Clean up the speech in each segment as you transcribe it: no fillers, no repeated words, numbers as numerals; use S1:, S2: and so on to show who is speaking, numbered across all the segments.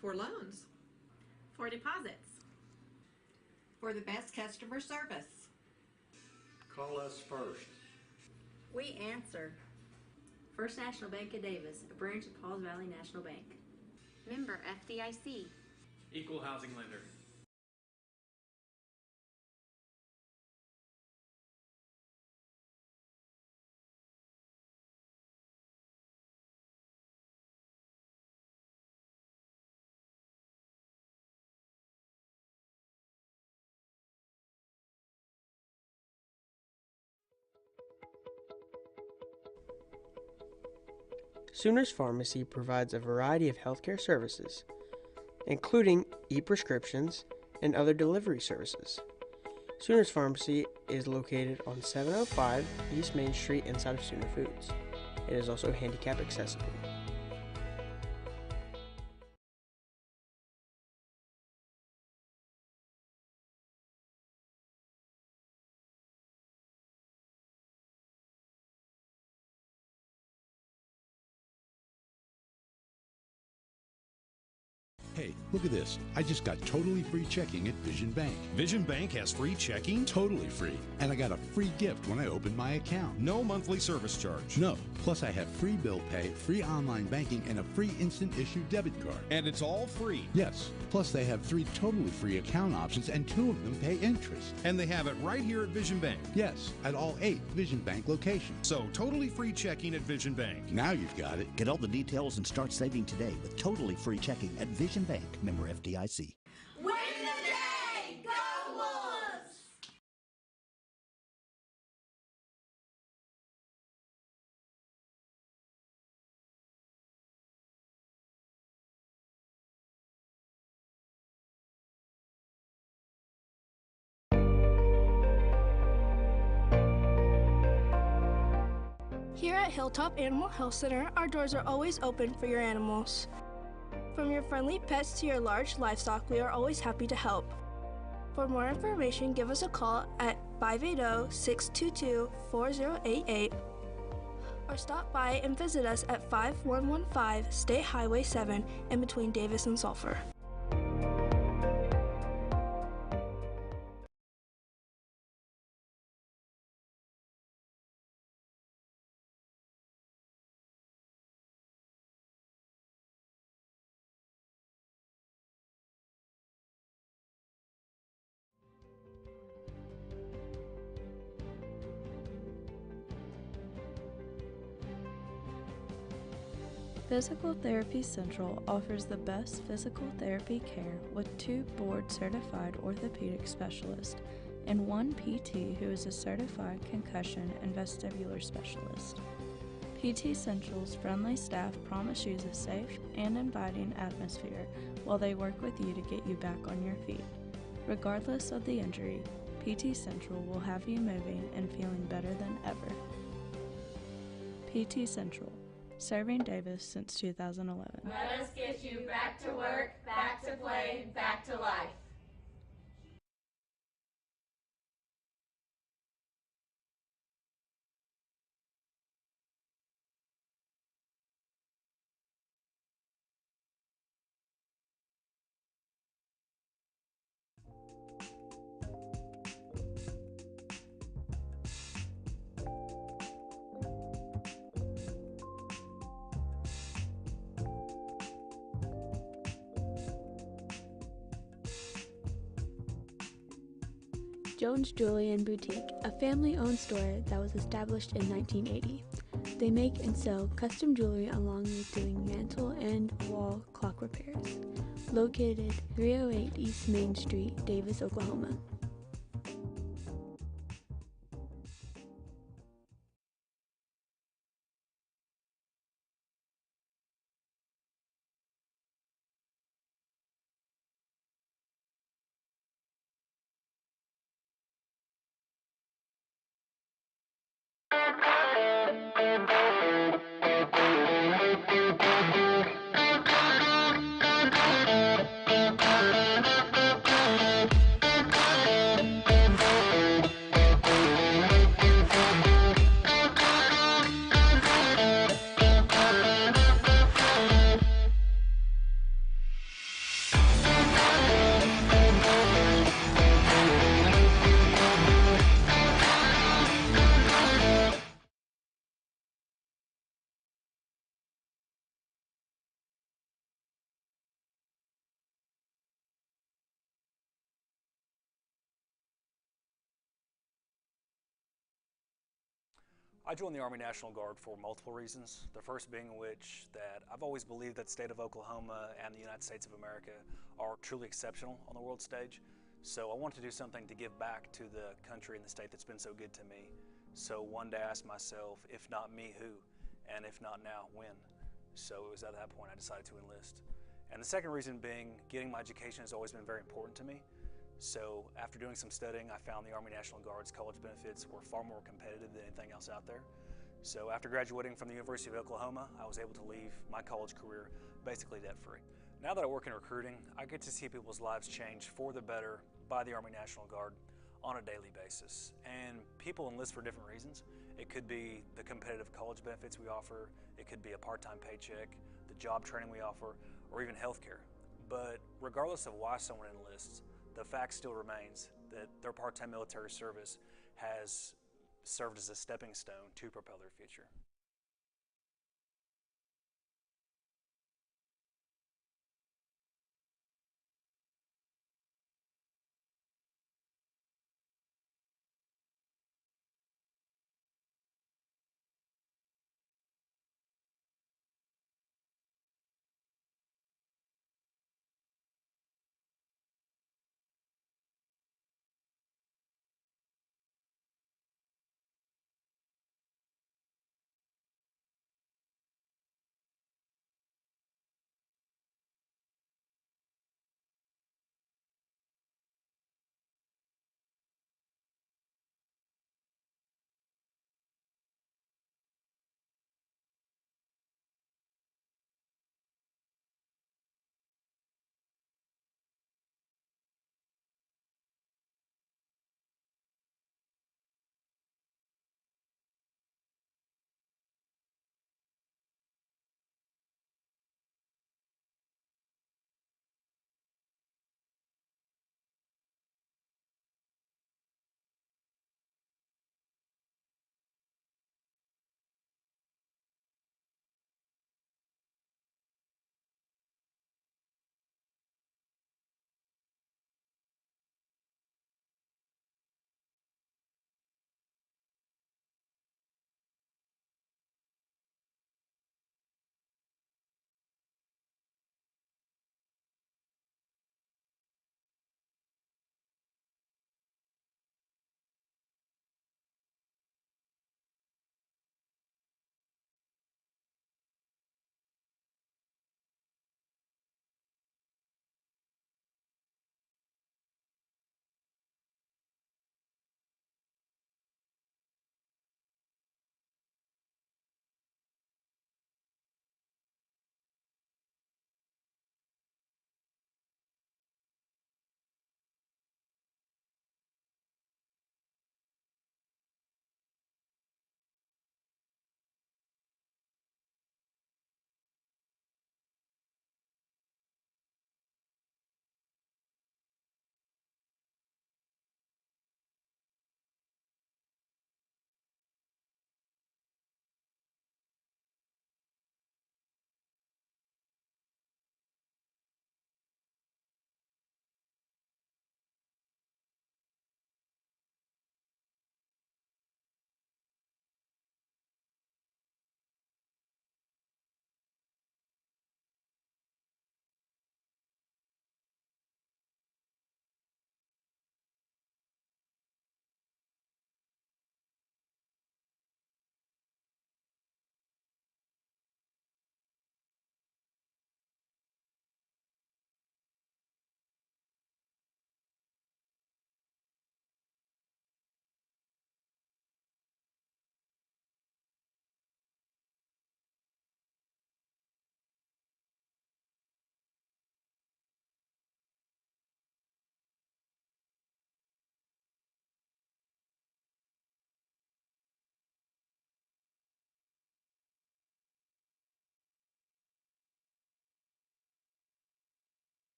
S1: For loans.
S2: For deposits.
S3: For the best customer service.
S4: Call us first.
S5: We answer.
S2: First National Bank of Davis, a branch of Pauls Valley National Bank.
S5: Member FDIC.
S6: Equal housing lender.
S7: Sooners Pharmacy provides a variety of healthcare services, including e-prescriptions and other delivery services. Sooners Pharmacy is located on 705 East Main Street inside of Sooner Foods. It is also handicap accessible.
S8: Hey, look at this. I just got totally free checking at Vision Bank.
S9: Vision Bank has free checking?
S8: Totally free. And I got a free gift when I opened my account.
S9: No monthly service charge.
S8: No. Plus I have free bill pay, free online banking, and a free instant issue debit card.
S9: And it's all free?
S8: Yes. Plus they have 3 totally free account options and 2 of them pay interest.
S9: And they have it right here at Vision Bank?
S8: Yes, at all 8 Vision Bank locations.
S9: So totally free checking at Vision Bank.
S8: Now you've got it.
S10: Get all the details and start saving today with totally free checking at Vision Bank, member FDIC.
S11: Win the day! Go Wolves!
S12: Here at Hilltop Animal Health Center, our doors are always open for your animals. From your friendly pets to your large livestock, we are always happy to help. For more information, give us a call at 580-622-4088 or stop by and visit us at 5115 State Highway 7 in between Davis and Sulphur.
S13: Physical Therapy Central offers the best physical therapy care with 2 board-certified orthopedic specialists and 1 PT who is a certified concussion and vestibular specialist. PT Central's friendly staff promise you a safe and inviting atmosphere while they work with you to get you back on your feet. Regardless of the injury, PT Central will have you moving and feeling better than ever. PT Central, serving Davis since 2011.
S11: Let us get you back to work, back to play, back to life.
S14: Jones Jewelry and Boutique, a family-owned store that was established in 1980. They make and sell custom jewelry along with doing mantle and wall clock repairs. Located 308 East Main Street, Davis, Oklahoma.
S1: I joined the Army National Guard for multiple reasons. The first being which that I've always believed that the state of Oklahoma and the United States of America are truly exceptional on the world stage. So I wanted to do something to give back to the country and the state that's been so good to me. So one day I asked myself, if not me, who? And if not now, when? So it was at that point I decided to enlist. And the second reason being, getting my education has always been very important to me. So after doing some studying, I found the Army National Guard's college benefits were far more competitive than anything else out there. So after graduating from the University of Oklahoma, I was able to leave my college career basically debt-free. Now that I work in recruiting, I get to see people's lives change for the better by the Army National Guard on a daily basis. And people enlist for different reasons. It could be the competitive college benefits we offer, it could be a part-time paycheck, the job training we offer, or even healthcare. But regardless of why someone enlists, the fact still remains that their part-time military service has served as a stepping stone to propel their future.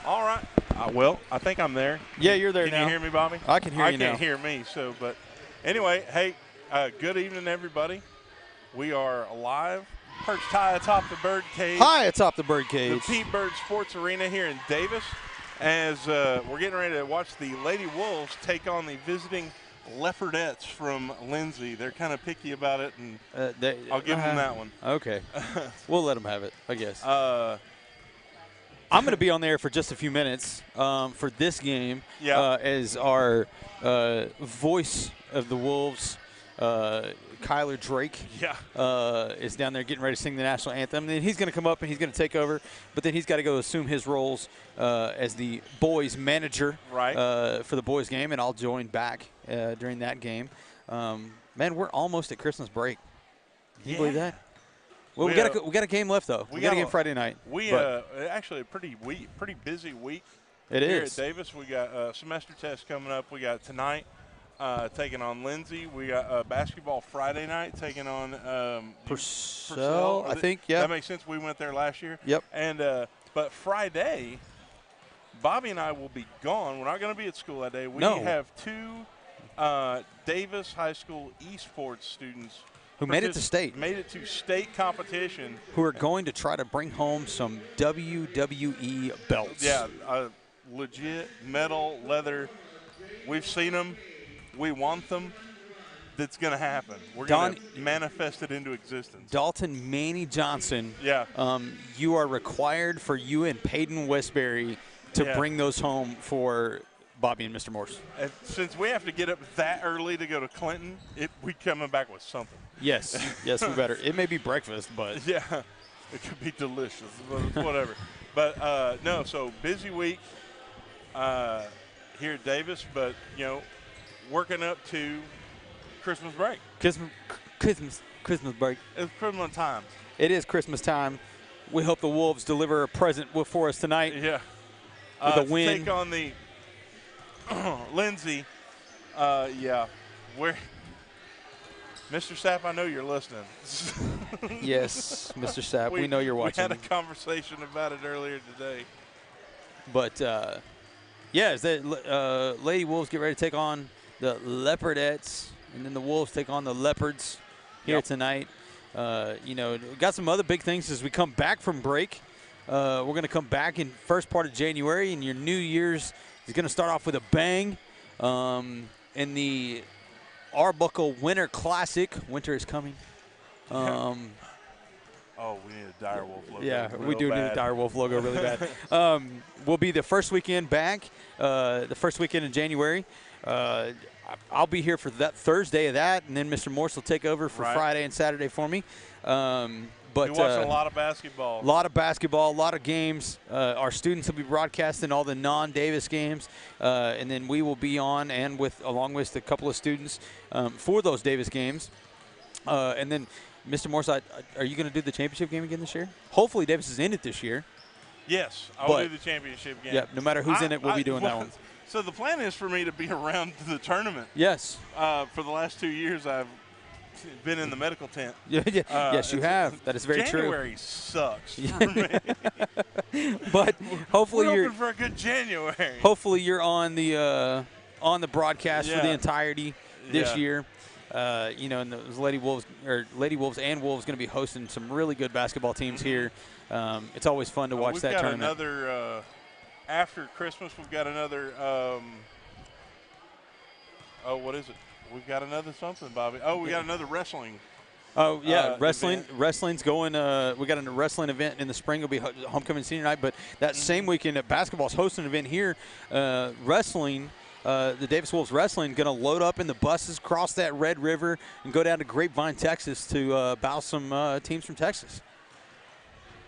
S15: All right. Well, I think I'm there.
S16: Yeah, you're there
S15: now.
S16: now.
S15: Can you hear me, Bobby?
S16: I can hear you now.
S15: I can't hear me. So, but anyway, hey, good evening, everybody. We are live, perched high atop the birdcage.
S16: High atop the birdcage.
S15: The Pete Bird Sports Arena here in Davis, as we're getting ready to watch the Lady Wolves take on the visiting Leopardettes from Lindsay. They're kind of picky about it, and I'll give them that one.
S16: Okay. We'll let them have it, I guess. I'm going to be on there for just a few minutes for this game as our voice of the Wolves, Kyler Drake, is down there getting ready to sing the national anthem. And then he's going to come up and he's going to take over, but then he's got to go assume his roles as the boys manager for the boys game, and I'll join back during that game. Man, we're almost at Christmas break. Can you believe that? Well, we got a game left though. We got a game Friday night.
S15: We actually a pretty busy week.
S16: It
S15: here
S16: is.
S15: At Davis. We got semester tests coming up. We got tonight taking on Lindsay. We got basketball Friday night taking on
S16: Purcell. I think. Yeah.
S15: That makes sense. We went there last year.
S16: Yep.
S15: And but Friday, Bobby and I will be gone. We're not going to be at school that day. We have two Davis High School esports students
S16: who made it to state.
S15: Made it to state competition.
S16: Who are going to try to bring home some WWE belts.
S15: Yeah, legit metal, leather. We've seen them. We want them. That's going to happen. We're going to manifest it into existence.
S16: Dalton Manny Johnson.
S15: Yeah.
S16: You are required for you and Peyton Westbury to bring those home for Bobby and Mr. Morse.
S15: And since we have to get up that early to go to Clinton, we coming back with something.
S16: Yes, yes, we better. It may be breakfast, but
S15: yeah, it could be delicious, but whatever. But no, so busy week here at Davis, but working up to Christmas break.
S16: Christmas break.
S15: It's Christmas time.
S16: It is Christmas time. We hope the Wolves deliver a present for us tonight.
S15: Yeah,
S16: with a win.
S15: Take on the Lindsay. We're. Mr. Sapp, I know you're listening.
S16: Yes, Mr. Sapp, we know you're watching.
S15: We had a conversation about it earlier today.
S16: But, as the Lady Wolves get ready to take on the Leopardettes, and then the Wolves take on the Leopards here tonight. Got some other big things as we come back from break. We're going to come back in first part of January, and your New Year's is going to start off with a bang. In the Arbuckle Winter Classic. Winter is coming.
S15: We need a Direwolf logo.
S16: Yeah, we do need a Direwolf logo really bad. We'll be the first weekend back, the first weekend in January. I'll be here for that Thursday of that, and then Mr. Morse will take over for Friday and Saturday for me.
S15: But we're watching a lot of basketball.
S16: A lot of games. Our students will be broadcasting all the non-Davis games, and then we will be on and along with a couple of students for those Davis games. And then, Mr. Morse, are you going to do the championship game again this year? Hopefully, Davis is in it this year.
S15: Yes, I will do the championship game.
S16: Yeah, no matter who's in it, we'll be doing that one.
S15: So the plan is for me to be around the tournament.
S16: Yes.
S15: For the last 2 years, I've been in the medical tent.
S16: Yes, you have. That is very true.
S15: January sucks for me.
S16: But hopefully
S15: we're
S16: you're
S15: hoping for a good January.
S16: Hopefully you're on the broadcast for the entirety this year. And those Lady Wolves and Wolves going to be hosting some really good basketball teams here. It's always fun to watch that tournament.
S15: We've got another after Christmas. We've got another. What is it? We've got another something, Bobby. We got another wrestling.
S16: Oh, yeah,
S15: event.
S16: Wrestling's going. We got a wrestling event in the spring. It'll be homecoming senior night. But that same weekend, basketball's hosting an event here. Wrestling, the Davis Wolves Wrestling, going to load up in the buses, cross that Red River, and go down to Grapevine, Texas to bow some teams from Texas.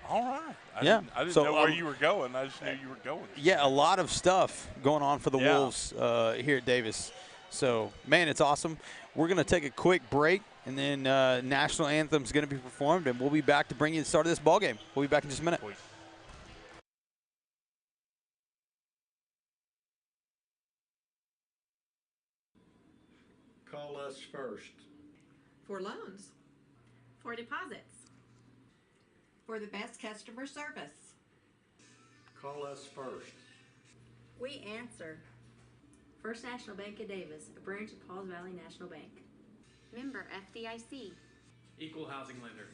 S15: All right. I didn't know where you were going. I just knew you were going.
S16: Yeah, a lot of stuff going on for the Wolves here at Davis. So, man, it's awesome. We're going to take a quick break, and then national anthem's going to be performed, and we'll be back to bring you the start of this ballgame. We'll be back in just a minute.
S4: Call us first.
S3: For loans.
S2: For deposits.
S3: For the best customer service.
S4: Call us first.
S2: We answer. First National Bank of Davis, a branch of Pauls Valley National Bank.
S5: Member FDIC.
S6: Equal housing lender.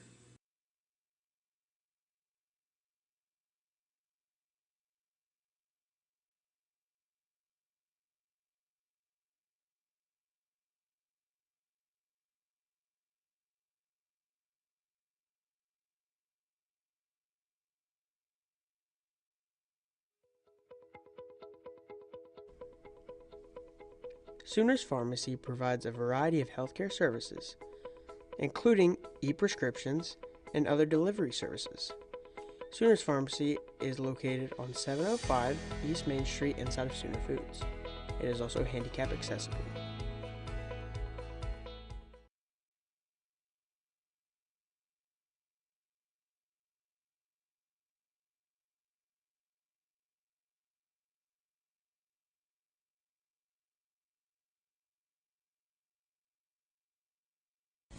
S7: Sooners Pharmacy provides a variety of healthcare services, including e-prescriptions and other delivery services. Sooners Pharmacy is located on 705 East Main Street inside of Sooner Foods. It is also handicap accessible.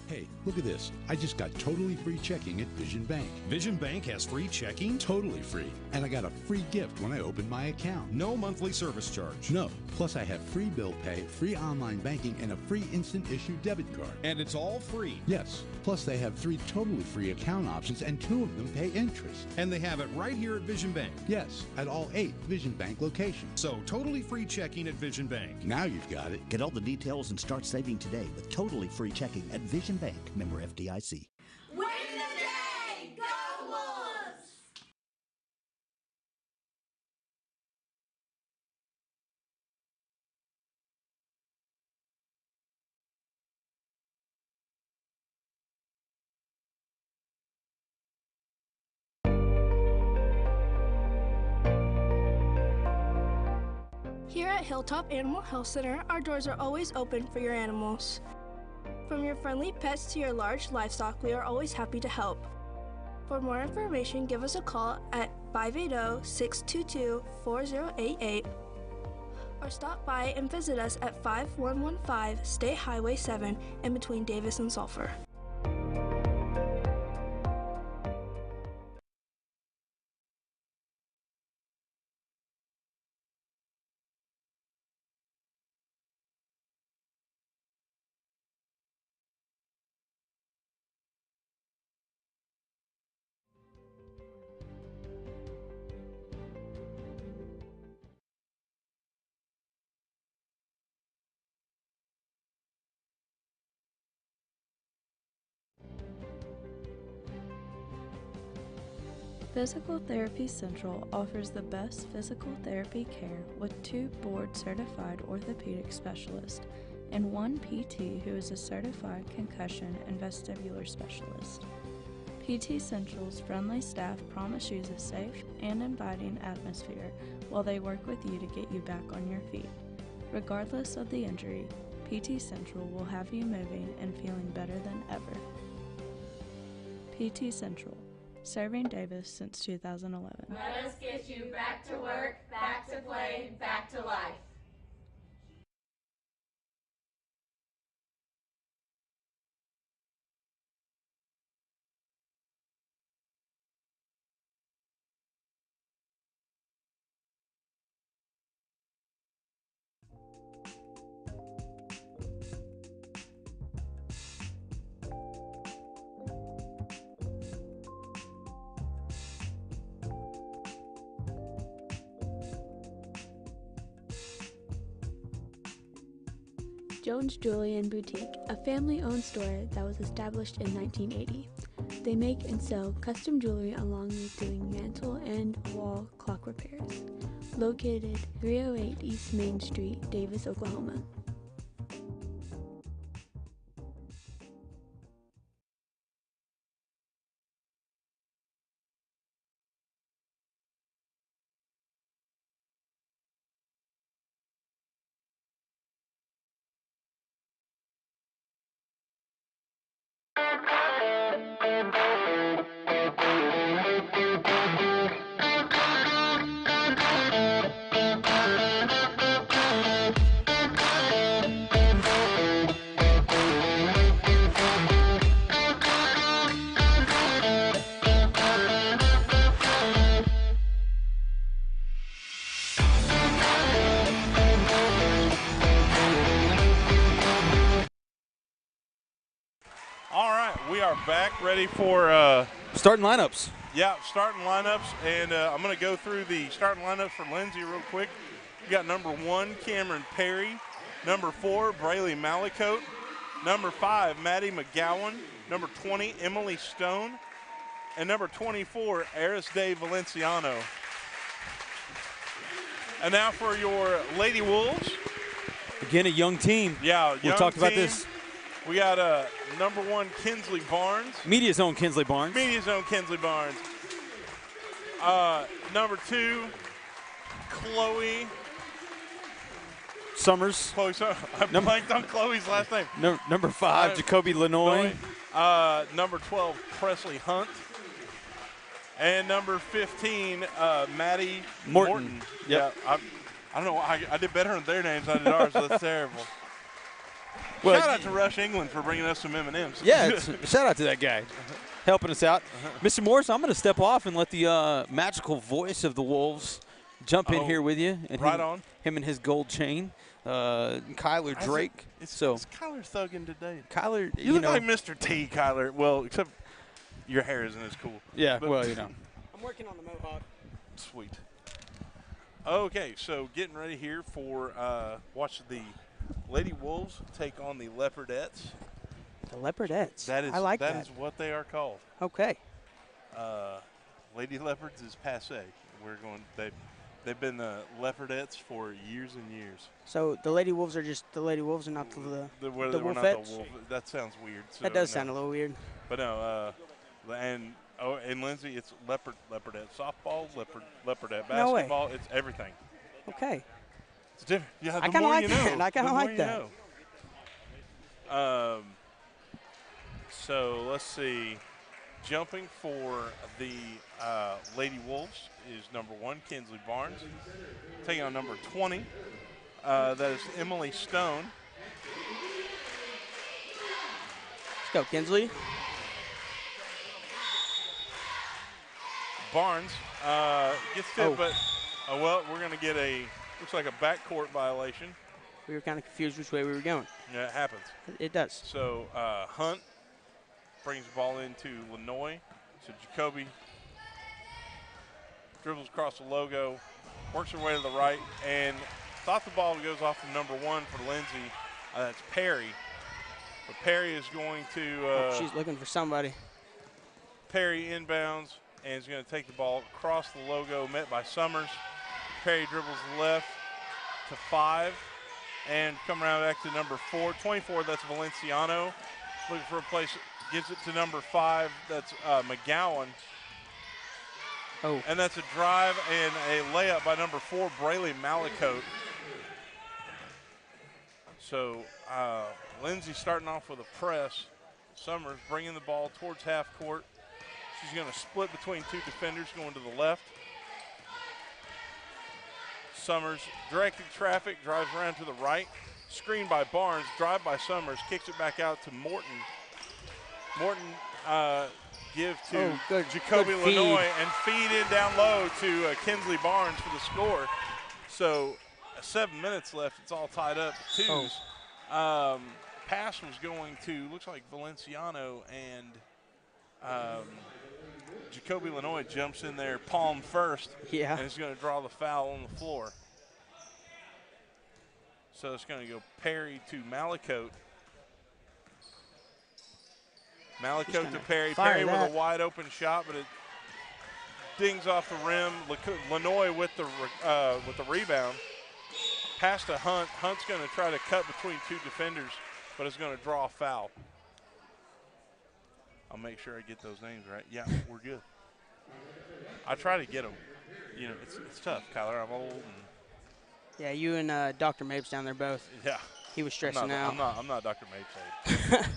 S8: Hey, look at this. I just got totally free checking at Vision Bank.
S9: Vision Bank has free checking?
S8: Totally free. And I got a free gift when I opened my account.
S9: No monthly service charge.
S8: No. Plus I have free bill pay, free online banking, and a free instant issue debit card.
S9: And it's all free?
S8: Yes. Plus they have 3 totally free account options and 2 of them pay interest.
S9: And they have it right here at Vision Bank?
S8: Yes, at all 8 Vision Bank locations.
S9: So totally free checking at Vision Bank.
S8: Now you've got it.
S10: Get all the details and start saving today with totally free checking at Vision Bank, member FDIC.
S11: Win the day! Go Wolves!
S12: Here at Hilltop Animal Health Center, our doors are always open for your animals. From your friendly pets to your large livestock, we are always happy to help. For more information, give us a call at 580-622-4088 or stop by and visit us at 5115 State Highway 7 in between Davis and Sulphur.
S13: Physical Therapy Central offers the best physical therapy care with 2 board-certified orthopedic specialists and 1 PT who is a certified concussion and vestibular specialist. PT Central's friendly staff promise you a safe and inviting atmosphere while they work with you to get you back on your feet. Regardless of the injury, PT Central will have you moving and feeling better than ever. PT Central, serving Davis since 2011.
S11: Let us get you back to work, back to play, back to life.
S14: Jones Jewelry and Boutique, a family-owned store that was established in 1980. They make and sell custom jewelry along with doing mantle and wall clock repairs. Located 308 East Main Street, Davis, Oklahoma.
S15: back, ready for
S16: starting lineups.
S15: Yeah, starting lineups, and I'm going to go through the starting lineups for Lindsay real quick. You got number 1, Cameron Perry. Number 4, Brayley Malicote. Number 5, Maddie McGowan. Number 20, Emily Stone. And number 24, Arisday Valenciano. And now for your Lady Wolves.
S16: Again, a young team.
S15: Yeah,
S16: we talked about this.
S15: We got number 1, Kinsley Barnes.
S16: Media's own Kinsley Barnes.
S15: Media's own Kinsley Barnes. Number 2, Chloe
S16: Summers.
S15: I blanked on Chloe's last name.
S16: Number 5, Jacoby Lenoy.
S15: Number 12, Presley Hunt. And number 15, Maddie Morton.
S16: Yep.
S15: Yeah, I don't know. I did better on their names than I did ours. So that's terrible.
S16: Well,
S15: shout out to Rush England for bringing us some M&Ms.
S16: Yeah, shout out to that guy helping us out. Mr. Morris, I'm going to step off and let the magical voice of the Wolves jump in here with you. And him and his gold chain. Kyler Drake.
S15: It's Kyler thugging today.
S16: Kyler,
S15: you look like Mr. T, Kyler. Well, except your hair isn't as cool.
S16: Yeah,
S15: but,
S16: well,
S7: I'm working on the mohawk.
S15: Sweet. Okay, so getting ready here for watch the Lady Wolves take on the Leopardettes.
S7: The Leopardettes.
S15: That is,
S7: I like that.
S15: That is what they are called.
S7: Okay.
S15: Lady Leopards is passe. They've been the Leopardettes for years and years.
S7: So the Lady Wolves are just the Lady Wolves and not the Wolfettes?
S15: That sounds weird. So
S7: that does sound a little weird.
S15: But no, and Lindsay, it's Leopardette softball, Leopardette basketball. It's everything.
S7: Okay.
S15: It's different. Yeah,
S7: I kind of like that. I kind of like that.
S15: So let's see. Jumping for the Lady Wolves is number 1, Kinsley Barnes. Taking on number 20. That is Emily Stone.
S7: Let's go, Kinsley.
S15: Barnes gets hit, but well, we're going to get looks like a backcourt violation.
S7: We were kind of confused which way we were going.
S15: Yeah, it happens.
S7: It does.
S15: So Hunt brings the ball into Lenoy. So Jacoby dribbles across the logo, works her way to the right, and thought the ball goes off to number 1 for Lindsay. That's Perry. But Perry is going to
S7: she's looking for somebody.
S15: Perry inbounds and is going to take the ball across the logo, met by Summers. Perry dribbles left to 5 and come around back to number 4. 24, that's Valenciano. Looking for a place, gives it to number 5, that's McGowan.
S7: Oh.
S15: And that's a drive and a layup by number 4, Brayley Malicote. So Lindsay starting off with a press. Summers bringing the ball towards half court. She's going to split between 2 defenders going to the left. Summers directing traffic, drives around to the right. Screen by Barnes, drive by Summers, kicks it back out to Morton. Morton give to Jacoby Lenoy and feed in down low to Kinsley Barnes for the score. So 7 minutes left. It's all tied up. 2s. Pass was going to, looks like Valenciano, and Jacoby Lenoy jumps in there palm first.
S7: Yeah.
S15: And is going to draw the foul on the floor. So it's going to go Perry to Malicote. Malicote to Perry. Perry with a wide open shot, but it dings off the rim. Lenoy with the rebound. Pass to Hunt. Hunt's going to try to cut between 2 defenders, but it's going to draw a foul. I'll make sure I get those names right. Yeah, we're good. I try to get them. You know, it's tough, Kyler. I'm old.
S7: Yeah, you and Dr. Mapes down there both.
S15: Yeah.
S7: He was stressing out.
S15: I'm not Dr. Mapes.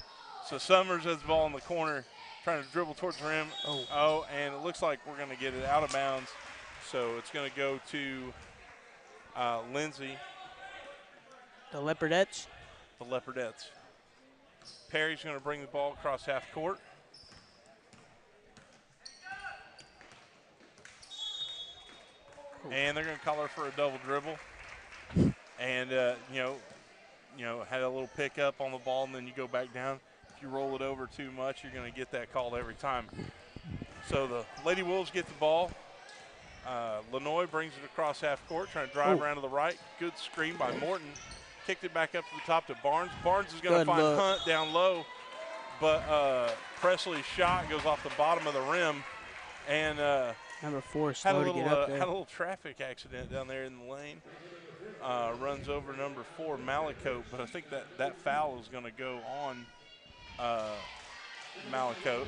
S15: So Summers has the ball in the corner, trying to dribble towards the rim. Oh, and it looks like we're going to get it out of bounds. So it's going to go to Lindsay.
S7: The Leopardettes?
S15: The Leopardettes. Perry's going to bring the ball across half court. And they're going to call her for a double dribble. And, had a little pickup on the ball, and then you go back down. you roll it over too much, you're going to get that called every time. So the Lady Wolves get the ball. Lenoy brings it across half court, trying to drive around to the right. Good screen by Morton. Kicked it back up to the top to Barnes. Barnes is going to find Hunt down low, but Presley's shot goes off the bottom of the rim. And
S7: number 4 slow to get up there.
S15: Had a little traffic accident down there in the lane. Runs over number 4, Malakote, but I think that foul is going to go on Malakote.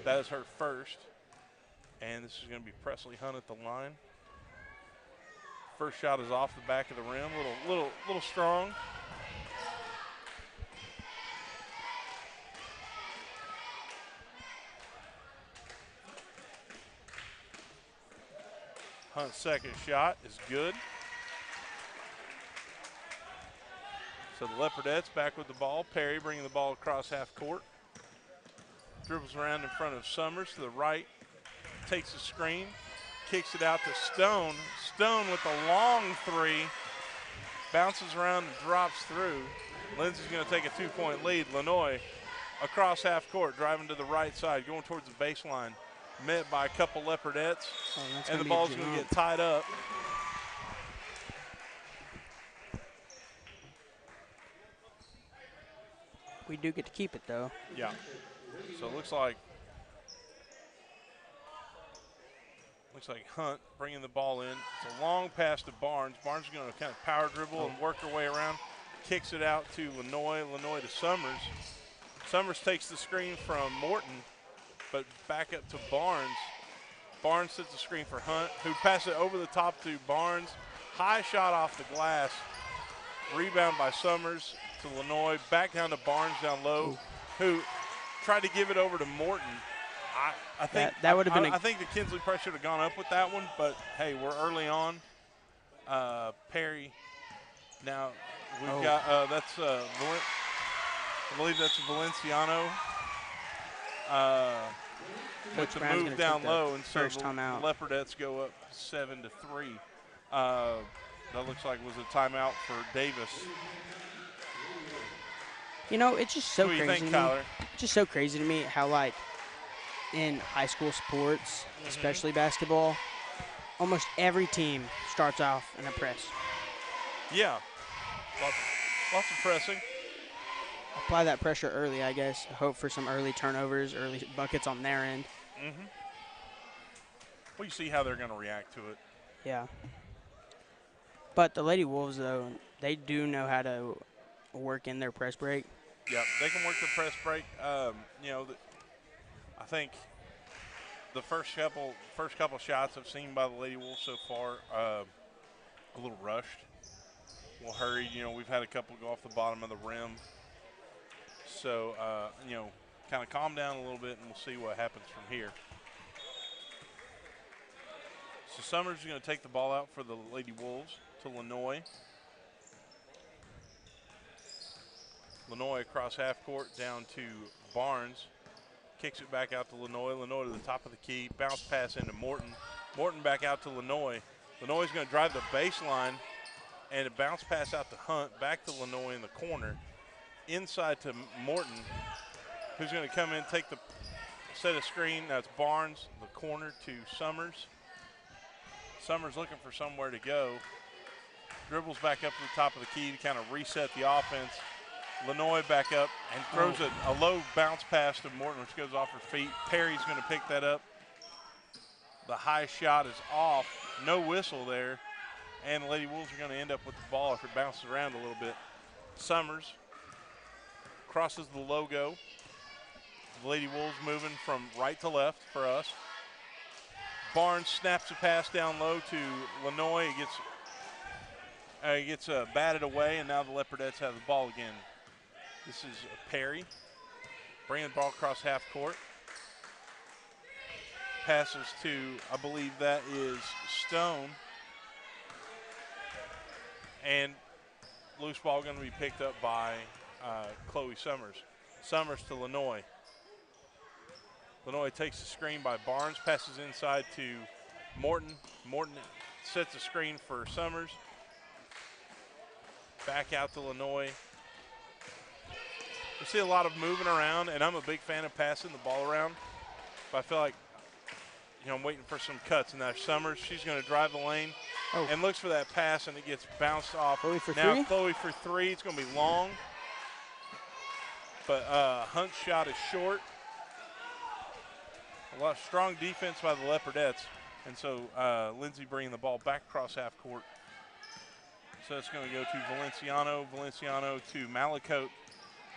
S15: That is her first. And this is going to be Presley Hunt at the line. First shot is off the back of the rim, little strong. Hunt's second shot is good. So the Leopardettes back with the ball. Perry bringing the ball across half court. Dribbles around in front of Summers to the right. Takes the screen. Kicks it out to Stone. Stone with a long 3. Bounces around and drops through. Lindsay's going to take a 2-point lead. Lenoy across half court, driving to the right side, going towards the baseline. Met by a couple Leopardettes. And the ball's going to get tied up.
S7: We do get to keep it, though.
S15: Yeah. So it looks like Hunt bringing the ball in. It's a long pass to Barnes. Barnes is going to kind of power dribble and work her way around. Kicks it out to Lenoy. Lenoy to Summers. Summers takes the screen from Morton, but back up to Barnes. Barnes sets the screen for Hunt, who passes it over the top to Barnes. High shot off the glass. Rebound by Summers to Lenoy. Back down to Barnes down low, who tried to give it over to Morton. I think
S7: that would have been.
S15: I think the Kinsley press should have gone up with that one, but hey, we're early on. Perry. Now we've got that's I believe that's Valenciano. With the move down low, and so the Leopardettes go up 7-3. That looks like it was a timeout for Davis.
S7: You know, it's just so
S15: crazy.
S7: What do you think, Tyler? It's just so crazy to me how, like, in high school sports, especially basketball, almost every team starts off in a press.
S15: Yeah, lots of pressing.
S7: Apply that pressure early, I guess. Hope for some early turnovers, early buckets on their end.
S15: Well, you see how they're going to react to it.
S7: Yeah. But the Lady Wolves, though, they do know how to work in their press break.
S15: Yeah, they can work the press break. You know, I think the first couple shots I've seen by the Lady Wolves so far, a little rushed, a little hurried. You know, we've had a couple go off the bottom of the rim. So, you know, kind of calm down a little bit, and we'll see what happens from here. So Summers is going to take the ball out for the Lady Wolves to Lenoy. Lenoy across half court down to Barnes. Kicks it back out to Lenoy. Lenoy to the top of the key. Bounce pass into Morton. Morton back out to Lenoy. Lenoy's going to drive the baseline, and a bounce pass out to Hunt. Back to Lenoy in the corner. Inside to Morton, who's going to come in, take the set of screen. That's Barnes, the corner to Summers. Summers looking for somewhere to go. Dribbles back up to the top of the key to kind of reset the offense. Lenoy back up and throws a low bounce pass to Morton, which goes off her feet. Perry's going to pick that up. The high shot is off. No whistle there. And the Lady Wolves are going to end up with the ball if it bounces around a little bit. Summers crosses the logo. The Lady Wolves moving from right to left for us. Barnes snaps a pass down low to Lenoy. He gets batted away, and now the Leopardettes have the ball again. This is Perry bringing the ball across half court. Passes to, I believe that is Stone. And loose ball going to be picked up by Chloe Summers. Summers to Lenoy. Lenoy takes the screen by Barnes, passes inside to Morton. Morton sets a screen for Summers. Back out to Lenoy. We see a lot of moving around, and I'm a big fan of passing the ball around. But I feel like, I'm waiting for some cuts. And now Summers, she's going to drive the lane and looks for that pass, and it gets bounced off.
S7: Chloe for
S15: now
S7: three?
S15: Chloe for three. It's going to be long. But Hunt's shot is short. A lot of strong defense by the Leopardettes. And so Lindsay bringing the ball back across half court. So it's going to go to Valenciano. Valenciano to Malicote.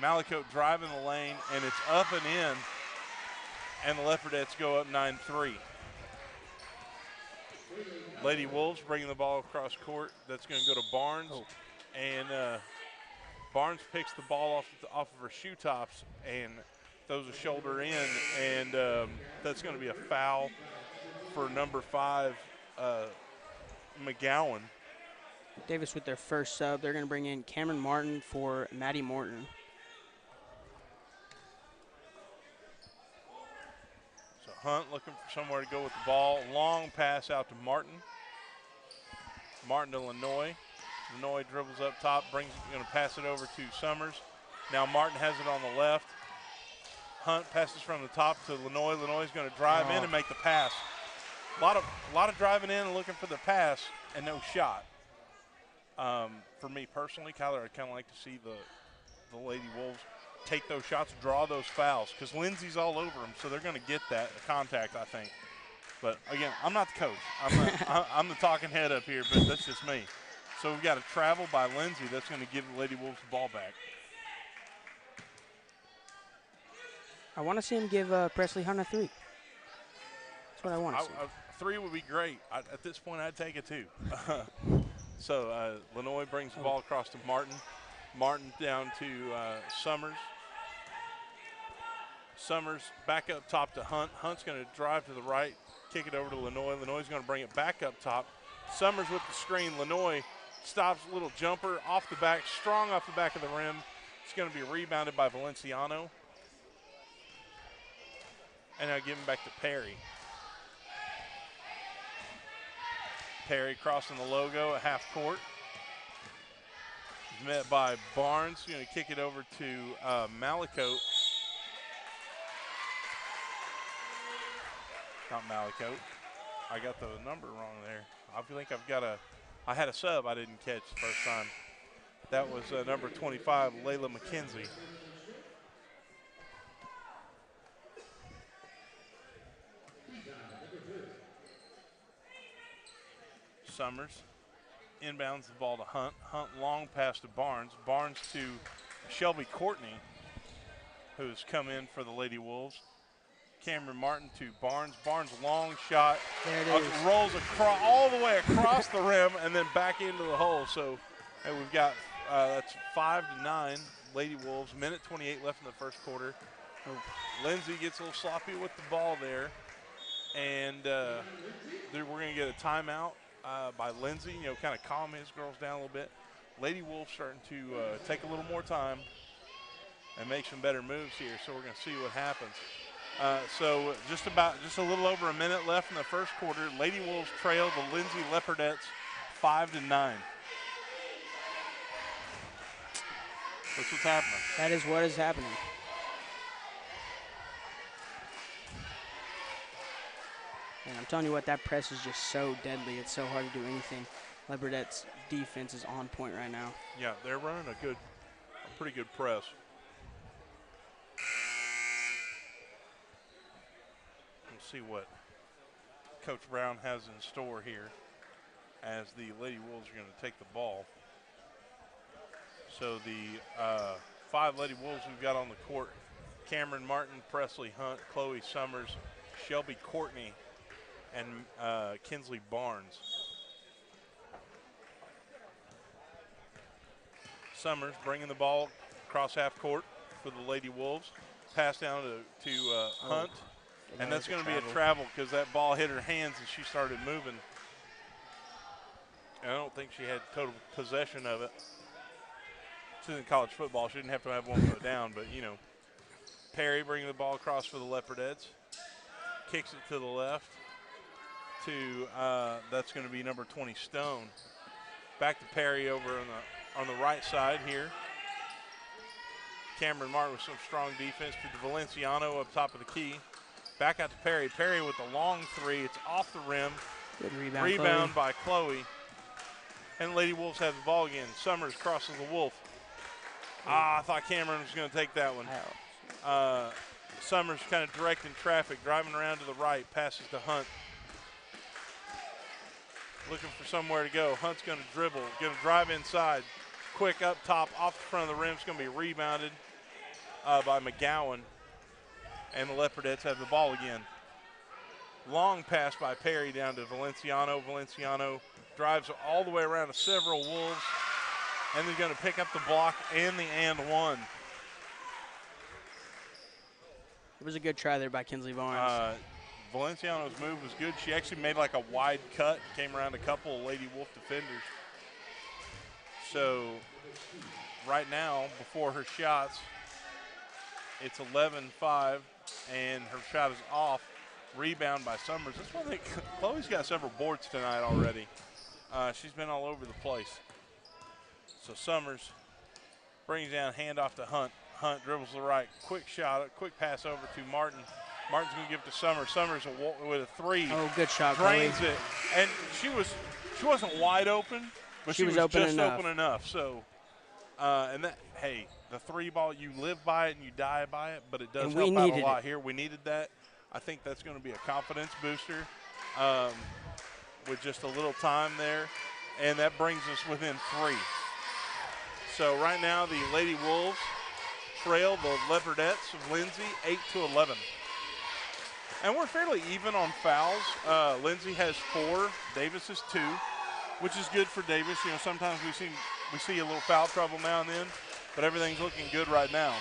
S15: Malicote driving the lane, and it's up and in. And the Leopardettes go up 9-3. Lady Wolves bringing the ball across court. That's going to go to Barnes. And Barnes picks the ball off of her shoe tops and throws a shoulder in. And that's going to be a foul for number 5, McGowan.
S7: Davis with their first sub. They're going to bring in Cameron Martin for Maddie Morton.
S15: So Hunt looking for somewhere to go with the ball. Long pass out to Martin. Martin to Lenoy. Lenoy dribbles up top, going to pass it over to Summers. Now Martin has it on the left. Hunt passes from the top to Lenoy. Lenoy's going to drive in and make the pass. A lot of driving in and looking for the pass and no shot. For me personally, Kyler, I'd kind of like to see the Lady Wolves take those shots, draw those fouls, because Lindsay's all over them, so they're going to get that contact, I think. But again, I'm not the coach. I'm the talking head up here, but that's just me. So we've got a travel by Lindsay that's going to give the Lady Wolves the ball back.
S7: I want to see him give Presley Hunt a 3. That's what I want to see.
S15: 3 would be great. At this point, I'd take it too. So Lenoy brings the ball across to Martin. Martin down to Summers. Summers back up top to Hunt. Hunt's going to drive to the right, kick it over to Lenoy. Lenoy's going to bring it back up top. Summers with the screen. Lenoy stops, a little jumper off the back, strong off the back of the rim. It's going to be rebounded by Valenciano. And now giving back to Perry. Perry crossing the logo at half court. He's met by Barnes. He's going to kick it over to Malicote. Not Malicote. I got the number wrong there. I think I had a sub I didn't catch the first time. That was number 25, Layla McKenzie. Summers inbounds the ball to Hunt. Hunt long pass to Barnes. Barnes to Shelby Courtney, who's come in for the Lady Wolves. Cameron Martin to Barnes. Barnes long shot.
S7: There it is.
S15: Rolls all the way across the rim and then back into the hole. So we've got that's 5-9 Lady Wolves. Minute 28 left in the first quarter. Lindsay gets a little sloppy with the ball there, and we're going to get a timeout by Lindsay. Kind of calm his girls down a little bit. Lady Wolves starting to take a little more time and make some better moves here. So we're going to see what happens. So just a little over a minute left in the first quarter. Lady Wolves trail the Lindsay Leopardettes 5-9. That's what's happening.
S7: That is what is happening. And I'm telling you what, that press is just so deadly. It's so hard to do anything. Leopardettes' defense is on point right now.
S15: Yeah, they're running a pretty good press. Let's see what Coach Brown has in store here as the Lady Wolves are going to take the ball. So the 5 Lady Wolves we've got on the court: Cameron Martin, Presley Hunt, Chloe Summers, Shelby Courtney, and Kinsley Barnes. Summers bringing the ball across half court for the Lady Wolves. Pass down to Hunt. And that's going to be a travel because that ball hit her hands and she started moving. And I don't think she had total possession of it. This isn't college football. She didn't have to have one foot down, but, Perry bringing the ball across for the Leopardettes. Kicks it to the left to, that's going to be number 20, Stone. Back to Perry over on the right side here. Cameron Martin with some strong defense to Valenciano up top of the key. Back out to Perry. Perry with the long three. It's off the rim.
S7: Good rebound.
S15: Rebound by Chloe. And Lady Wolves have the ball again. Summers crosses the Wolf. I thought Cameron was going to take that one. Summers kind of directing traffic, driving around to the right, passes to Hunt. Looking for somewhere to go. Hunt's going to dribble, going to drive inside. Quick up top, off the front of the rim. It's going to be rebounded by McGowan. And the Leopardettes have the ball again. Long pass by Perry down to Valenciano. Valenciano drives all the way around to several Wolves. And they're going to pick up the block and the and one.
S7: It was a good try there by Kinsley Barnes.
S15: Valenciano's move was good. She actually made like a wide cut, came around a couple of Lady Wolf defenders. So right now, before her shots, it's 11-5, and her shot is off. Rebound by Summers. That's one thing. Chloe's got several boards tonight already. She's been all over the place. So Summers brings down, handoff to Hunt. Hunt dribbles to the right. Quick shot, quick pass over to Martin. Martin's going to give it to Summers. Summers with a three.
S7: Oh, good shot,
S15: drains
S7: Chloe.
S15: it. And she wasn't wide open, but she was
S7: open
S15: just
S7: enough.
S15: open enough. So, and that, hey, the three ball, you live by it and you die by it, but it does help out a lot here. We needed that. I think that's going to be a confidence booster with just a little time there. And that brings us within 3. So right now the Lady Wolves trail the Leopardettes of Lindsay 8-11. And we're fairly even on fouls. Lindsay has 4, Davis has 2, which is good for Davis. You know, sometimes we see a little foul trouble now and then, but everything's looking good right now.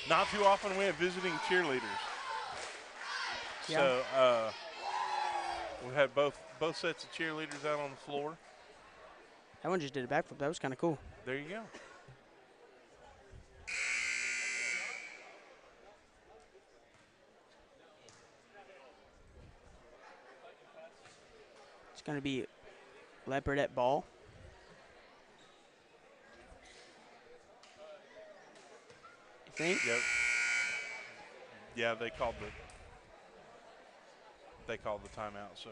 S15: Not too often we have visiting cheerleaders.
S7: Yeah.
S15: So we had both sets of cheerleaders out on the floor.
S7: That one just did a backflip. That was kind of cool.
S15: There you go.
S7: It's going to be Leopardette ball. You think?
S15: Yep. Yeah, they called the timeout. So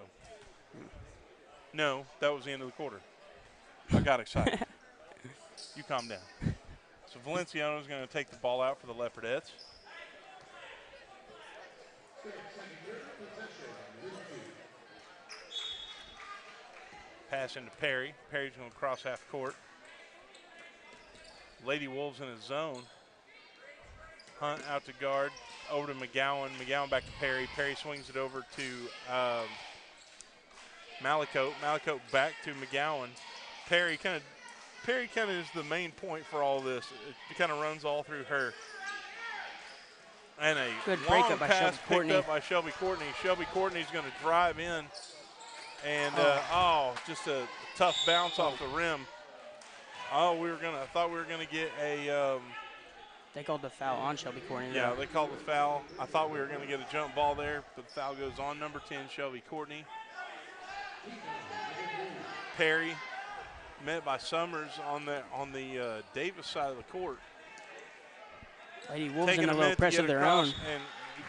S15: no, that was the end of the quarter. I got excited. You calm down. So Valenciano is going to take the ball out for the Leopardettes. Pass into Perry. Perry's going to cross half court. Lady Wolves in his zone. Hunt out to guard. Over to McGowan. McGowan back to Perry. Perry swings it over to Malicote. Malicote back to McGowan. Perry kind of is the main point for all this. It kind of runs all through her. And a
S7: good
S15: long
S7: breakup by
S15: pass
S7: Shelby
S15: picked up by Shelby Courtney. Shelby Courtney's going to drive in. And, just a tough bounce off the rim. I thought we were going to get a
S7: they called the foul on Shelby Courtney.
S15: Yeah, they called the foul. I thought we were going to get a jump ball there, but the foul goes on number 10, Shelby Courtney. Perry met by Summers on the Davis side of the court.
S7: Lady Wolves in a little pressure of their own.
S15: And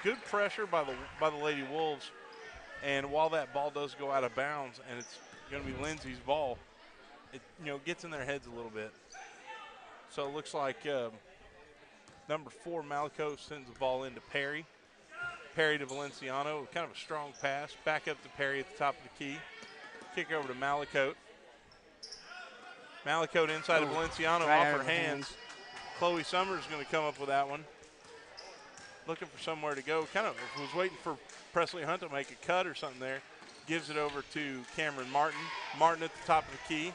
S15: good pressure by the Lady Wolves. And while that ball does go out of bounds, and it's going to be Lindsay's ball, it gets in their heads a little bit. So it looks like number 4, Malico, sends the ball into Perry. Perry to Valenciano, kind of a strong pass. Back up to Perry at the top of the key. Kick over to Malicote. Malicote inside of Valenciano off her hands. Chloe Summers is going to come up with that one. Looking for somewhere to go. Kind of was waiting for Presley Hunt to make a cut or something there. Gives it over to Cameron Martin. Martin at the top of the key.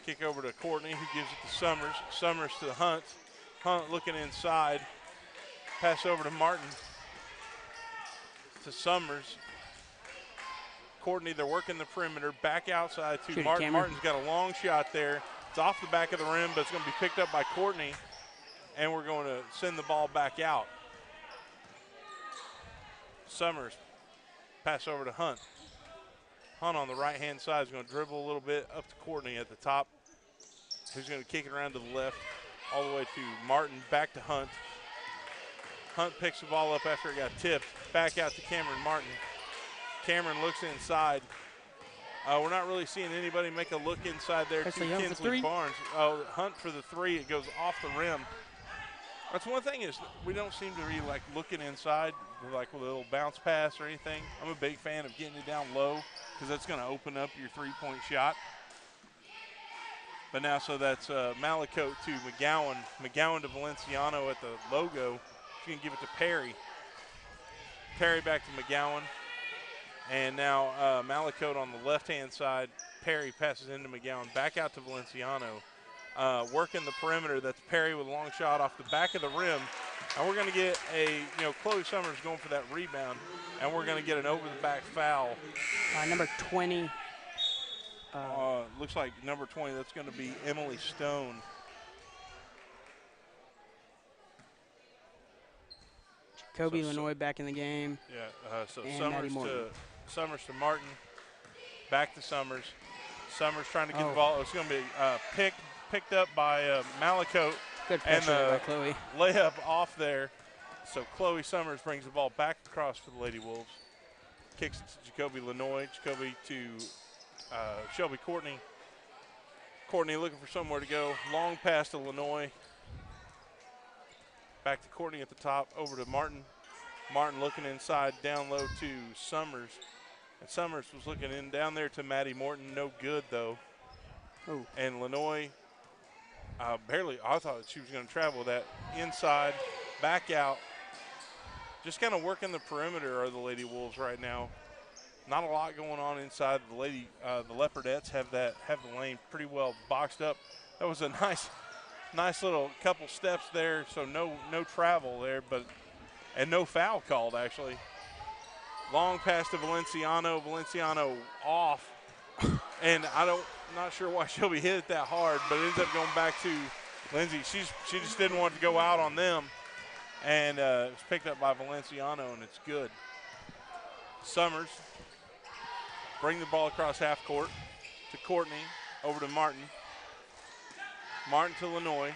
S15: Kick over to Courtney, who gives it to Summers. Summers to Hunt. Hunt looking inside. Pass over to Martin. To Summers. Courtney, they're working the perimeter. Back outside to Martin. Martin's got a long shot there. It's off the back of the rim, but it's going to be picked up by Courtney. And we're going to send the ball back out. Summers. Pass over to Hunt. Hunt on the right-hand side is going to dribble a little bit up to Courtney at the top. who's going to kick it around to the left all the way to Martin, back to Hunt. Hunt picks the ball up after it got tipped, back out to Cameron Martin. Cameron looks inside. We're not really seeing anybody make a look inside there to Kinsley Barnes. Hunt for the three. It goes off the rim. That's one thing is we don't seem to be like looking inside like with a little bounce pass or anything. I'm a big fan of getting it down low because that's going to open up your three-point shot. But now, so that's Malicote to McGowan. McGowan to Valenciano at the logo. He's going to give it to Perry. Perry back to McGowan. And now Malicote on the left-hand side. Perry passes into McGowan. Back out to Valenciano. Working the perimeter. That's Perry with a long shot off the back of the rim. And we're going to get Chloe Summers going for that rebound. And we're going to get an over-the-back foul.
S7: Number 20.
S15: Looks like number 20, that's going to be Emily Stone.
S7: Jacoby Lenoy back in the game.
S15: Yeah, so
S7: and
S15: Summers to Martin. Back to Summers. Summers trying to get the ball. It's going to be picked up by Malicote.
S7: Good pressure by Chloe.
S15: Layup off there. So Chloe Summers brings the ball back across for the Lady Wolves. Kicks it to Jacoby Lenoy. Jacoby to Shelby Courtney. Courtney looking for somewhere to go. Long pass to Lenoy. Back to Courtney at the top. Over to Martin. Martin looking inside, down low to Summers. And Summers was looking in down there to Maddie Morton. No good, though.
S7: Oh.
S15: And Lenoy barely, I thought she was going to travel that inside, back out. Just kind of working the perimeter are the Lady Wolves right now. Not a lot going on inside. The Leopardettes have the lane pretty well boxed up. That was a nice little couple steps there. So no travel there, and no foul called actually. Long pass to Valenciano. Valenciano off, and not sure why Shelby hit it that hard, but it ends up going back to Lindsay. She just didn't want to go out on them, and it was picked up by Valenciano, and it's good. Summers bring the ball across half court to Courtney, over to Martin. Martin to Lenoy.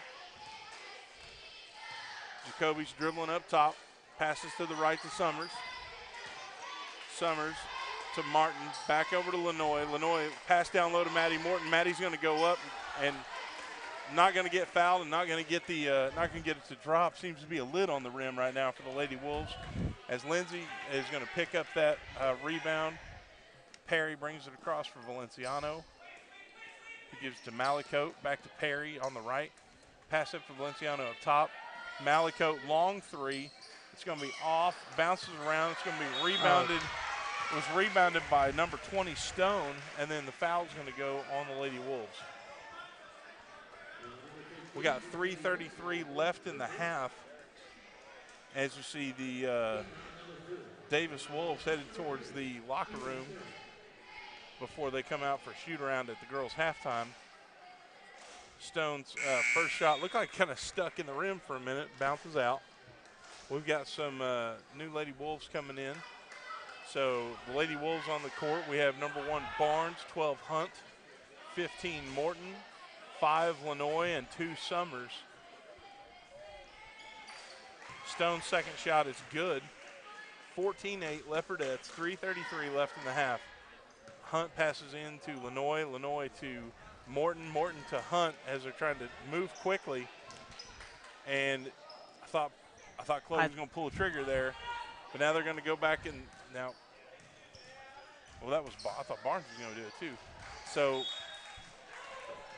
S15: Jacoby's dribbling up top, passes to the right to Summers. Summers to Martin, back over to Lenoy. Lenoy pass down low to Maddie Morton. Maddie's going to go up and not going to get fouled and not going to get it to drop. Seems to be a lid on the rim right now for the Lady Wolves, as Lindsay is going to pick up that rebound. Perry brings it across for Valenciano. He gives it to Malicote, back to Perry on the right. Pass up for Valenciano up top. Malicote, long three. It's going to be off, bounces around. It's going to be rebounded. It was rebounded by number 20, Stone, and then the foul's going to go on the Lady Wolves. We got 3:33 left in the half. As you see, the Davis Wolves headed towards the locker room before they come out for shoot-around at the girls' halftime. Stone's first shot looked like kind of stuck in the rim for a minute, bounces out. We've got some new Lady Wolves coming in. So the Lady Wolves on the court, we have number 1 Barnes, 12 Hunt, 15 Morton, 5 Lenoy, and 2 Summers. Stone's second shot is good. 14-8 Leopardettes, 3:33 left in the half. Hunt passes in to Lenoy, Lenoy to Morton, Morton to Hunt as they're trying to move quickly. And I thought Chloe was going to pull the trigger there, but now they're going to go back and now. Well, I thought Barnes was going to do it too. So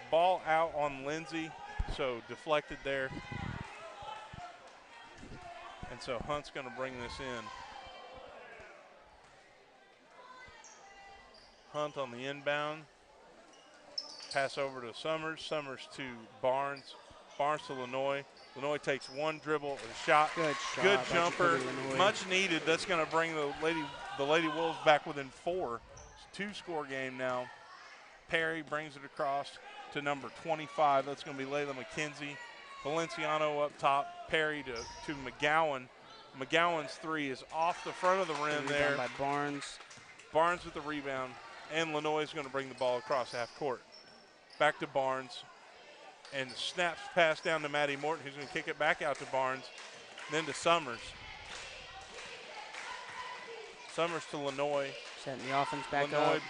S15: ball out on Lindsay, so deflected there. And so Hunt's going to bring this in. Hunt on the inbound. Pass over to Summers. Summers to Barnes. Barnes to Lenoy. Lenoy takes one dribble, a shot. Good jumper. Much needed. That's going to bring the Lady Wolves back within 4. It's a 2-score game now. Perry brings it across to number 25. That's going to be Layla McKenzie. Valenciano up top. Perry to McGowan. McGowan's three is off the front of the rim there.
S7: By Barnes.
S15: Barnes with the rebound. And Lenoy is going to bring the ball across half court. Back to Barnes. and snaps pass down to Maddie Morton, who's going to kick it back out to Barnes, then to Summers. Summers to Lanoy.
S7: Setting the offense back
S15: Lanoy,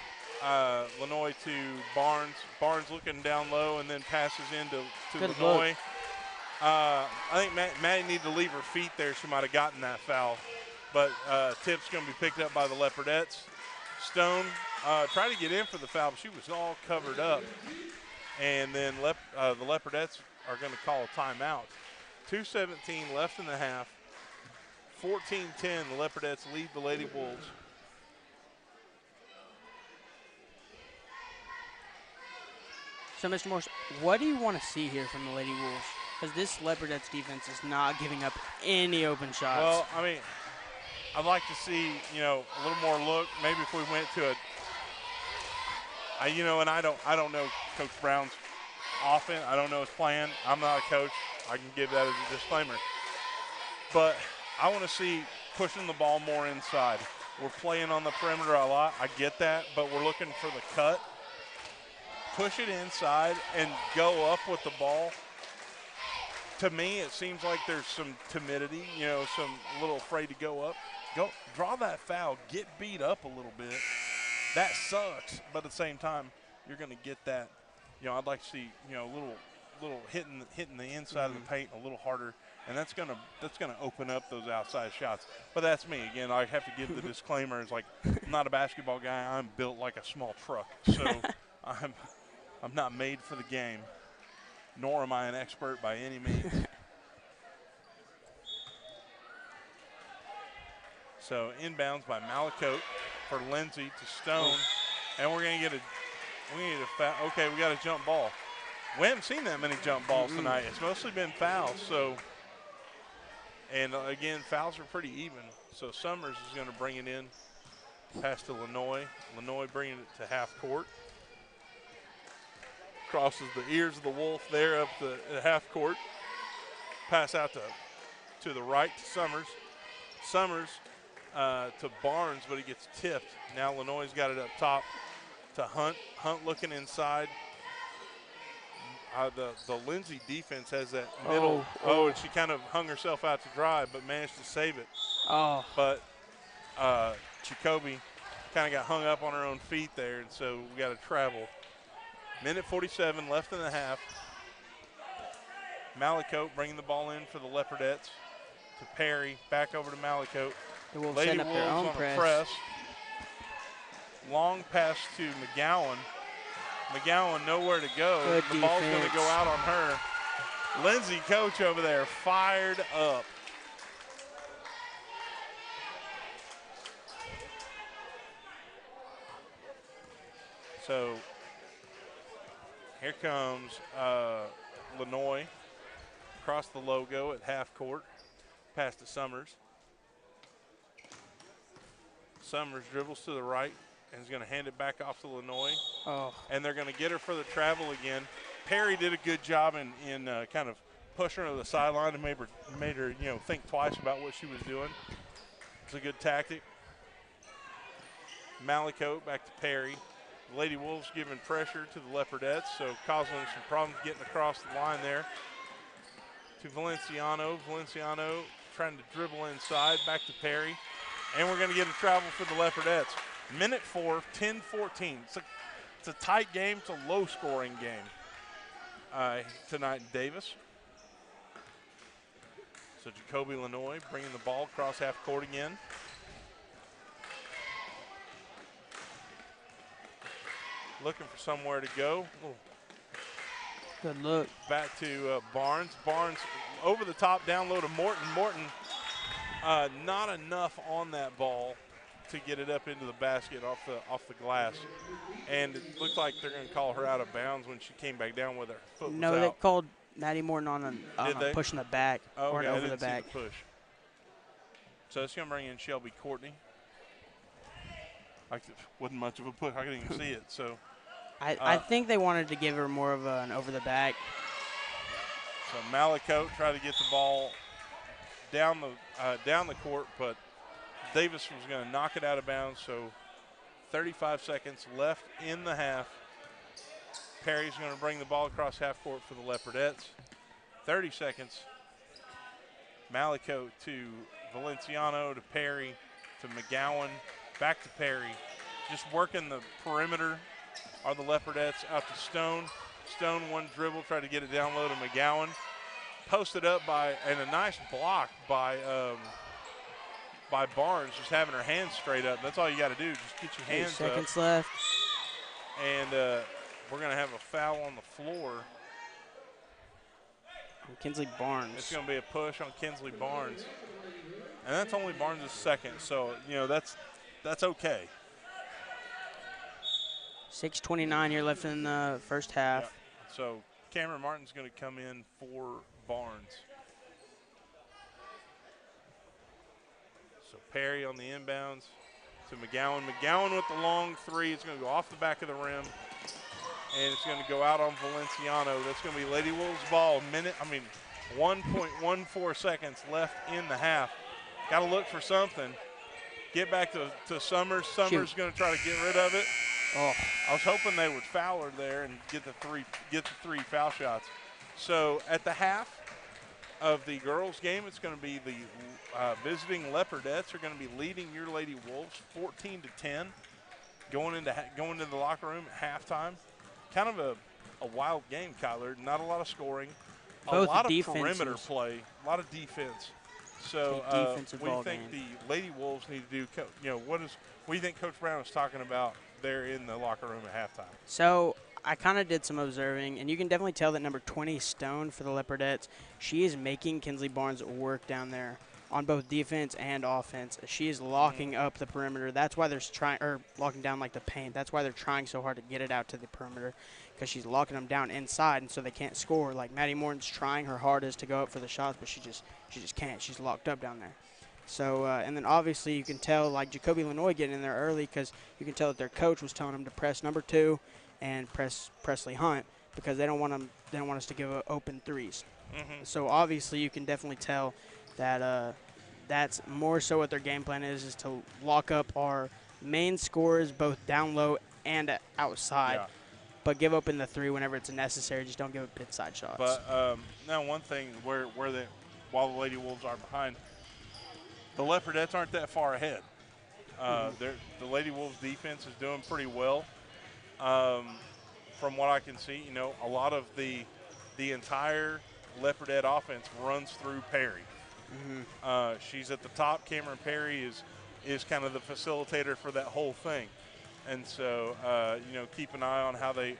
S7: up.
S15: Lanoy to Barnes. Barnes looking down low and then passes into
S7: Good
S15: Lanoy.
S7: look.
S15: I think Maddie needed to leave her feet there. She might have gotten that foul. But tip's going to be picked up by the Leopardettes. Stone tried to get in for the foul, but she was all covered up. And then the Leopardettes are going to call a timeout. 2:17 left in the half. 14-10, the Leopardettes lead the Lady Wolves.
S7: So, Mr. Morse, what do you want to see here from the Lady Wolves? Because this Leopardettes defense is not giving up any open shots.
S15: Well, I mean, I'd like to see, a little more look. Maybe if we went to and I don't know Coach Brown's offense. I don't know his plan. I'm not a coach. I can give that as a disclaimer. But I want to see pushing the ball more inside. We're playing on the perimeter a lot. I get that, but we're looking for the cut. Push it inside and go up with the ball. To me, it seems like there's some timidity, some a little afraid to go up. Go draw that foul, get beat up a little bit. That sucks, but at the same time, you're going to get that. I'd like to see, a little hitting the inside of the paint a little harder, and that's going to open up those outside shots. But that's me again. I have to give the disclaimer. It's like I'm not a basketball guy. I'm built like a small truck, so I'm not made for the game. Nor am I an expert by any means. So inbounds by Malakote for Lindsay to Stone, and we're going to get okay, we got a jump ball. We haven't seen that many jump balls tonight. It's mostly been fouls. So, and again, fouls are pretty even. So Summers is going to bring it in, pass to Lanoy. Lanoy bringing it to half court. Crosses the ears of the Wolf there up the half court. Pass out to the right to Summers. Summers to Barnes, but he gets tipped. Now Lanoy's got it up top to Hunt. Hunt looking inside. The Lindsay defense has that middle. And she kind of hung herself out to dry, but managed to save it. But Jacoby kind of got hung up on her own feet there, and so we got to travel. Minute 47 left in the half. Malakote bringing the ball in for the Leopardettes to Perry. Back over to Malakote. Lady
S7: up
S15: Wolves
S7: their own
S15: on a press. Long pass to McGowan. McGowan nowhere to go.
S7: Good
S15: the ball's
S7: defense.
S15: going to go out on her. Lindsay, coach over there, fired up. So here comes Lanoy across the logo at half court. Pass to Summers. Summers dribbles to the right and is going to hand it back off to Lanoy. And they're going to get her for the travel again. Perry did a good job in kind of pushing her to the sideline and made her think twice about what she was doing. It's a good tactic. Malakote back to Perry. The Lady Wolves giving pressure to the Leopardettes, so causing them some problems getting across the line there. To Valenciano. Valenciano trying to dribble inside, back to Perry. And we're going to get a travel for the Leopardettes. Minute 4, 10-14. It's a tight game. It's a low-scoring game tonight in Davis. So Jacoby Lanoy bringing the ball across half court again. Looking for somewhere to go.
S7: Good look.
S15: Back to Barnes. Barnes over the top, down low to Morton. Morton not enough on that ball to get it up into the basket off the glass. And it looked like they're going to call her out of bounds when she came back down with her foot was
S7: No,
S15: out.
S7: they called Maddie Morton on a push in the back or an
S15: I
S7: over
S15: didn't
S7: the back.
S15: see the push. So it's going to bring in Shelby Courtney. Wasn't much of a push. I couldn't even see it. So
S7: I think they wanted to give her more of an over the back.
S15: So Malakote tried to get the ball down the court, but Davis was going to knock it out of bounds. So 35 seconds left in the half. Perry's going to bring the ball across half court for the Leopardettes. 30 seconds. Malico to Valenciano to Perry to McGowan, back to Perry. Just working the perimeter are the Leopardettes out to Stone. Stone one dribble, tried to get it down low to McGowan. Posted up and a nice block by Barnes, just having her hands straight up. That's all you got to do, just get your hands up.
S7: 8 seconds left.
S15: And we're going to have a foul on the floor.
S7: Kinsley Barnes.
S15: It's going to be a push on Kinsley Barnes. And that's only Barnes' second, so, that's okay.
S7: 6:29 here left in the first half.
S15: Yep. So Cameron Martin's going to come in for Barnes. So Perry on the inbounds to McGowan. McGowan with the long three. It's going to go off the back of the rim. And it's going to go out on Valenciano. That's going to be Lady Wolves ball. 1.14 seconds left in the half. Got to look for something. Get back to Summers. Summers going to try to get rid of it.
S7: Oh.
S15: I was hoping they would foul her there and get the three foul shots. So at the half of the girls' game, it's going to be the visiting Leopardettes are going to be leading your Lady Wolves 14-10, going into the locker room at halftime. Kind of a wild game, Kyler. Not a lot of scoring, a lot of perimeter play, a lot of defense. So what do you think the Lady Wolves need to do? What do you think Coach Brown is talking about there in the locker room at halftime?
S7: So I kind of did some observing, and you can definitely tell that number 20, Stone, for the Leopardettes, she is making Kinsley Barnes work down there on both defense and offense. She is locking up the perimeter. That's why they're locking down like the paint. That's why they're trying so hard to get it out to the perimeter, because she's locking them down inside, and so they can't score. Like Maddie Morton's trying her hardest to go up for the shots, but she just can't. She's locked up down there. So, and then obviously you can tell, like, Jacoby Lenoy getting in there early, because you can tell that their coach was telling them to press number 2 and press Presley Hunt, because they don't want us to give open threes.
S15: Mm-hmm.
S7: So obviously you can definitely tell that that's more so what their game plan is to lock up our main scorers both down low and outside, but give open the 3 whenever it's necessary. Just don't give up inside shots.
S15: But now one thing while the Lady Wolves are behind, the Leopardettes aren't that far ahead. The Lady Wolves defense is doing pretty well. From what I can see, a lot of the entire Leopardette offense runs through Perry.
S7: Mm-hmm.
S15: She's at the top. Cameron Perry is kind of the facilitator for that whole thing. And so, keep an eye on how they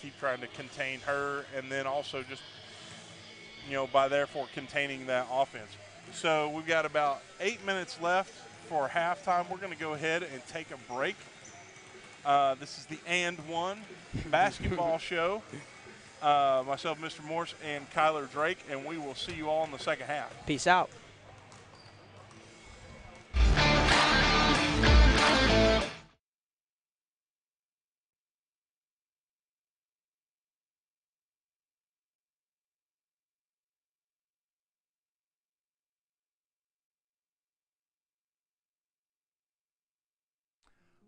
S15: keep trying to contain her, and then also just, by therefore containing that offense. So we've got about 8 minutes left for halftime. We're going to go ahead and take a break. This is the And One basketball show. Myself, Mr. Morse, and Kyler Drake, and we will see you all in the second half.
S7: Peace out.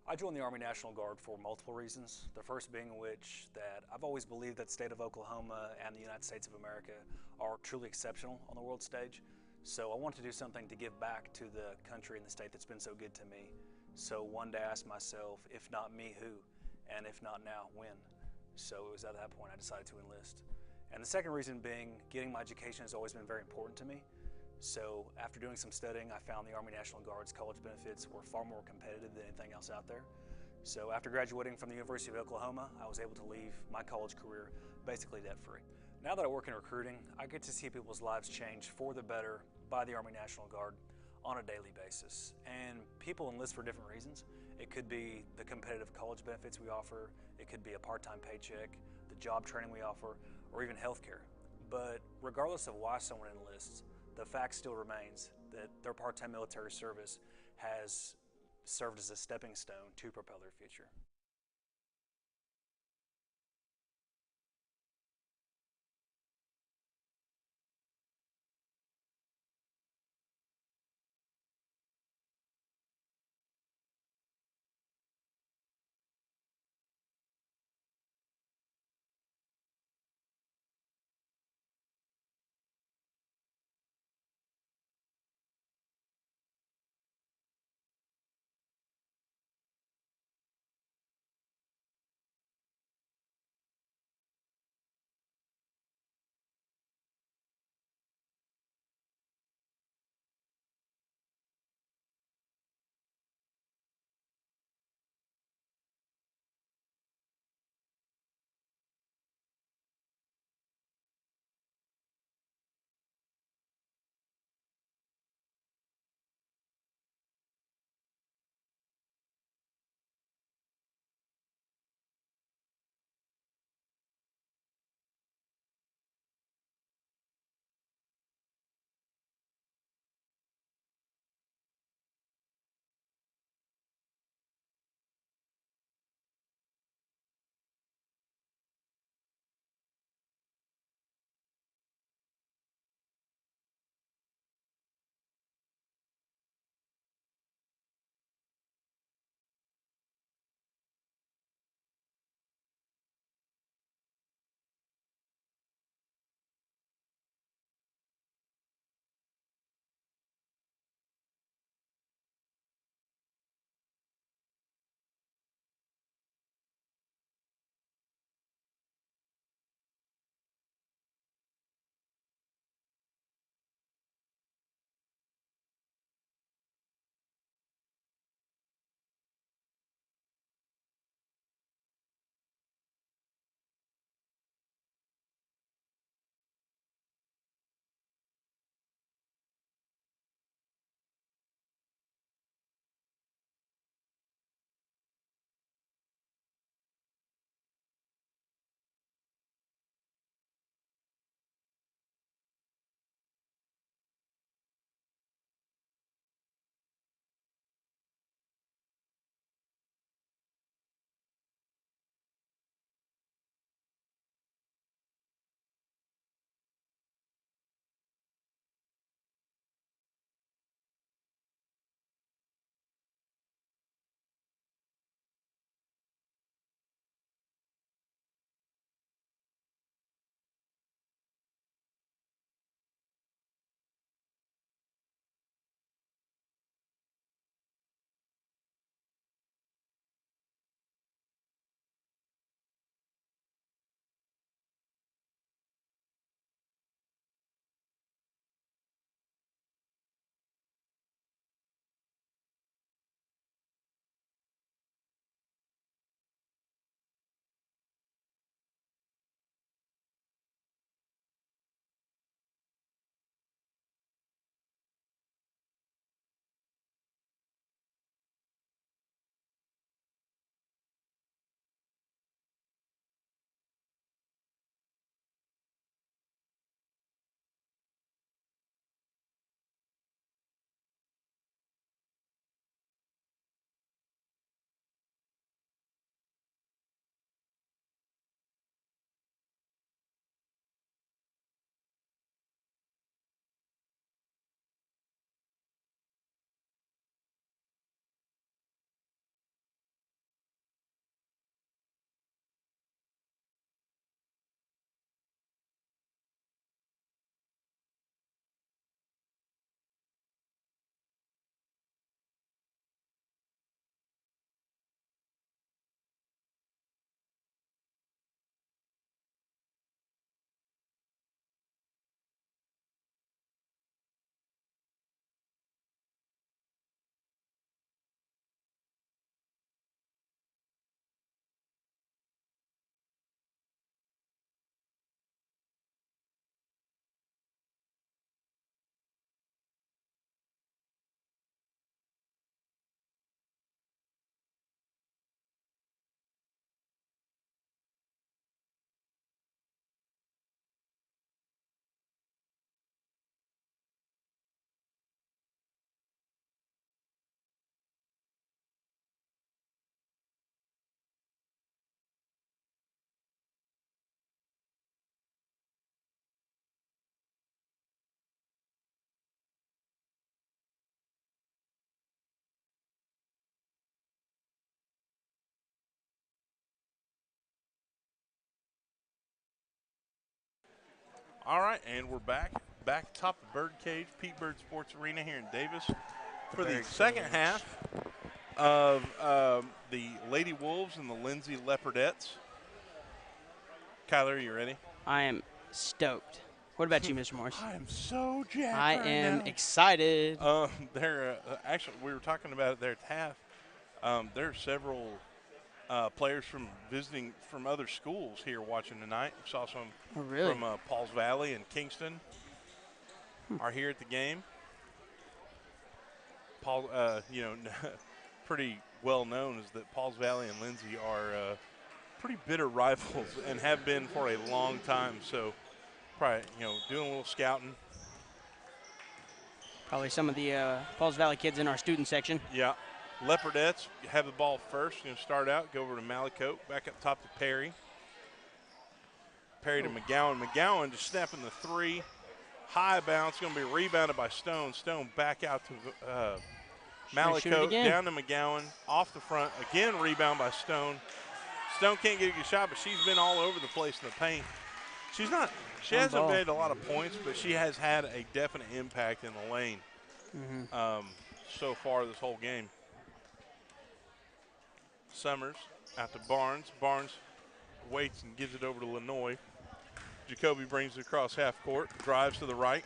S1: I joined the Army National Guard for multiple reasons. The first being which that I've always believed that the state of Oklahoma and the United States of America are truly exceptional on the world stage. So I wanted to do something to give back to the country and the state that's been so good to me. So one day I asked myself, if not me, who? And if not now, when? So it was at that point I decided to enlist. And the second reason being, getting my education has always been very important to me. So after doing some studying, I found the Army National Guard's college benefits were far more competitive than anything else out there. So after graduating from the University of Oklahoma, I was able to leave my college career basically debt-free. Now that I work in recruiting, I get to see people's lives change for the better by the Army National Guard on a daily basis. And people enlist for different reasons. It could be the competitive college benefits we offer, it could be a part-time paycheck, the job training we offer, or even healthcare. But regardless of why someone enlists, the fact still remains that their part-time military service has served as a stepping stone to propel their future.
S15: All right, and we're back atop the Birdcage, Pete Bird Sports Arena here in Davis for the second half of the Lady Wolves and the Lindsay Leopardettes. Kyler, are you ready?
S7: I am stoked. What about you, Mr. Morris?
S15: I am so jacked
S7: I
S15: right
S7: am
S15: now.
S7: excited.
S15: They're actually, we were talking about it there at half. There are several players visiting from other schools here watching tonight. We saw some from Pauls Valley and Kingston are here at the game. Paul, pretty well known is that Pauls Valley and Lindsay are pretty bitter rivals and have been for a long time. So, probably doing a little scouting.
S7: Probably some of the Pauls Valley kids in our student section.
S15: Yeah. Leopardettes have the ball first. Going to start out, go over to Malicote, back up top to Perry. Perry to McGowan. McGowan just snapping the three. High bounce, going to be rebounded by Stone. Stone back out to Malicote, down to McGowan, off the front. Again, rebound by Stone. Stone can't get a good shot, but she's been all over the place in the paint. She hasn't made a lot of points, but she has had a definite impact in the lane so far this whole game. Summers out to Barnes. Barnes waits and gives it over to Lenoy. Jacoby brings it across half court, drives to the right.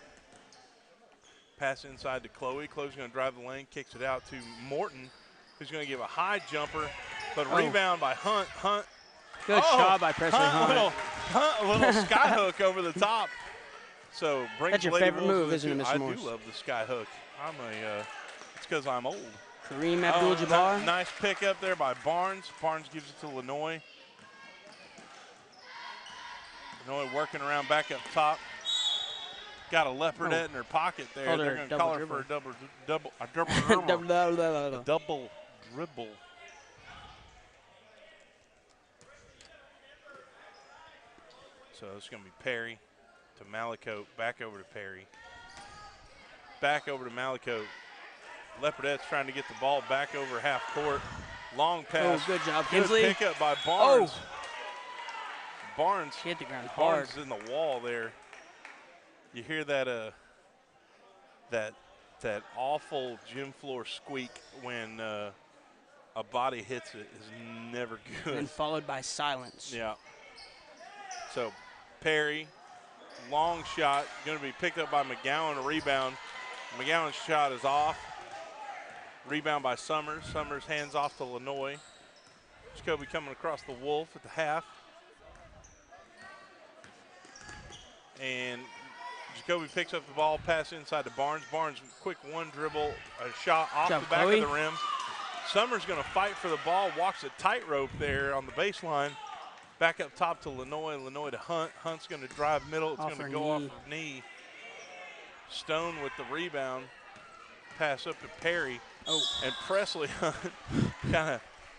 S15: Pass inside to Chloe. Chloe's going to drive the lane, kicks it out to Morton, who's going to give a high jumper, but rebound by Hunt. Hunt.
S7: Good shot by Presley Hunt.
S15: A little sky hook over the top. So brings
S7: That's your
S15: Lady
S7: favorite
S15: Wolves
S7: move, isn't it, Mr.
S15: I
S7: Morris?
S15: do love the sky hook. It's because I'm old.
S7: Kareem Abdul-Jabbar.
S15: Nice pick up there by Barnes. Barnes gives it to Lenoy. Lenoy working around back up top. Got a Leopardette in her pocket there. They're going to call her for a double dribble. So it's going to be Perry to Malicote, back over to Perry. Back over to Malicote. Leopardette's trying to get the ball back over half court. Long pass.
S7: Good job,
S15: Good
S7: Kinsley.
S15: pickup by Barnes. Barnes
S7: hit the ground hard.
S15: Barnes in the wall there. You hear that that awful gym floor squeak when a body hits it is never good.
S7: And followed by silence.
S15: Yeah. So Perry, long shot, going to be picked up by McGowan, a rebound. McGowan's shot is off. Rebound by Summers. Summers hands off to Lenoy. Jacoby coming across the Wolf at the half. And Jacoby picks up the ball, pass inside to Barnes. Barnes, quick one dribble, a shot off the back of the rim. Summers going to fight for the ball, walks a tightrope there on the baseline. Back up top to Lenoy. Lenoy to Hunt. Hunt's going to drive middle. It's going to go off her knee. Stone with the rebound. Pass up to Perry. And Presley Hunt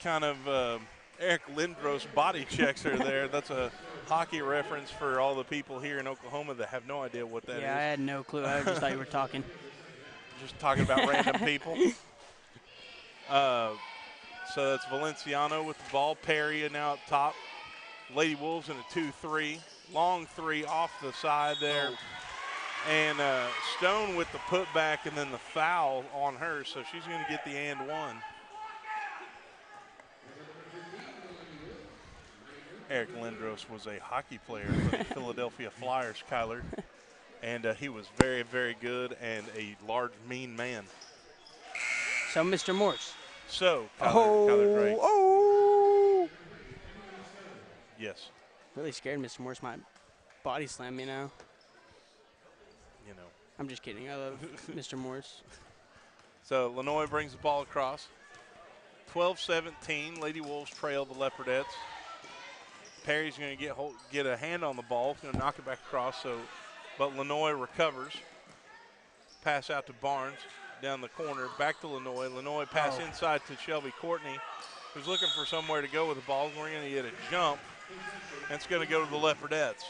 S15: kind of Eric Lindros body checks her there. That's a hockey reference for all the people here in Oklahoma that have no idea what that is.
S7: Yeah, I had no clue. I just thought you were talking.
S15: Just talking about random people. So that's Valenciano with the ball. Perry now up top. Lady Wolves in a 2-3. Long three off the side there. And Stone with the putback and then the foul on her, so she's going to get the and one. Eric Lindros was a hockey player for the Philadelphia Flyers, Kyler. And he was very, very good and a large, mean man.
S7: So, Mr. Morse.
S15: So, Kyler Drake. Yes.
S7: Really scared Mr. Morse might body slam, you know. I'm just kidding. I love Mr. Morse.
S15: So Lenoy brings the ball across. 12-17. Lady Wolves trail the Leopardettes. Perry's going to get a hand on the ball. He's going to knock it back across. But Lenoy recovers. Pass out to Barnes down the corner. Back to Lenoy. Lenoy pass inside to Shelby Courtney, who's looking for somewhere to go with the ball. We're going to get a jump. And it's going to go to the Leopardettes.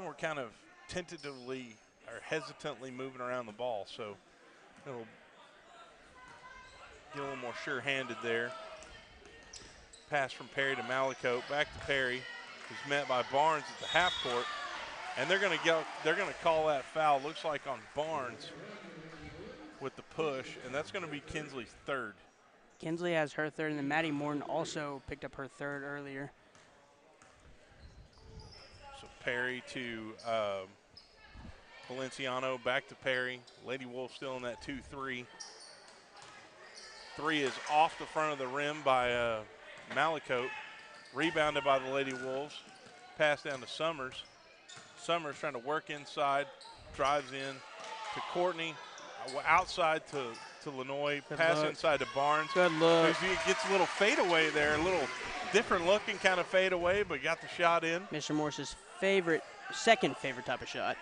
S15: We're kind of tentatively or hesitantly moving around the ball, so it'll get a little more sure-handed there. Pass from Perry to Malicote, back to Perry. who's met by Barnes at the half court. And they're going to call that foul, looks like on Barnes with the push, and that's going to be Kinsley's third.
S7: Kinsley has her third, and then Maddie Morton also picked up her third earlier.
S15: So Perry to Valenciano, back to Perry. Lady Wolf still in that 2-3. Three is off the front of the rim by Malicote. Rebounded by the Lady Wolves. Pass down to Summers. Summers trying to work inside, drives in to Courtney, outside to Lenoy, pass inside to Barnes.
S7: Good look.
S15: He gets a little fadeaway there, a little different looking kind of fadeaway, but got the shot in.
S7: Mr. Morse's second favorite type of shot.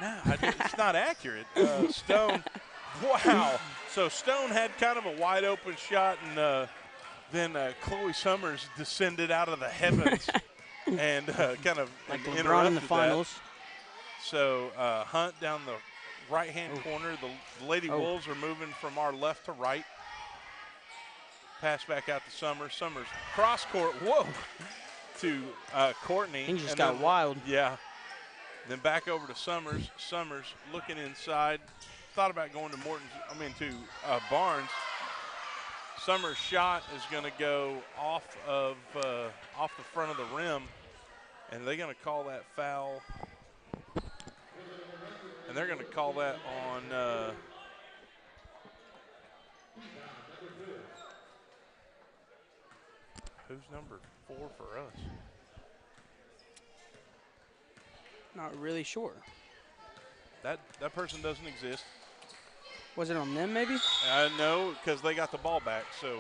S15: It's not accurate. Stone, wow. So Stone had kind of a wide open shot, and then Chloe Summers descended out of the heavens and kind of
S7: like
S15: interrupted
S7: LeBron in the finals.
S15: That. So Hunt down the right-hand corner. The Lady Wolves are moving from our left to right. Pass back out to Summers. Summers cross court. Whoa. To Courtney.
S7: He just got wild.
S15: Yeah. Then back over to Summers. Summers looking inside. Thought about going to Barnes. Summers' shot is going to go off the front of the rim, and they're going to call that foul. And they're going to call that on who's number 4 for us?
S7: Not really sure.
S15: That person doesn't exist.
S7: Was it on them, maybe?
S15: No, because they got the ball back. So.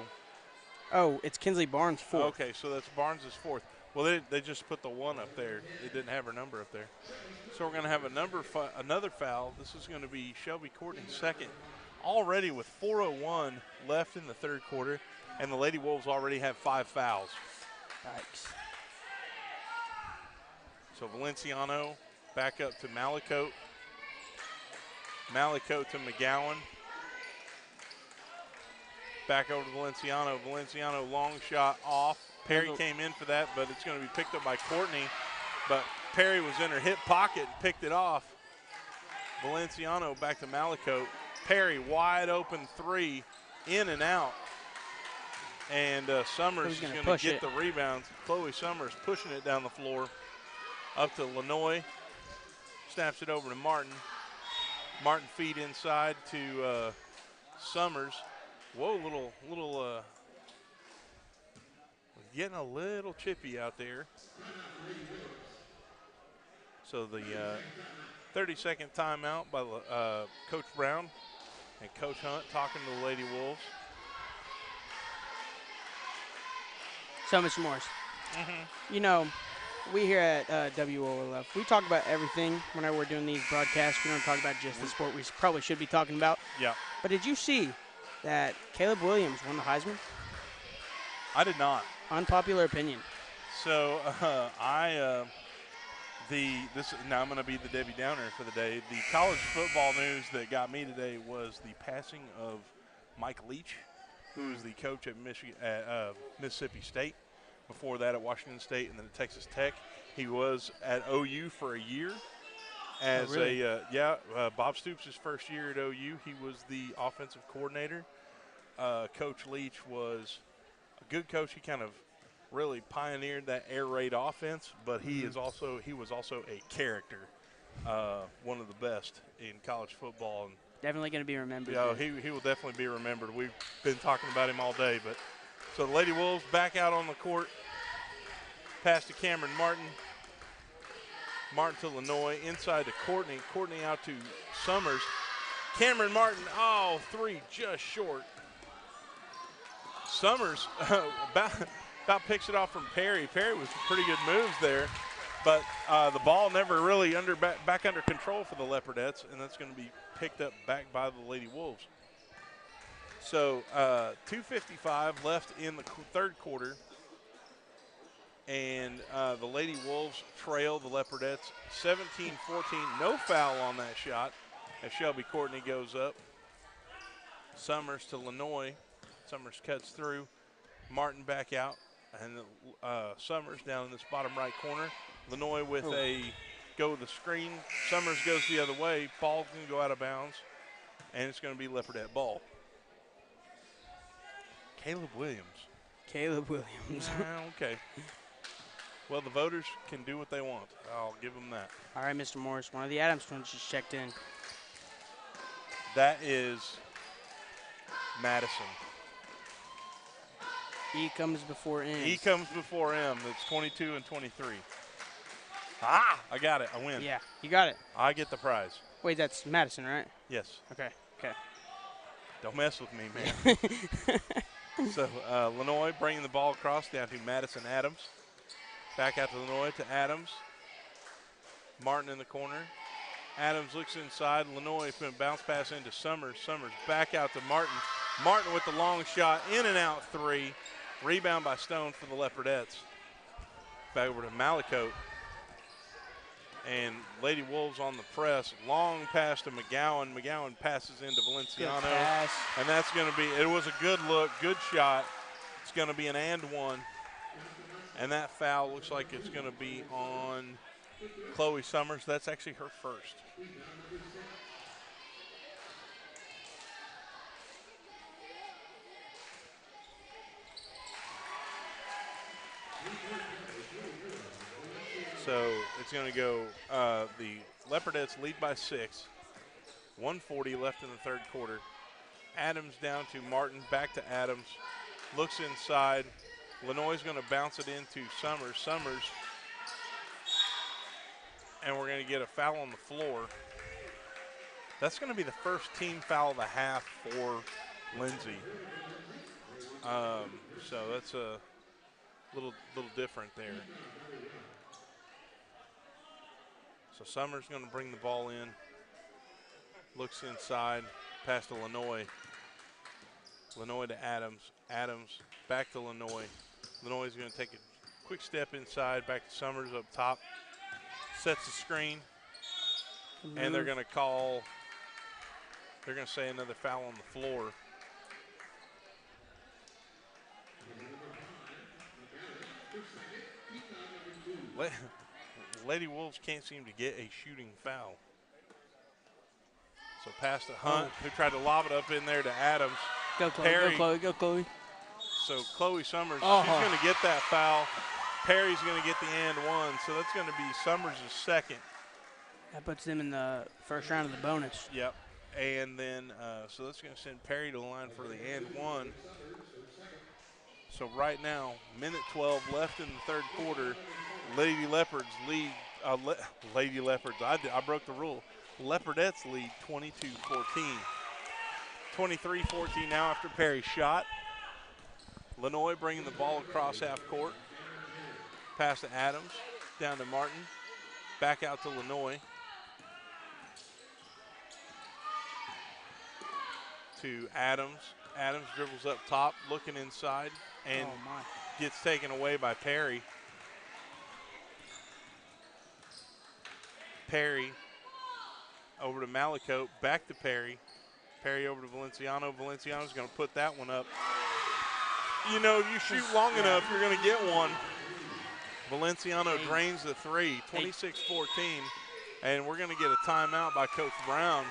S7: Oh, it's Kinsley Barnes' fourth.
S15: Okay, so that's Barnes' fourth. Well, they just put the 1 up there. They didn't have her number up there. So we're going to have another foul. This is going to be Shelby Courtney's second. Already with 4:01 left in the third quarter, and the Lady Wolves already have 5 fouls.
S7: Yikes.
S15: So Valenciano back up to Malicote. Malicote to McGowan. Back over to Valenciano. Valenciano long shot off. Perry came in for that, but it's going to be picked up by Courtney. But Perry was in her hip pocket and picked it off. Valenciano back to Malicote. Perry wide open 3, in and out. And Summers is going to get the rebounds. Chloe Summers pushing it down the floor. Up to Lenoy. Snaps it over to Martin. Martin feed inside to Summers. Whoa, little getting a little chippy out there. So the 30-second timeout by Coach Brown and Coach Hunt talking to the Lady Wolves.
S7: So, Mr. Morris, you know, we here at WOLF, we talk about everything whenever we're doing these broadcasts. We don't talk about just the sport we probably should be talking about.
S15: Yeah.
S7: But did you see that Caleb Williams won the Heisman?
S15: I did not.
S7: Unpopular opinion.
S15: So now I'm going to be the Debbie Downer for the day. The college football news that got me today was the passing of Mike Leach, who was the coach at Mississippi State. Before that at Washington State and then at Texas Tech. He was at OU for a year. Bob Stoops' first year at OU, he was the offensive coordinator. Coach Leach was a good coach. He kind of really pioneered that air raid offense, but he was also a character, one of the best in college football. And
S7: definitely going to be remembered.
S15: Yeah, he will definitely be remembered. We've been talking about him all day. But so the Lady Wolves back out on the court. Pass to Cameron Martin. Martin to Lenoy. Inside to Courtney. Courtney out to Summers. Cameron Martin, 3 just short. Summers about picks it off from Perry. Perry with some pretty good moves there. But the ball never really back under control for the Leopardettes, and that's going to be picked up back by the Lady Wolves. So 2:55 left in the third quarter. And the Lady Wolves trail the Leopardettes 17-14. No foul on that shot as Shelby Courtney goes up. Summers to Lenoy. Summers cuts through. Martin back out And Summers down in this bottom right corner. Lenoy with a go with the screen. Summers goes the other way. Ball's going to go out of bounds. And it's going to be Leopardette ball. Caleb Williams.
S7: Caleb Williams.
S15: Okay. Well, the voters can do what they want. I'll give them that.
S7: All right, Mr. Morris. One of the Adams twins just checked in.
S15: That is Madison.
S7: E comes before M.
S15: E comes before M. That's 22 and 23. Ah! I got it. I win.
S7: Yeah, you got it.
S15: I get the prize.
S7: Wait, that's Madison, right?
S15: Yes.
S7: Okay.
S15: Don't mess with me, man. So, Lenoy bringing the ball across down to Madison Adams. Back out to Lenoy to Adams. Martin in the corner. Adams looks inside. Lenoy going to bounce pass into Summers. Summers back out to Martin. Martin with the long shot. In and out three. Rebound by Stone for the Leopardettes. Back over to Malicote. And Lady Wolves on the press. Long pass to McGowan. McGowan passes into Valenciano. And that's going to be, it was a good look, good shot. It's going to be an and one. And that foul looks like it's going to be on Chloe Summers. That's actually her first. So it's going to go, the Leopardettes lead by 6. 1:40 left in the third quarter. Adams down to Martin, back to Adams. Looks inside. Lenoy's going to bounce it into Summers. Summers. And we're going to get a foul on the floor. That's going to be the first team foul of the half for Lindsay. So that's a little different there. So Summers going to bring the ball in. Looks inside, pass to Lenoy. Lenoy to Adams. Adams back to Lenoy. Lenoy's going to take a quick step inside, back to Summers up top. Sets the screen. And they're going to call, they're going to say another foul on the floor. Lady Wolves can't seem to get a shooting foul. So pass to Hunt, who tried to lob it up in there to Adams.
S7: Go, Chloe.
S15: Perry.
S7: Go, Chloe. Go, Chloe.
S15: So Chloe Summers, she's going to get that foul. Perry's going to get the and one, so that's going to be Summers' second.
S7: That puts them in the first round of the bonus.
S15: Yep. And then, so that's going to send Perry to the line for the and one. So right now, minute 12 left in the third quarter. Lady Leopards lead. Lady Leopards, I broke the rule. Leopardettes lead 22-14. 23-14 now after Perry's shot. Lenoy bringing the ball across half court. Pass to Adams, down to Martin. Back out to Lenoy. To Adams. Adams dribbles up top, looking inside, and gets taken away by Perry. Perry over to Malicote, back to Perry. Perry over to Valenciano. Valenciano's going to put that one up. You know, you shoot long enough, you're going to get one. Valenciano drains the three, 26-14. And we're going to get a timeout by Coach Brown.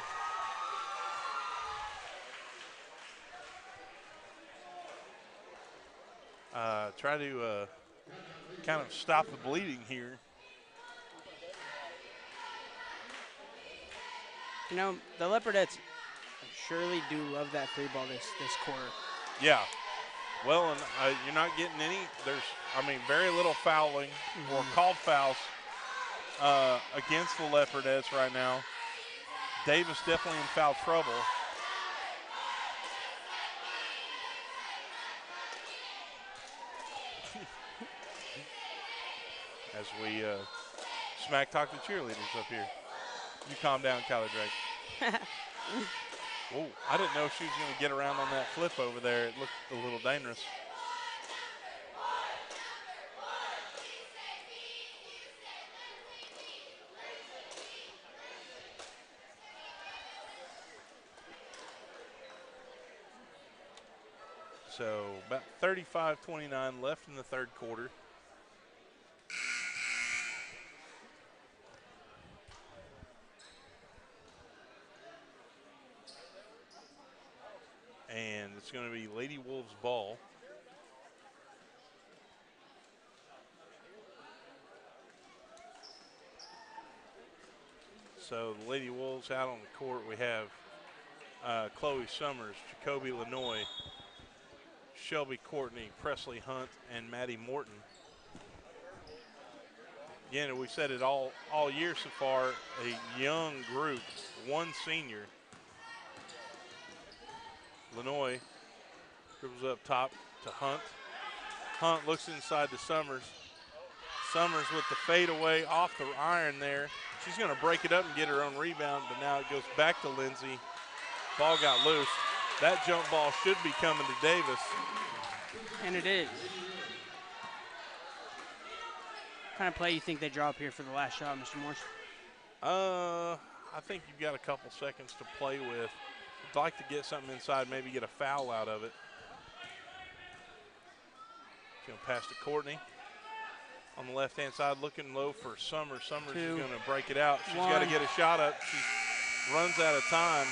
S15: Try to kind of stop the bleeding here.
S7: You know, the Leopardettes surely do love that free ball this quarter.
S15: Yeah. Well, and you're not getting any. There's, very little fouling or called fouls against the Leopardettes right now. Davis definitely in foul trouble. As we smack talk the cheerleaders up here. You calm down, Kyler Drake. Whoa, I didn't know she was going to get around on that flip over there. It looked a little dangerous. So about 35-29 left in the third quarter. And it's going to be Lady Wolves ball. So the Lady Wolves out on the court. We have Chloe Summers, Jacoby Lanoy, Shelby Courtney, Presley Hunt, and Maddie Morton. Again, we've said it all year so far, a young group, one senior. Lanoy dribbles up top to Hunt. Hunt looks inside to Summers. Summers with the fadeaway off the iron there. She's going to break it up and get her own rebound, but now it goes back to Lindsay. Ball got loose. That jump ball should be coming to Davis.
S7: And it is. What kind of play you think they draw up here for the last shot, Mr. Morse?
S15: I think you've got a couple seconds to play with. I'd like to get something inside, maybe get a foul out of it. Going to pass to Courtney. On the left-hand side, looking low for Summers. Summers is going to break it out. She's got to get a shot up. She runs out of time.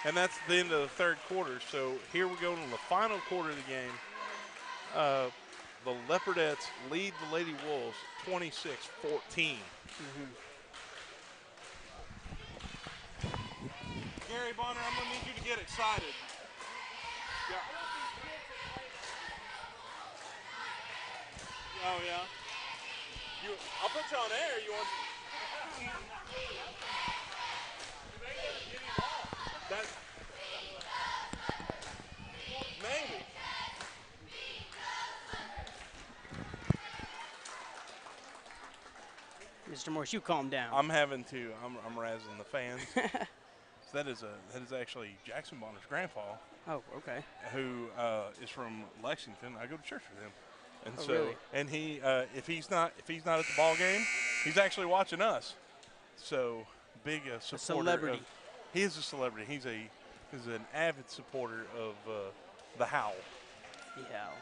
S15: And that's the end of the third quarter. So here we go into the final quarter of the game. The Leopardettes lead the Lady Wolves 26-14. Gary Bonner, I'm going to need you to get excited. Yeah. Oh, yeah? I'll put you on air. You want that? Maybe.
S7: Mr. Morse, you calm down.
S15: I'm having to. I'm razzing the fans. So that is actually Jackson Bonner's grandpa.
S7: Oh, okay.
S15: Who is from Lexington. I go to church with him. And
S7: really?
S15: And he, if he's not at the ball game, he's actually watching us. So big supporter.
S7: A celebrity.
S15: He is a celebrity. He's an avid supporter of the Howl.
S7: The Howl.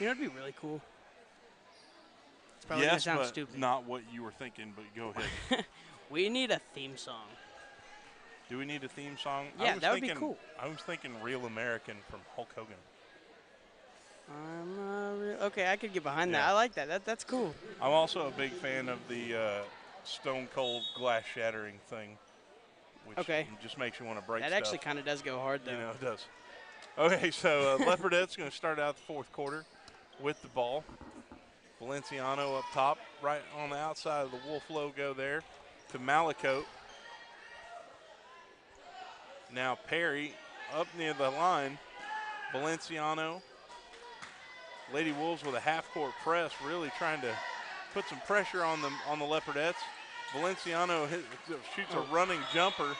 S7: You know, it'd be really cool. It's probably gonna sound stupid.
S15: Not what you were thinking. But go ahead.
S7: We need a theme song.
S15: Do we need a theme song?
S7: Yeah, that would be cool.
S15: I was thinking Real American from Hulk Hogan.
S7: Okay, I could get behind that. I like that. That's cool.
S15: I'm also a big fan of the Stone Cold glass shattering thing, which just makes you want to break
S7: that
S15: stuff.
S7: Actually kind of does go hard, though.
S15: You know, it does. Okay, so Leopardette's going to start out the fourth quarter with the ball. Valenciano up top, right on the outside of the Wolf logo there to Malicote. Now Perry up near the line. Valenciano. Lady Wolves with a half-court press, really trying to put some pressure on the Leopardettes. Valenciano shoots a running jumper,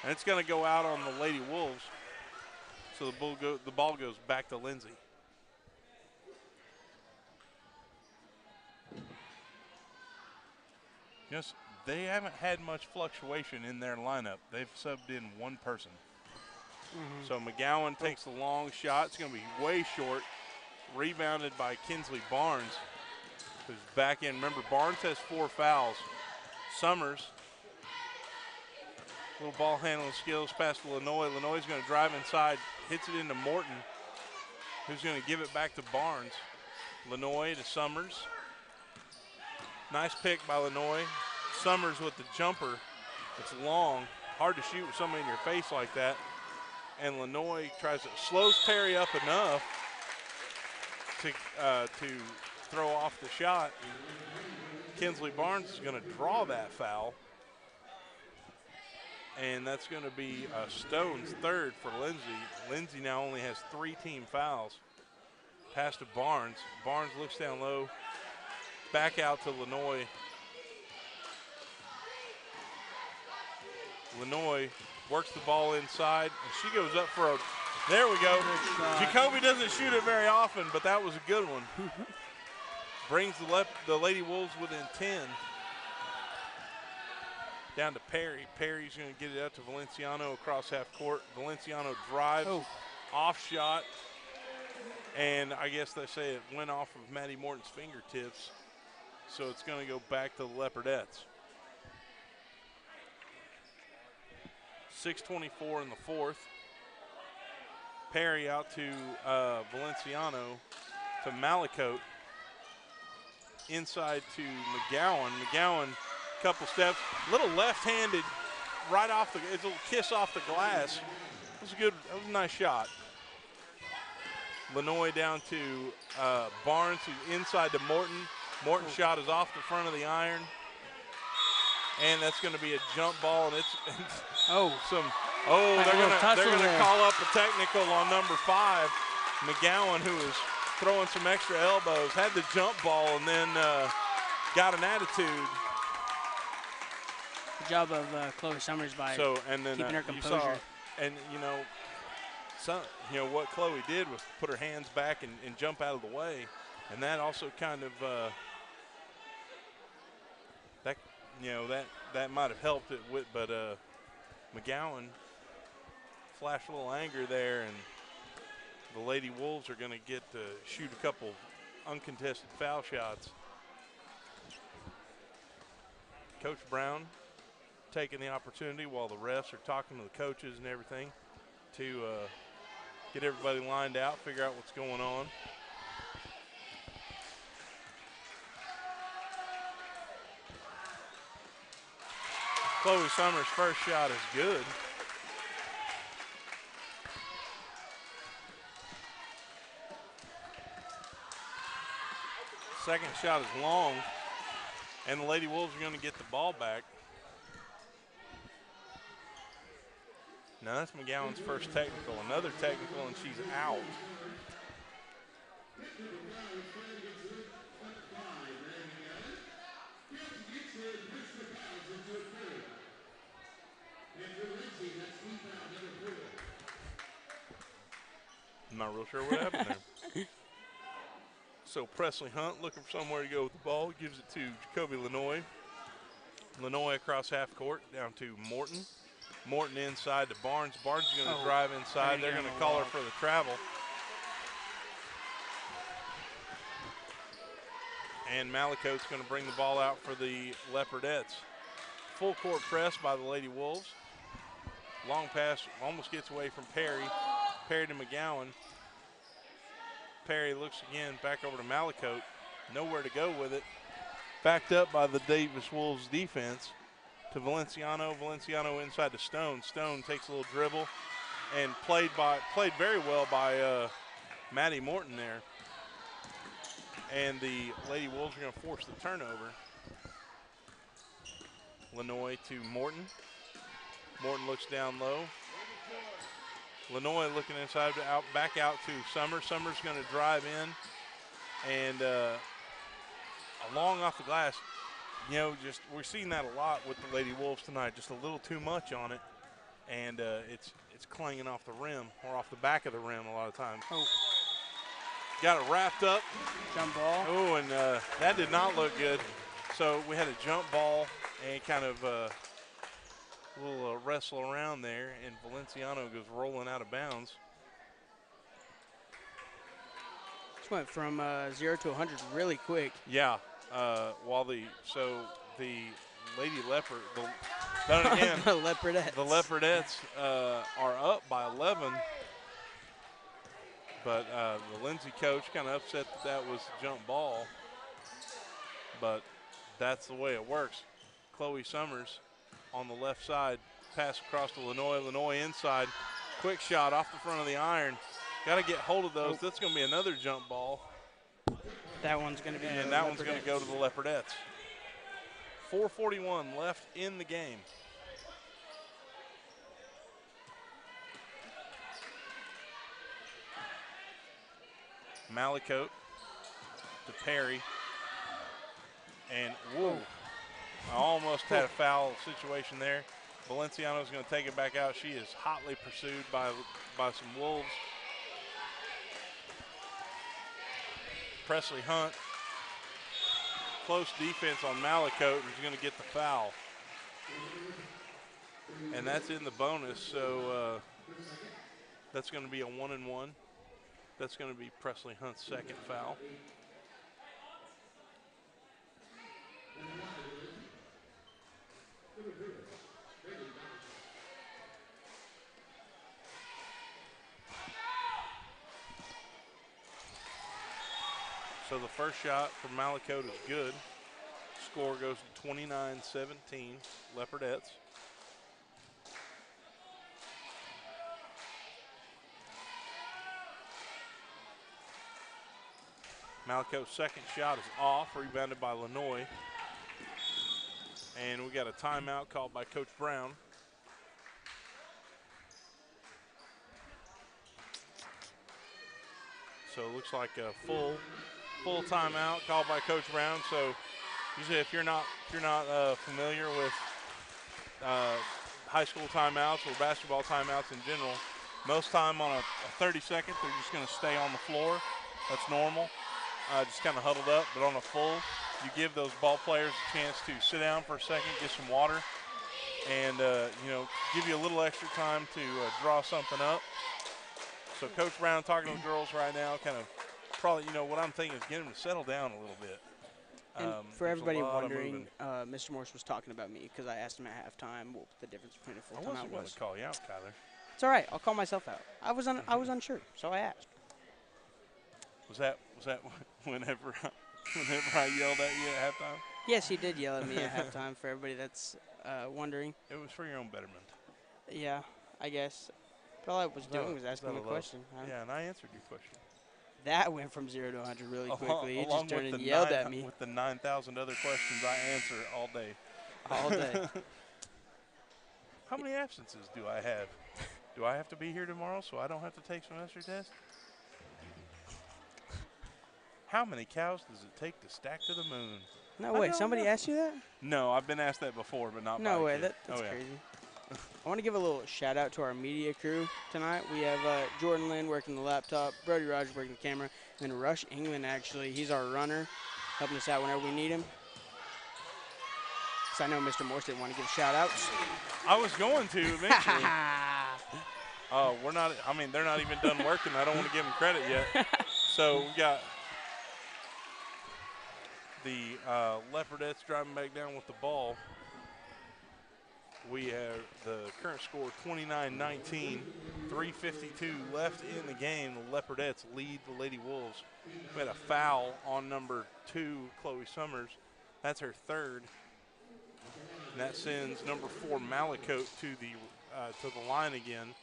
S15: and it's going to go out on the Lady Wolves. So the ball goes back to Lindsay. Yes, they haven't had much fluctuation in their lineup. They've subbed in one person. So McGowan takes the long shot. It's going to be way short. Rebounded by Kinsley Barnes, who's back in. Remember, Barnes has 4 fouls. Summers, little ball handling skills, pass to Lanoy. Lanoy's going to drive inside, hits it into Morton, who's going to give it back to Barnes. Lanoy to Summers. Nice pick by Lanoy. Summers with the jumper. It's long, hard to shoot with somebody in your face like that. And Lanoy slows Perry up enough to throw off the shot. Kinsley Barnes is going to draw that foul. And that's going to be Stone's third for Lindsay. Lindsay now only has 3 team fouls. Pass to Barnes. Barnes looks down low. Back out to Lanoy. Lanoy works the ball inside, and she goes up for a, there we go. Jacoby doesn't shoot it very often, but that was a good one. Brings the Lady Wolves within 10. Down to Perry. Perry's going to get it out to Valenciano across half court. Valenciano drives, off shot, and I guess they say it went off of Maddie Morton's fingertips, so it's going to go back to the Leopardettes. 6:24 in the fourth. Perry out to Valenciano, to Malicote. Inside to McGowan. McGowan, couple steps, little left-handed, right off the, it's a little kiss off the glass. It was a good, that was a nice shot. Lenoy down to Barnes, who's inside to Morton. Morton's shot is off the front of the iron. And that's going to be a jump ball, and it's they're gonna call up a technical on number 5, McGowan, who is throwing some extra elbows, had the jump ball, and then got an attitude.
S7: Good job of Chloe Summers by keeping her composure.
S15: What Chloe did was put her hands back and jump out of the way, and that also kind of that might have helped it with, but McGowan flashed a little anger there, and the Lady Wolves are going to get to shoot a couple uncontested foul shots. Coach Brown taking the opportunity while the refs are talking to the coaches and everything to get everybody lined out, figure out what's going on. Chloe Summers' first shot is good. Second shot is long, and the Lady Wolves are going to get the ball back. Now that's McGowan's first technical. Another technical, and she's out. I'm not real sure what happened there. So Presley Hunt looking for somewhere to go with the ball, gives it to Jacoby Lenoy. Lenoy across half court down to Morton. Morton inside to Barnes. Barnes is going to drive inside. They're going to call her for the travel. And Malicote's going to bring the ball out for the Leopardettes. Full court press by the Lady Wolves. Long pass almost gets away from Perry. Perry to McGowan. Perry looks again back over to Malicote. Nowhere to go with it. Backed up by the Davis Wolves defense to Valenciano. Valenciano inside to Stone. Stone takes a little dribble and played very well by Maddie Morton there. And the Lady Wolves are going to force the turnover. Lenoy to Morton. Morton looks down low. Lenoy looking inside, back out to Summers. Summers going to drive in and along off the glass. We're seeing that a lot with the Lady Wolves tonight. Just a little too much on it, and it's clanging off the rim or off the back of the rim a lot of times. Got it wrapped up.
S7: Jump ball.
S15: Oh, and that did not look good. So we had a jump ball and kind of a little wrestle around there, and Valenciano goes rolling out of bounds.
S7: Just went from 0 to 100 really quick.
S15: Yeah. While the Lady Leopard, then again,
S7: the Leopardettes.
S15: The Leopardettes are up by 11. But the Lindsay coach kind of upset that was a jump ball. But that's the way it works. Chloe Summers on the left side, pass across to Lenoy. Lenoy inside, quick shot off the front of the iron. Got to get hold of those. That's going to be another jump ball.
S7: That one's going to be
S15: and that one's going to go to the Leopardettes. 4:41 left in the game. Malicote to Perry. And whoa, I almost had a foul situation there. Valenciano's going to take it back out. She is hotly pursued by some Wolves. Presley Hunt, close defense on Malicote, who's going to get the foul. And that's in the bonus, so that's going to be a 1-and-1. That's going to be Presley Hunt's second foul. So the first shot from Malakote is good. Score goes to 29-17, Leopardettes. Malakote's second shot is off, rebounded by Lanoy. And we got a timeout called by Coach Brown. So it looks like a full timeout called by Coach Brown. So usually if you're not familiar with high school timeouts or basketball timeouts in general, most time on a 30-second, they're just going to stay on the floor. That's normal, just kind of huddled up. But on a full, you give those ball players a chance to sit down for a second, get some water, and give you a little extra time to draw something up. So Coach Brown talking to the girls right now, kind of probably, what I'm thinking is get them to settle down a little bit.
S7: And for everybody wondering, Mr. Morse was talking about me because I asked him at halftime what the difference between a full timeout was.
S15: I wasn't going to call you out, Kyler.
S7: It's all right. I'll call myself out. I was unsure, so I asked.
S15: Was that whenever I yelled at you at halftime?
S7: Yes, he did yell at me at halftime. For everybody that's wondering,
S15: it was for your own betterment.
S7: Yeah, I guess. But all I was doing was asking a question.
S15: Yeah, and I answered your question.
S7: That went from 0 to 100 really quickly. He
S15: just
S7: turned and yelled at me.
S15: With the 9,000 other questions I answer all day.
S7: All day.
S15: How many absences do I have? Do I have to be here tomorrow so I don't have to take semester tests? How many cows does it take to stack to the moon?
S7: No way. Somebody asked you that?
S15: No, I've been asked that before, but not by
S7: No way.
S15: a kid.
S7: That's crazy. I want to give a little shout out to our media crew tonight. We have Jordan Lynn working the laptop, Brody Rogers working the camera, and then Rush England, actually. He's our runner, helping us out whenever we need him. So I know Mr. Morse didn't want to give shout outs.
S15: I was going to eventually. They're not even done working. I don't want to give them credit yet. So we got the Leopardettes driving back down with the ball. We have the current score 29-19, 3:52 left in the game. The Leopardettes lead the Lady Wolves. We had a foul on number 2, Chloe Summers. That's her third. And that sends number 4, Malakote, to the line again.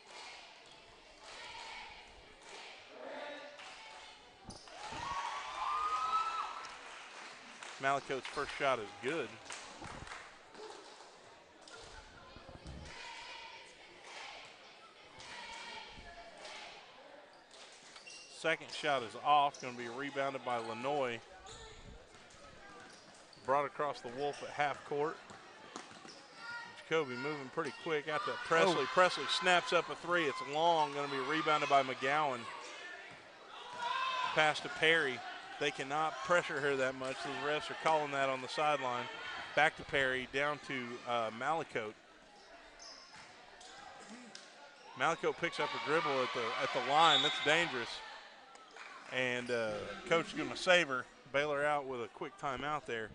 S15: Malakote's first shot is good. Second shot is off, going to be rebounded by Lanoy. Brought across the Wolf at half court. Jacoby moving pretty quick out to Presley. Oh. Presley snaps up a 3. It's long, going to be rebounded by McGowan. Pass to Perry. They cannot pressure her that much. The refs are calling that on the sideline. Back to Perry, down to Malakote. Malakote picks up a dribble at the line. That's dangerous. And coach is going to save her, bail her out with a quick timeout there.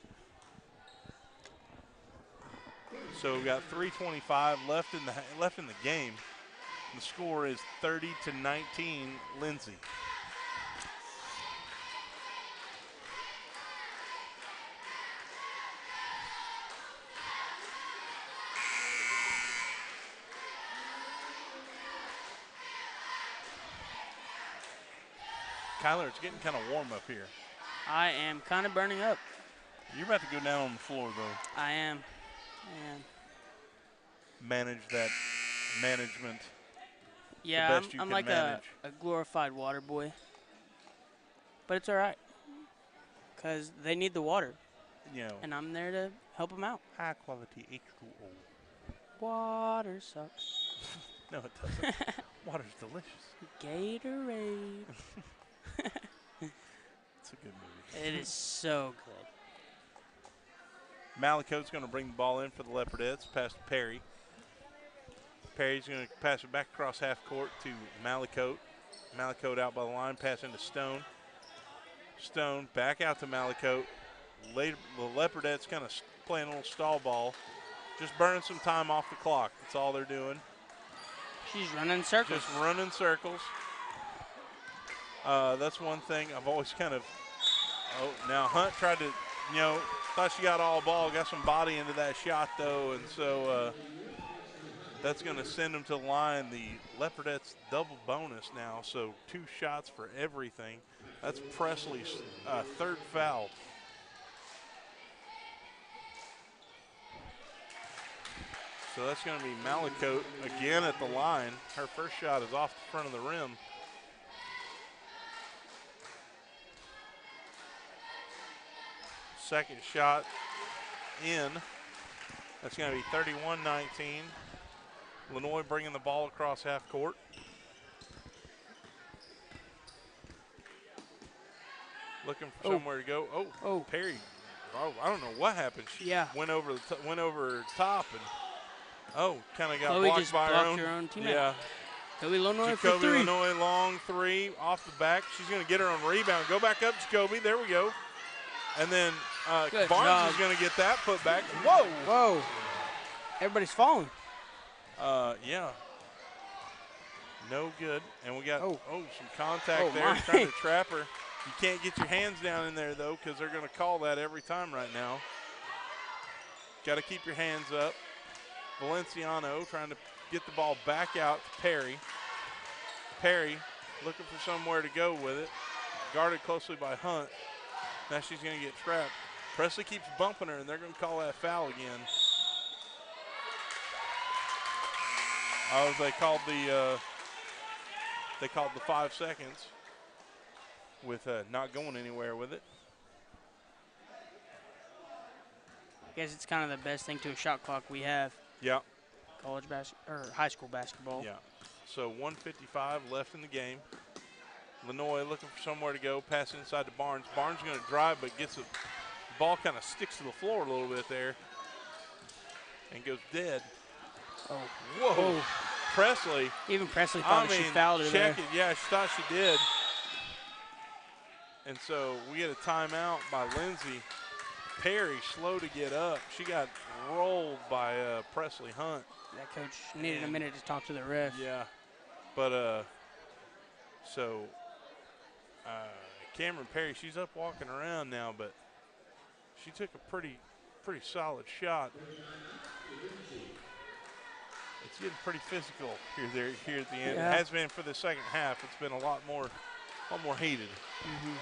S15: So we've got 3:25 left in the game. The score is 30-19, Lindsay. Kyler, it's getting kind of warm up here.
S7: I am kind of burning up.
S15: You're about to go down on the floor, though.
S7: I am.
S15: Manage that management.
S7: Yeah, I'm like a glorified water boy. But it's all right. Because they need the water. And I'm there to help them out.
S15: High quality H2O.
S7: Water sucks.
S15: No, it doesn't. Water's delicious.
S7: Gatorade.
S15: It's a good movie.
S7: It is so good.
S15: Malicote's going to bring the ball in for the Leopardettes, pass to Perry. Perry's going to pass it back across half court to Malicote. Malicote out by the line, pass into Stone. Stone back out to Malicote. The Leopardettes kind of playing a little stall ball, just burning some time off the clock. That's all they're doing.
S17: She's running circles.
S15: Just running circles. That's one thing I've always kind of. Oh, now Hunt tried to, thought she got all ball, got some body into that shot though, and so that's going to send them to the line. The Leopardettes double bonus now, so 2 shots for everything. That's Presley's 3rd foul. So that's going to be Malicote again at the line. Her first shot is off the front of the rim. Second shot in. That's going to be 31-19. Lenoy bringing the ball across half court. Looking for somewhere to go. Oh, Perry. Oh, I don't know what happened. She went over her top and kind of got
S17: Chloe
S15: blocked
S17: just
S15: by
S17: blocked
S15: her
S17: her own teammate.
S15: Yeah.
S17: Jacoby Lenoy for
S15: Jacoby
S17: 3.
S15: Lenoy, long 3 off the back. She's going to get her on rebound. Go back up, Jacoby. There we go. And then Barnes is going to get that put back. Whoa.
S17: Whoa. Everybody's falling.
S15: Yeah. No good. And we got some contact there
S17: my.
S15: trying to trap her. You can't get your hands down in there, though, because they're going to call that every time right now. Got to keep your hands up. Valenciano trying to get the ball back out to Perry. Perry looking for somewhere to go with it. Guarded closely by Hunt. Now she's going to get trapped. Presley keeps bumping her, and they're going to call that foul again. Oh, they called the 5 seconds with not going anywhere with it.
S17: I guess it's kind of the best thing to a shot clock we have.
S15: Yeah.
S17: College or high school basketball.
S15: Yeah. So 1:55 left in the game. Lenoy looking for somewhere to go. Pass inside to Barnes. Barnes going to drive, but gets the ball kind of sticks to the floor a little bit there and goes dead.
S17: Oh.
S15: Whoa.
S17: Oh.
S15: Presley.
S17: Even Presley thought she fouled her there.
S15: Yeah, she thought she did. And so we get a timeout by Lindsay. Perry slow to get up. She got rolled by Presley Hunt.
S17: That coach needed a minute to talk to the ref.
S15: Yeah. But Cameron Perry, she's up walking around now, but she took a pretty solid shot. It's getting pretty physical here at the end.
S17: Yeah.
S15: It has been for the second half. It's been a lot more heated.
S17: Mm-hmm.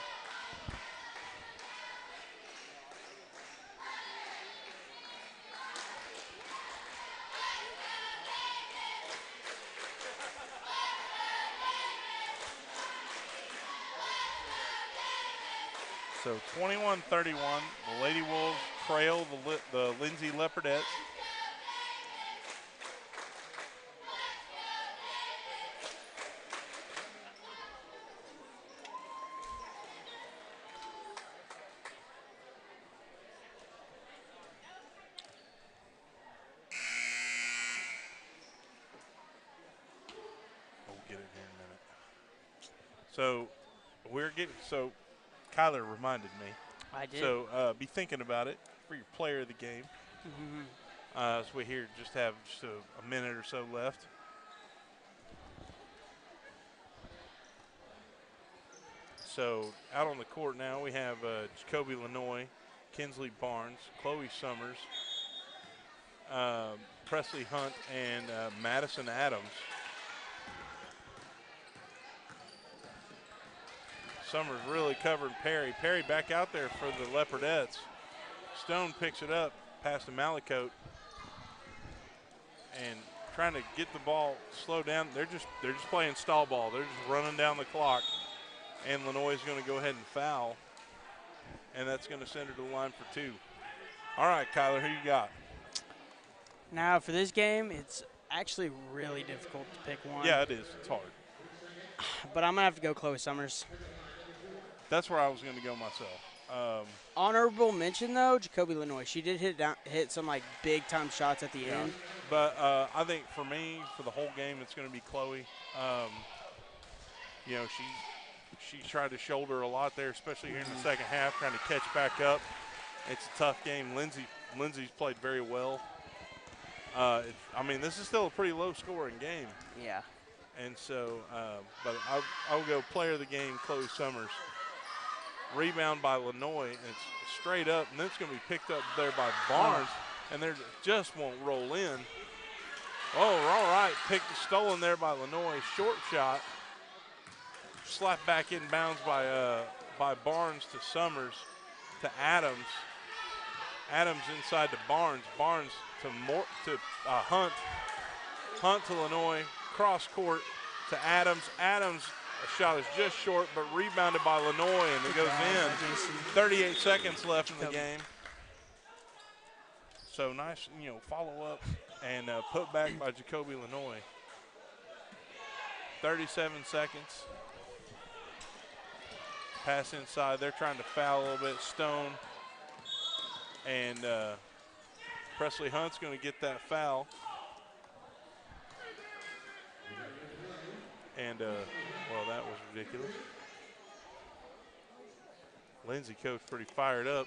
S15: So 21-31, the Lady Wolves trail the Lindsay Leopardettes. We'll get it here in a minute. So Kyler reminded me.
S17: I did.
S15: So be thinking about it for your player of the game.
S17: Mm-hmm.
S15: So we have a minute or so left. So out on the court now we have Jacoby Lenoy, Kinsley Barnes, Chloe Summers, Presley Hunt, and Madison Adams. Summers really covering Perry. Perry back out there for the Leopardettes. Stone picks it up, pass to Malicote, and trying to get the ball slowed down. They're just playing stall ball. They're just running down the clock, and Lenoy is going to go ahead and foul, and that's going to send her to the line for 2. All right, Kyler, who you got?
S17: Now for this game, it's actually really difficult to pick one.
S15: Yeah, it is. It's hard.
S17: But I'm going to have to go Chloe Summers.
S15: That's where I was going to go myself.
S17: Honorable mention though, Jacoby Lenoy. She did hit some like big time shots at the end.
S15: But I think for me, for the whole game, it's going to be Chloe. You know, she tried to shoulder a lot there, especially here in the second half, trying to catch back up. It's a tough game. Lindsay's played very well. I mean, this is still a pretty low-scoring game.
S17: Yeah.
S15: And so, but I will go player of the game, Chloe Summers. Rebound by Lenoy, and it's straight up, and then it's going to be picked up there by Barnes, and they just won't roll in. Oh, all right, stolen there by Lenoy. Short shot, slapped back in bounds by Barnes to Summers to Adams. Adams inside to Barnes. Barnes to Hunt. Hunt to Lenoy. Cross court to Adams. Adams. A shot is just short, but rebounded by Lenoy, and it goes in. 38 seconds left in the game. So nice, follow up and put back by Jacoby Lenoy. 37 seconds. Pass inside. They're trying to foul a little bit. Stone and Presley Hunt's going to get that foul. And, well, that was ridiculous. Lindsay coach pretty fired up.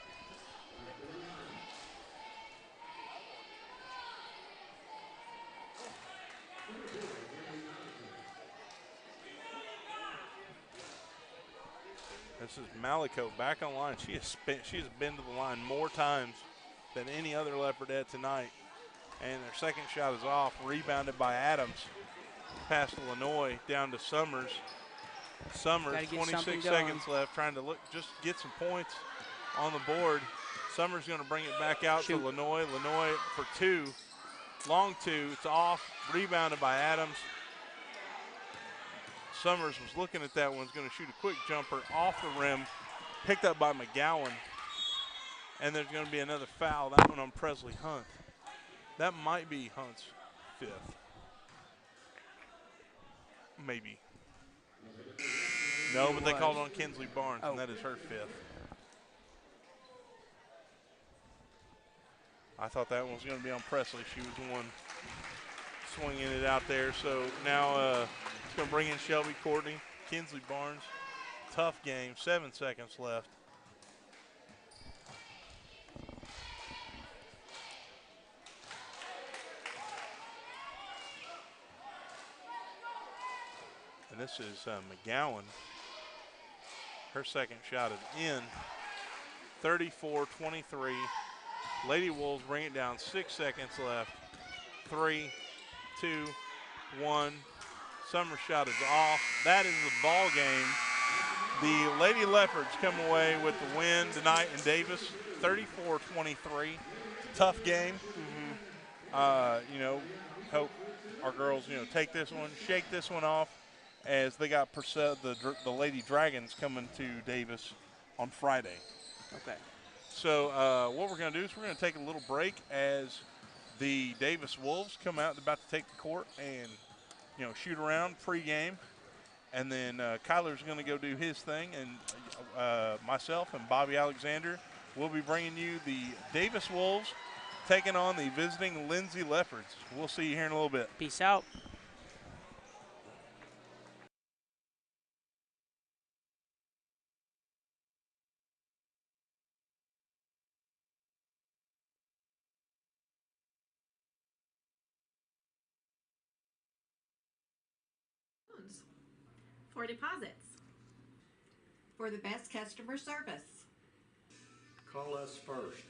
S15: This is Malico back on the line. She has been to the line more times than any other Leopardette tonight. And their second shot is off, rebounded by Adams. Pass to Lenoy, down to Summers. Summers, 26 seconds left, trying to just get some points on the board. Summers going to bring it back out to Lenoy. Lenoy for two, long two, it's off, rebounded by Adams. Summers was looking at that one, is going to shoot a quick jumper off the rim, picked up by McGowan. And there's going to be another foul, that one on Presley Hunt. That might be Hunt's fifth. Maybe. No, but they called on Kinsley Barnes, and that is her fifth. I thought that one was going to be on Presley. She was the one swinging it out there. So now it's going to bring in Shelby Courtney, Kinsley Barnes. Tough game, 7 seconds left. And this is McGowan. Her second shot is in. 34-23. Lady Wolves bring it down. 6 seconds left. 3, 2, 1. Summer shot is off. That is the ball game. The Lady Leopards come away with the win tonight in Davis. 34-23. Tough game. Hope our girls, take this one, shake this one off, as they got the Lady Dragons coming to Davis on Friday.
S17: Okay.
S15: So what we're going to do is we're going to take a little break as the Davis Wolves come out. They're about to take the court and, shoot around pregame. And then Kyler's going to go do his thing. And myself and Bobby Alexander will be bringing you the Davis Wolves taking on the visiting Lindsay Leopards. We'll see you here in a little bit.
S17: Peace out.
S3: For deposits. For the best customer service.
S4: Call us first.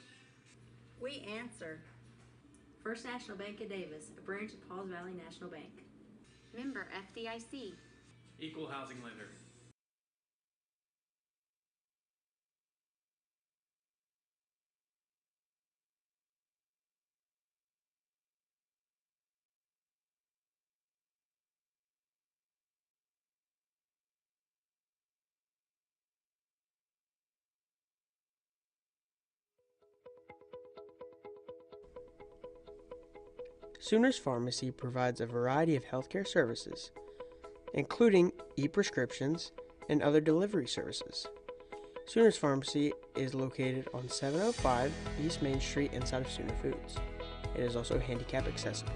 S2: We answer. First National Bank of Davis, a branch of Pauls Valley National Bank.
S5: Member FDIC.
S6: Equal housing lender.
S7: Sooners Pharmacy provides a variety of healthcare services, including e-prescriptions and other delivery services. Sooners Pharmacy is located on 705 East Main Street inside of Sooner Foods. It is also handicap accessible.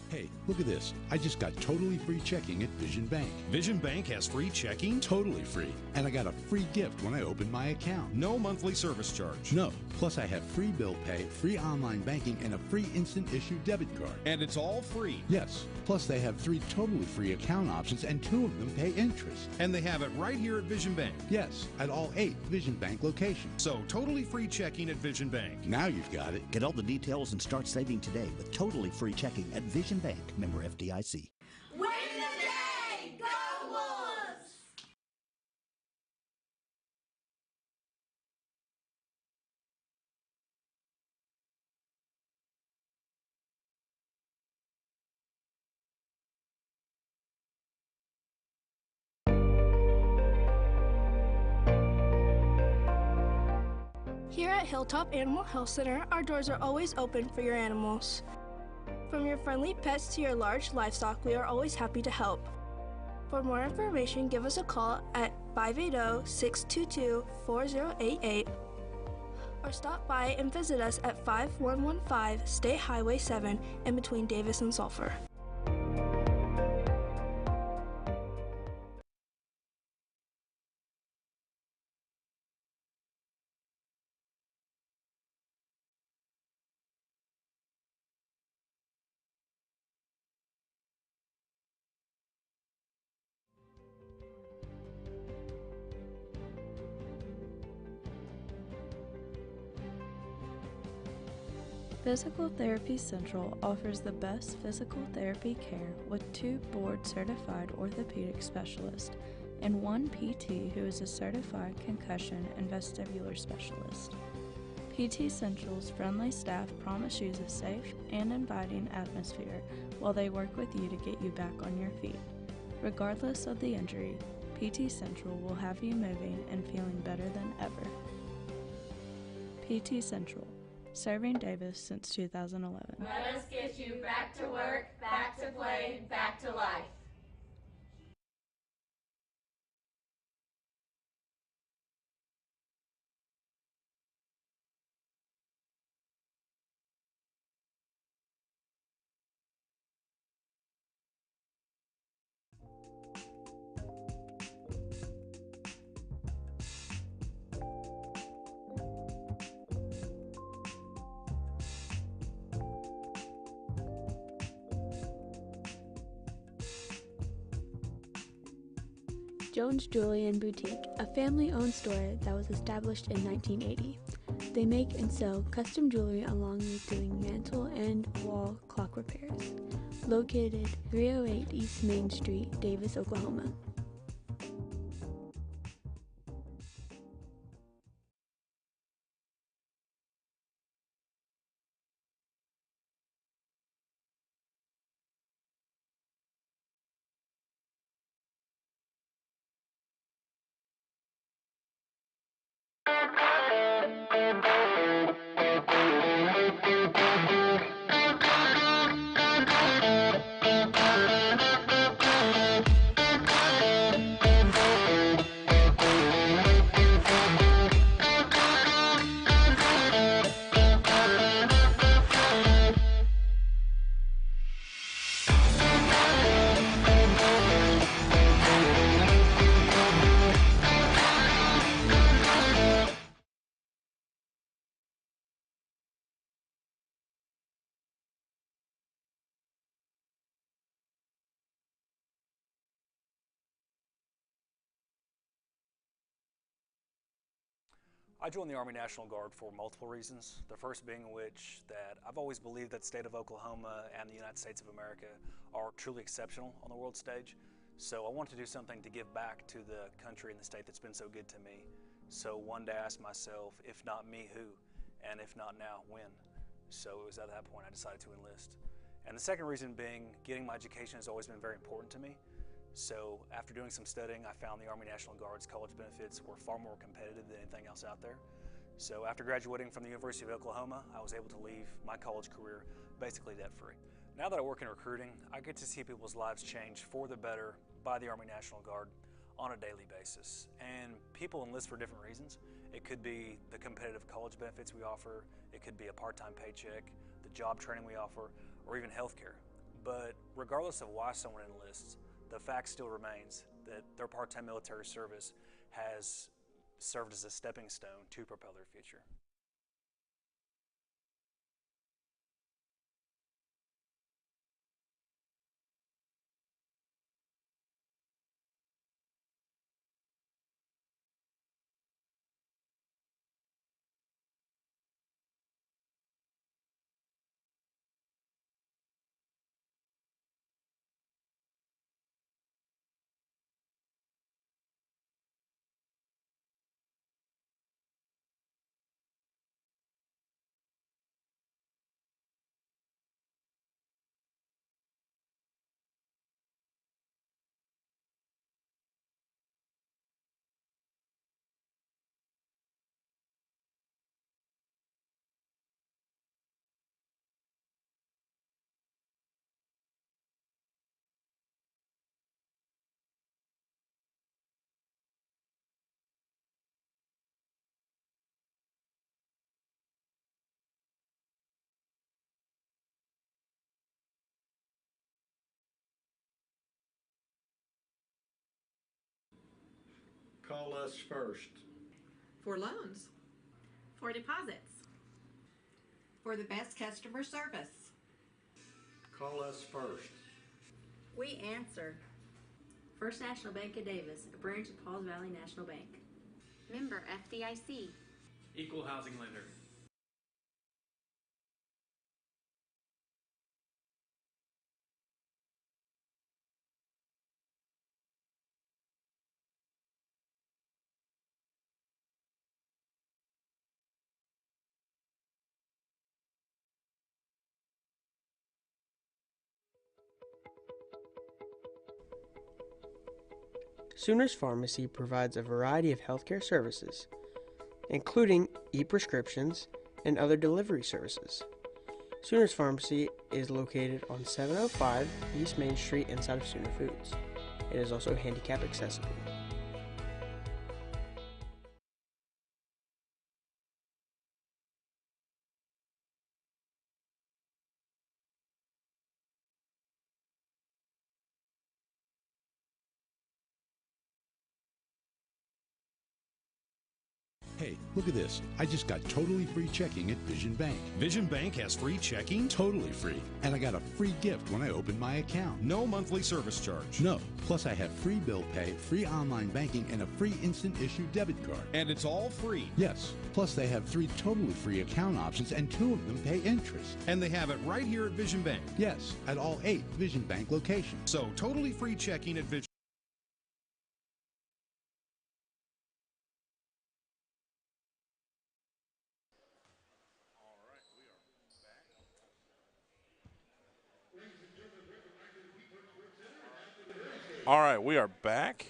S8: Hey, look at this. I just got totally free checking at Vision Bank.
S9: Vision Bank has free checking?
S8: Totally free. And I got a free gift when I opened my account.
S9: No monthly service charge.
S8: No. Plus I have free bill pay, free online banking, and a free instant issue debit card.
S9: And it's all free?
S8: Yes. Plus they have 3 totally free account options and 2 of them pay interest.
S9: And they have it right here at Vision Bank?
S8: Yes, at all 8 Vision Bank locations.
S9: So totally free checking at Vision Bank.
S8: Now you've got it.
S10: Get all the details and start saving today with totally free checking at Vision Bank, member FDIC.
S11: Win the day! Go Wolves!
S12: Here at Hilltop Animal Health Center, our doors are always open for your animals. From your friendly pets to your large livestock, we are always happy to help. For more information, give us a call at 580-622-4088 or stop by and visit us at 5115 State Highway 7 in between Davis and Sulphur.
S13: Physical Therapy Central offers the best physical therapy care with 2 board-certified orthopedic specialists and 1 PT who is a certified concussion and vestibular specialist. PT Central's friendly staff promise you a safe and inviting atmosphere while they work with you to get you back on your feet. Regardless of the injury, PT Central will have you moving and feeling better than ever. PT Central, serving Davis since 2011.
S11: Let us get you back to work, back to play, back to life.
S14: Jones Jewelry and Boutique, a family-owned store that was established in 1980. They make and sell custom jewelry along with doing mantle and wall clock repairs. Located 308 East Main Street, Davis, Oklahoma.
S1: I joined the Army National Guard for multiple reasons. The first being which that I've always believed that the state of Oklahoma and the United States of America are truly exceptional on the world stage. So I wanted to do something to give back to the country and the state that's been so good to me. So one day I asked myself, if not me, who? And if not now, when? So it was at that point I decided to enlist. And the second reason being, getting my education has always been very important to me. So after doing some studying, I found the Army National Guard's college benefits were far more competitive than anything else out there. So after graduating from the University of Oklahoma, I was able to leave my college career basically debt-free. Now that I work in recruiting, I get to see people's lives change for the better by the Army National Guard on a daily basis. And people enlist for different reasons. It could be the competitive college benefits we offer, it could be a part-time paycheck, the job training we offer, or even healthcare. But regardless of why someone enlists, the fact still remains that their part-time military service has served as a stepping stone to propel their future.
S4: Call us first.
S3: For loans.
S2: For deposits.
S3: For the best customer service.
S4: Call us first.
S2: We answer. First National Bank of Davis, a branch of Pauls Valley National Bank.
S5: Member FDIC.
S6: Equal housing lender.
S7: Sooners Pharmacy provides a variety of healthcare services, including e-prescriptions and other delivery services. Sooners Pharmacy is located on 705 East Main Street inside of Sooner Foods. It is also handicap accessible.
S8: Hey, look at this. I just got totally free checking at Vision Bank.
S9: Vision Bank has free checking?
S8: Totally free. And I got a free gift when I opened my account.
S9: No monthly service charge.
S8: No. Plus I have free bill pay, free online banking, and a free instant issue debit card.
S9: And it's all free?
S8: Yes. Plus they have 3 totally free account options and 2 of them pay interest.
S9: And they have it right here at Vision Bank?
S8: Yes, at all 8 Vision Bank locations.
S9: So totally free checking at Vision.
S15: All right, we are back.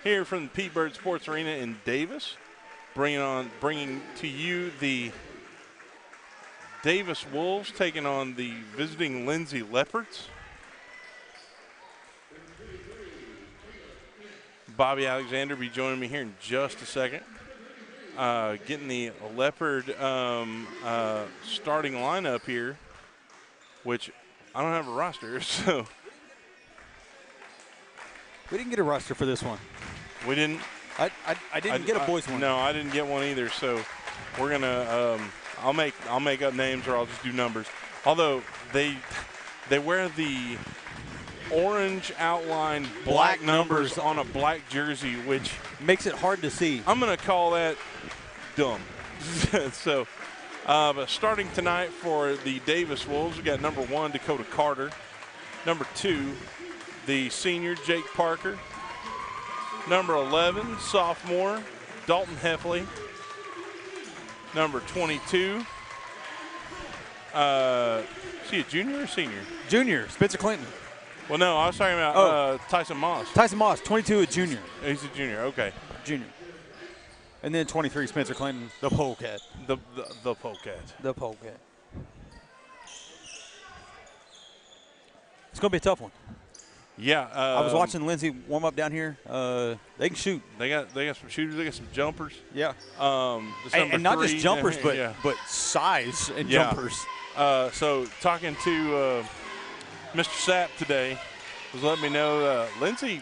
S15: Here from the Pete Bird Sports Arena in Davis, bringing to you the Davis Wolves taking on the visiting Lindsay Leopards. Bobby Alexander will be joining me here in just a second. Getting the Leopard starting lineup here, which I don't have a roster, so.
S16: We didn't get a roster for this one.
S15: We didn't?
S16: I didn't get a boys one.
S15: No, I didn't get one either, so we're going to I'll make up names or I'll just do numbers. Although they wear the orange outline black numbers on a black jersey, which
S16: makes it hard to see.
S15: I'm going to call that dumb. So but starting tonight for the Davis Wolves, we got number 1, Dakota Carter. Number 2, the senior, Jake Parker. Number 11, sophomore, Dalton Heffley. Number 22, Is he a junior or senior?
S16: Junior, Spencer Clinton.
S15: Well, no, I was talking about Tyson Moss.
S16: Tyson Moss, 22, a junior.
S15: He's a junior, okay.
S16: Junior. And then 23, Spencer Clinton, the polecat.
S15: The polecat.
S16: The polecat. It's going to be a tough one.
S15: Yeah.
S16: I was watching Lindsay warm up down here. They can shoot.
S15: They got some shooters. They got some jumpers.
S16: Yeah.
S15: And
S16: not just jumpers, but size and jumpers.
S15: So talking to Mr. Sapp today was letting me know Lindsay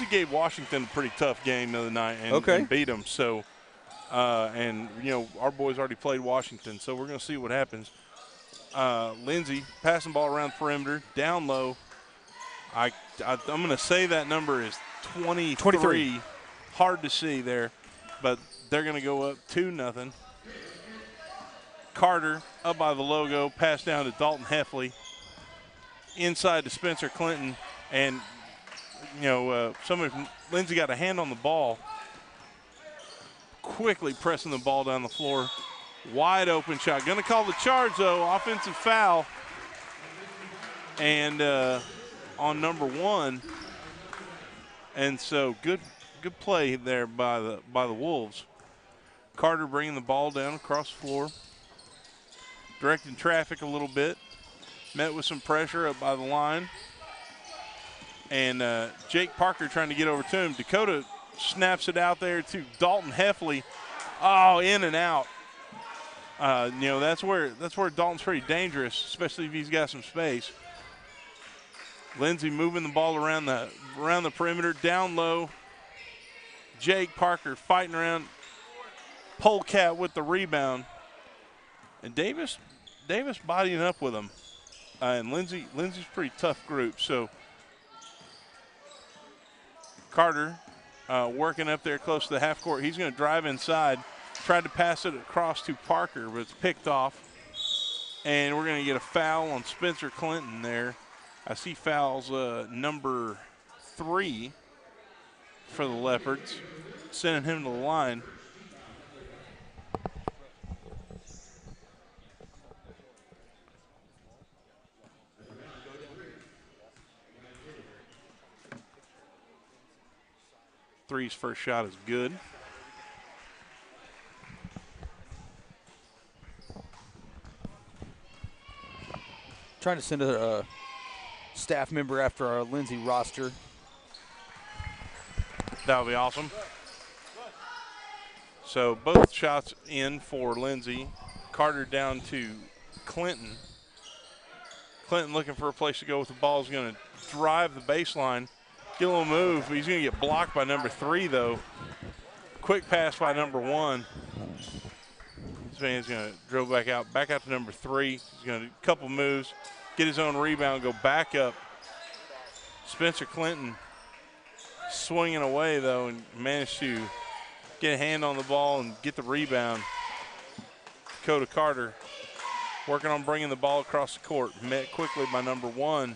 S15: gave Washington a pretty tough game the other night and beat them. So, and our boys already played Washington, so we're going to see what happens. Lindsay passing ball around the perimeter, down low. I'm going to say that number is 23. Hard to see there, but they're going to go up 2-0. Carter up by the logo, pass down to Dalton Heffley. Inside to Spencer Clinton, and Lindsay got a hand on the ball. Quickly pressing the ball down the floor. Wide open shot. Going to call the charge though. Offensive foul. And on number 1. And so good play there by the Wolves. Carter bringing the ball down across the floor, directing traffic a little bit. Met with some pressure up by the line. And Jake Parker trying to get over to him. Dakota snaps it out there to Dalton Heffley. Oh, in and out. That's where Dalton's pretty dangerous, especially if he's got some space. Lindsay moving the ball around the perimeter, down low. Jake Parker fighting around. Polecat with the rebound. And Davis bodying up with him. And Lindsay's a pretty tough group. So Carter working up there close to the half court. He's going to drive inside. Tried to pass it across to Parker, but it's picked off. And we're going to get a foul on Spencer Clinton there. I see fouls number 3 for the Leopards, sending him to the line. Three's first shot is good.
S16: Trying to send a staff member after our Lindsay roster.
S15: That would be awesome. So both shots in for Lindsay. Carter down to Clinton. Clinton looking for a place to go with the ball. Is going to drive the baseline. Get a little move. He's going to get blocked by number 3, though. Quick pass by number 1. This man's going to drill back out to number 3. He's going to do a couple moves, get his own rebound, go back up. Spencer Clinton swinging away, though, and managed to get a hand on the ball and get the rebound. Dakota Carter working on bringing the ball across the court. Met quickly by number 1.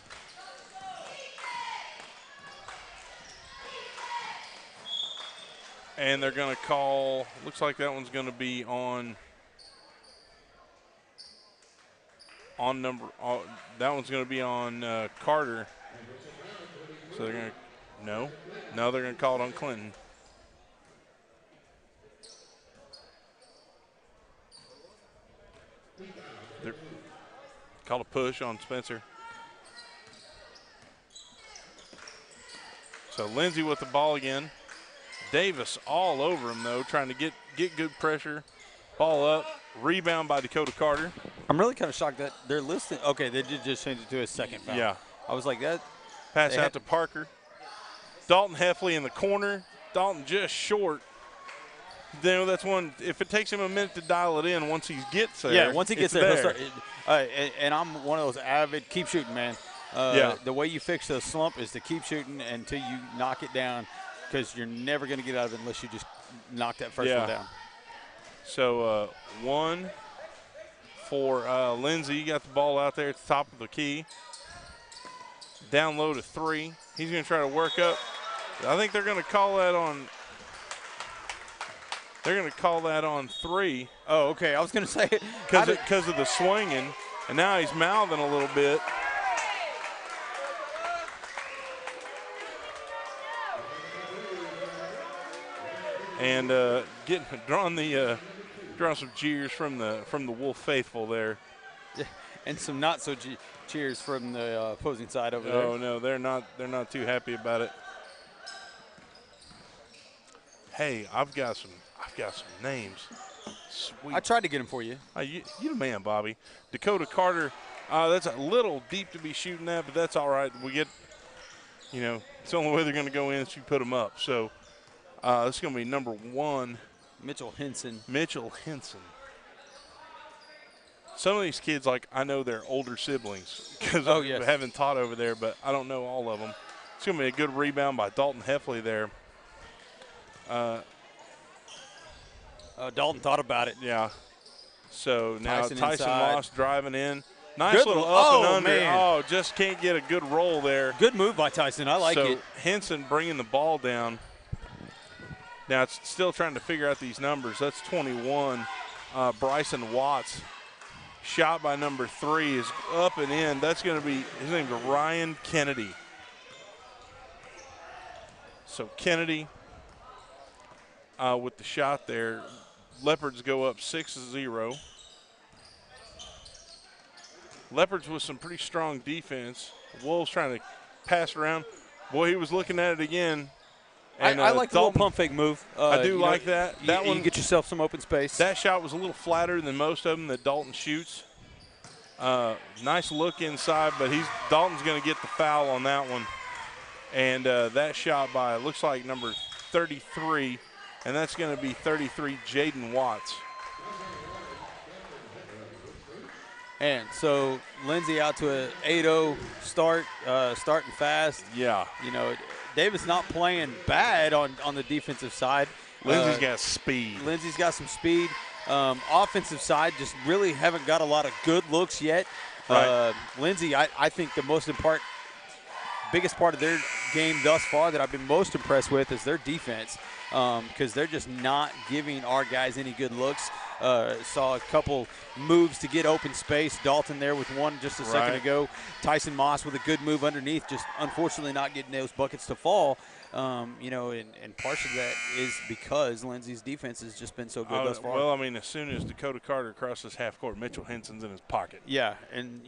S15: And they're going to call, looks like that one's going to be on that one's going to be on Carter. So they're going to, no, they're going to call it on Clinton. They're called a push on Spencer. So Lindsay with the ball again. Davis all over him, though, trying to get good pressure. Ball up, rebound by Dakota Carter.
S16: I'm really kind of shocked that they're listing. Okay, they did just change it to a second foul.
S15: Yeah.
S16: I was like that.
S15: Pass out to Parker. Dalton Heffley in the corner. Dalton just short. That's one, if it takes him a minute to dial it in, once he gets there.
S16: Yeah, once he gets there. He'll start, and I'm one of those avid keep shooting, man. The way you fix the slump is to keep shooting until you knock it down, because you're never going to get out of it unless you just knock that first one down.
S15: So 1 for Lindsay. You got the ball out there at the top of the key. Down low to 3. He's going to try to work up. I think they're going to call that on. They're going to call that on 3.
S16: Oh, okay. I was going to say
S15: because of the swinging. And now he's mouthing a little bit. And drawing some cheers from the Wolf faithful there.
S16: Yeah, and some not so cheers from the opposing side over there.
S15: Oh no, they're not too happy about it. Hey, I've got some names. Sweet.
S16: I tried to get them for you.
S15: You the man, Bobby. Dakota Carter. That's a little deep to be shooting at, but that's all right. We get, it's the only way they're going to go in is you put them up. So this is going to be number 1.
S16: Mitchell Henson.
S15: Mitchell Henson. Some of these kids, I know their older siblings because I haven't taught over there, but I don't know all of them. It's going to be a good rebound by Dalton Heffley there.
S16: Dalton thought about it.
S15: Yeah. So now Tyson
S16: inside.
S15: Moss driving in. Nice little up and under.
S16: Man.
S15: Oh, just can't get a good roll there.
S16: Good move by Tyson. I like it.
S15: Henson bringing the ball down. Now it's still trying to figure out these numbers. That's 21. Bryson Watts. Shot by number 3 is up and in. That's going to be, his name's Ryan Kennedy. So Kennedy with the shot there. Leopards go up 6-0. Leopards with some pretty strong defense. Wolves trying to pass around. Boy, he was looking at it again.
S16: And I like the little pump fake move.
S15: I do like that. That one,
S16: you get yourself some open space.
S15: That shot was a little flatter than most of them that Dalton shoots. Nice look inside, but Dalton's going to get the foul on that one. And that shot by, looks like number 33, and that's going to be 33, Jaden Watts.
S16: And so Lindsay out to an 8-0 start, starting fast.
S15: Yeah.
S16: Davis not playing bad on the defensive side.
S15: Lindsay's got speed.
S16: Lindsay's got some speed. Offensive side, just really haven't got a lot of good looks yet.
S15: Right.
S16: Lindsay, I think the biggest part of their game thus far that I've been most impressed with is their defense, because they're just not giving our guys any good looks. Saw a couple moves to get open space. Dalton there with one just a second ago. Tyson Moss with a good move underneath, just unfortunately not getting those buckets to fall. And partially that is because Lindsay's defense has just been so good thus far.
S15: Well, I mean, as soon as Dakota Carter crosses half court, Mitchell Henson's in his pocket.
S16: Yeah, and,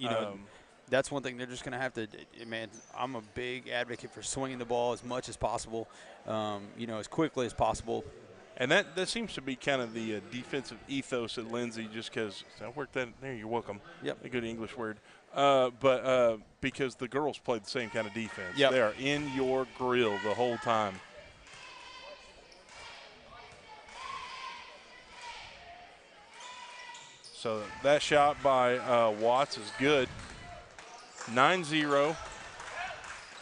S16: that's one thing they're just going to have to – man, I'm a big advocate for swinging the ball as much as possible, as quickly as possible.
S15: And that seems to be kind of the defensive ethos at Lindsay, just because – I worked that – there, you're welcome.
S16: Yep.
S15: A good English word. But because the girls play the same kind of defense.
S16: Yep.
S15: They are in your grill the whole time. So that shot by Watts is good. 9-0.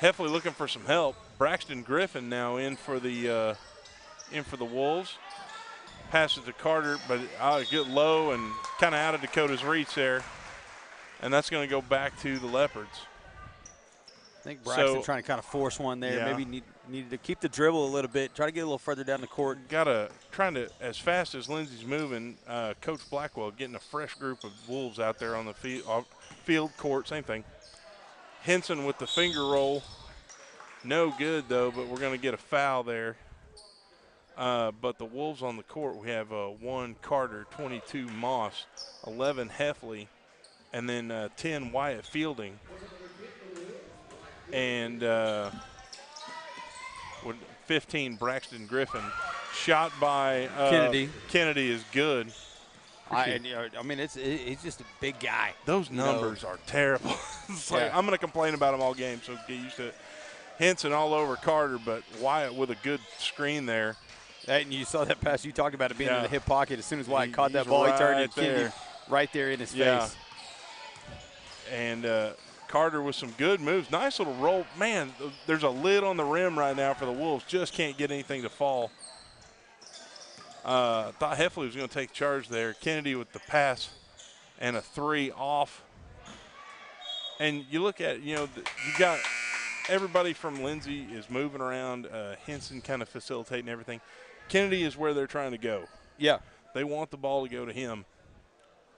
S15: Heffley looking for some help. Braxton Griffin now in for the Wolves. Passes to Carter, but get low and kind of out of Dakota's reach there. And that's going to go back to the Leopards.
S16: I think Braxton trying to kind of force one there.
S15: Yeah.
S16: Maybe needed to keep the dribble a little bit, try to get a little further down the court.
S15: Trying to, as fast as Lindsay's moving, Coach Blackwell getting a fresh group of Wolves out there on the field, court, same thing. Henson with the finger roll. No good, though, but we're going to get a foul there. But the Wolves on the court, we have 1 Carter, 22 Moss, 11 Heffley, and then 10 Wyatt Fielding. And 15 Braxton Griffin. Shot by
S16: Kennedy.
S15: Kennedy is good.
S16: He's just a big guy.
S15: Those numbers are terrible. I'm going to complain about them all game, so get used to it. Henson all over Carter, but Wyatt with a good screen there.
S16: And you saw that pass. You talked about it being in the hip pocket. As soon as Wyatt caught that ball, he turned and Kennedy right there in his face.
S15: And Carter with some good moves. Nice little roll. Man, there's a lid on the rim right now for the Wolves. Just can't get anything to fall. Thought Heffley was going to take charge there. Kennedy with the pass and a 3 off. And you look at, you got everybody from Lindsay is moving around. Henson kind of facilitating everything. Kennedy is where they're trying to go.
S16: Yeah.
S15: They want the ball to go to him.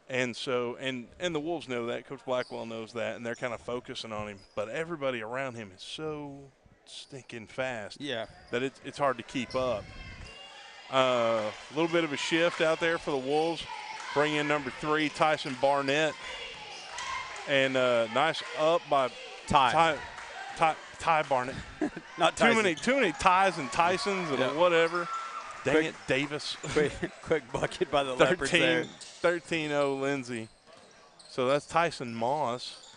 S15: And so, and the Wolves know that. Coach Blackwell knows that, and they're kind of focusing on him. But everybody around him is so stinking fast that it's hard to keep up. A little bit of a shift out there for the Wolves. Bring in number 3, Tyson Barnett. And nice up by Ty Barnett.
S16: Not
S15: too
S16: Tyson.
S15: Too many Ties and Tysons and whatever. Dang it, Davis.
S16: Quick bucket by the Leopards there.
S15: 13-0 Lindsay. So that's Tyson Moss.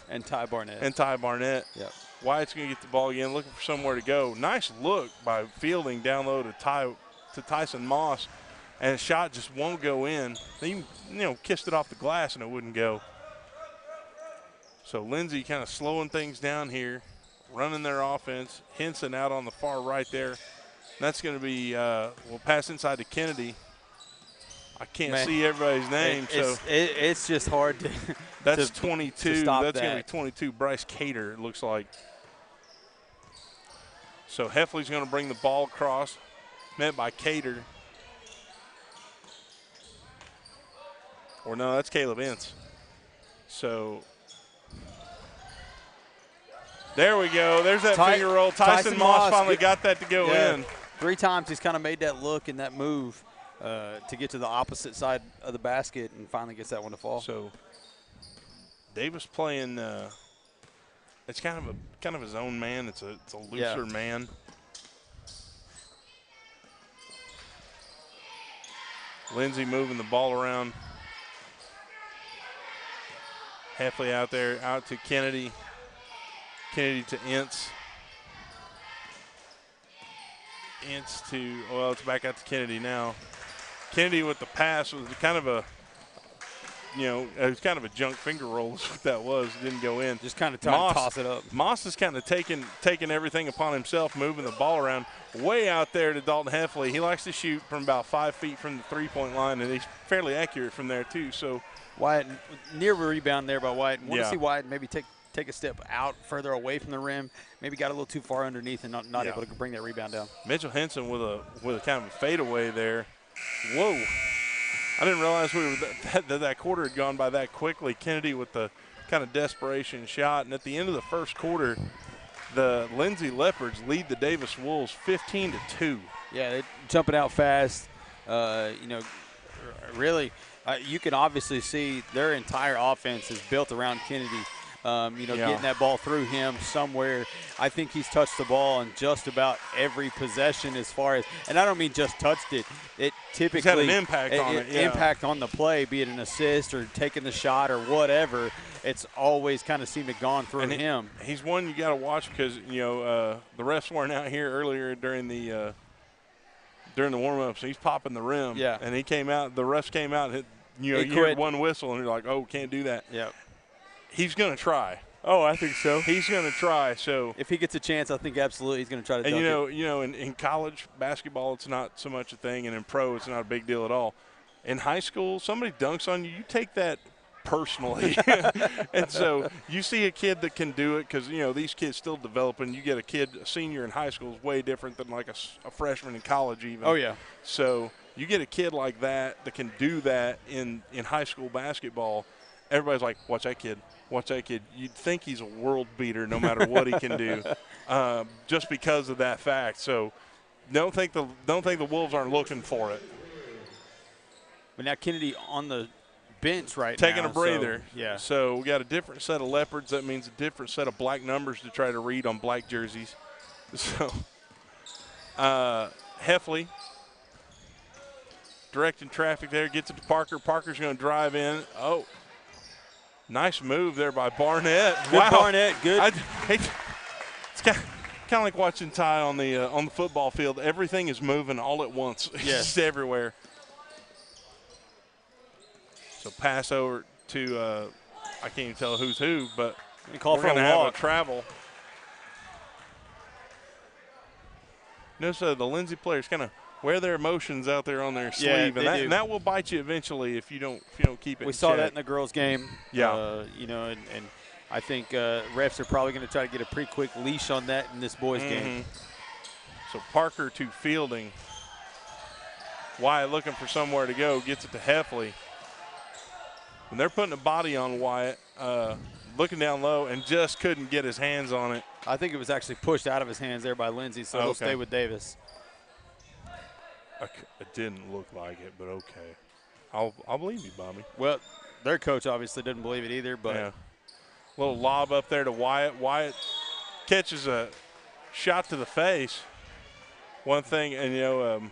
S16: And Ty Barnett.
S15: Yep. Wyatt's going to get the ball again, looking for somewhere to go. Nice look by fielding down low to Tyson Moss. And the shot just won't go in. They kissed it off the glass and it wouldn't go. So Lindsay kind of slowing things down here, running their offense. Henson out on the far right there. That's going to be, we'll pass inside to Kennedy. I can't see everybody's name, so
S16: it's just hard to.
S15: That's 22. That's going to be 22. Bryce Cater, it looks like. So Heffley's going to bring the ball across, met by Cater. Or no, that's Caleb Ince. So there we go. There's that finger roll. Tyson Moss finally got that to go in.
S16: 3 times he's kind of made that look and that move to get to the opposite side of the basket and finally gets that one to fall.
S15: So Davis playing it's kind of a zone man. It's a looser man. Lindsay moving the ball around. Heffley out there, out to Kennedy. Kennedy to Ince. Ince to, well, it's back out to Kennedy now. Kennedy with the pass was kind of a, it was kind of a junk finger roll is what that was. It didn't go in.
S16: Just kind of trying to toss it up.
S15: Moss is kind of taking everything upon himself, moving the ball around way out there to Dalton Heffley. He likes to shoot from about 5 feet from the three-point line, and he's fairly accurate from there too. So
S16: Wyatt, near a rebound there by Wyatt. Want to see Wyatt maybe take a step out further away from the rim. Maybe got a little too far underneath and not able to bring that rebound down.
S15: Mitchell Henson with a kind of a fadeaway there. Whoa. I didn't realize that quarter had gone by that quickly. Kennedy with the kind of desperation shot. And at the end of the first quarter, the Lindsay Leopards lead the Davis Wolves 15-2.
S16: Yeah, they're jumping out fast. Really, you can obviously see their entire offense is built around Kennedy. Getting that ball through him somewhere. I think he's touched the ball on just about every possession as far as, and I don't mean just touched it. It typically
S15: he's had an impact on it.
S16: Impact on the play, be it an assist or taking the shot or whatever. It's always kind of seemed to gone through him.
S15: He's one you got to watch because the refs weren't out here earlier during the warm-ups. He's popping the rim.
S16: Yeah.
S15: And he came out. The refs came out. And you heard one whistle and you're like, oh, can't do that.
S16: Yeah.
S15: He's going to try.
S16: Oh, I think so.
S15: He's going to try. So
S16: if he gets a chance, I think absolutely he's going to try to dunk it.
S15: In college basketball, it's not so much a thing, and in pro, it's not a big deal at all. In high school, somebody dunks on you, you take that personally. And so you see a kid that can do it because, these kids still developing. You get a senior in high school is way different than like a freshman in college even.
S16: Oh, yeah.
S15: So you get a kid like that can do that in high school basketball. Everybody's like, watch that kid. Watch that kid. You'd think he's a world beater no matter what he can do, just because of that fact. So don't think the Wolves aren't looking for it.
S16: But now Kennedy on the bench right
S15: now. Taking a breather.
S16: So, yeah.
S15: So we got a different set of Leopards. That means a different set of black numbers to try to read on black jerseys. So Heffley directing traffic there. Gets it to Parker. Parker's going to drive in. Oh. Nice move there by Barnett.
S16: Good Barnett, good.
S15: It's kind of like watching Ty on the football field. Everything is moving all at once. It's just everywhere. So pass over to I can't even tell who's who, but we're going to have a travel. Notice the Lindsay players kind of wear their emotions out there on their sleeve, and that will bite you eventually if you don't keep it.
S16: We saw that in the girls' game.
S15: Yeah.
S16: And I think refs are probably going to try to get a pretty quick leash on that in this boys' game.
S15: So Parker to Fielding. Wyatt looking for somewhere to go, gets it to Heffley. And they're putting a body on Wyatt, looking down low, and just couldn't get his hands on it.
S16: I think it was actually pushed out of his hands there by Lindsay, so he'll stay with Davis.
S15: It didn't look like it, but okay. I'll believe you, Bobby.
S16: Well, their coach obviously didn't believe it either, but
S15: yeah. Little lob up there to Wyatt. Wyatt catches a shot to the face. One thing, and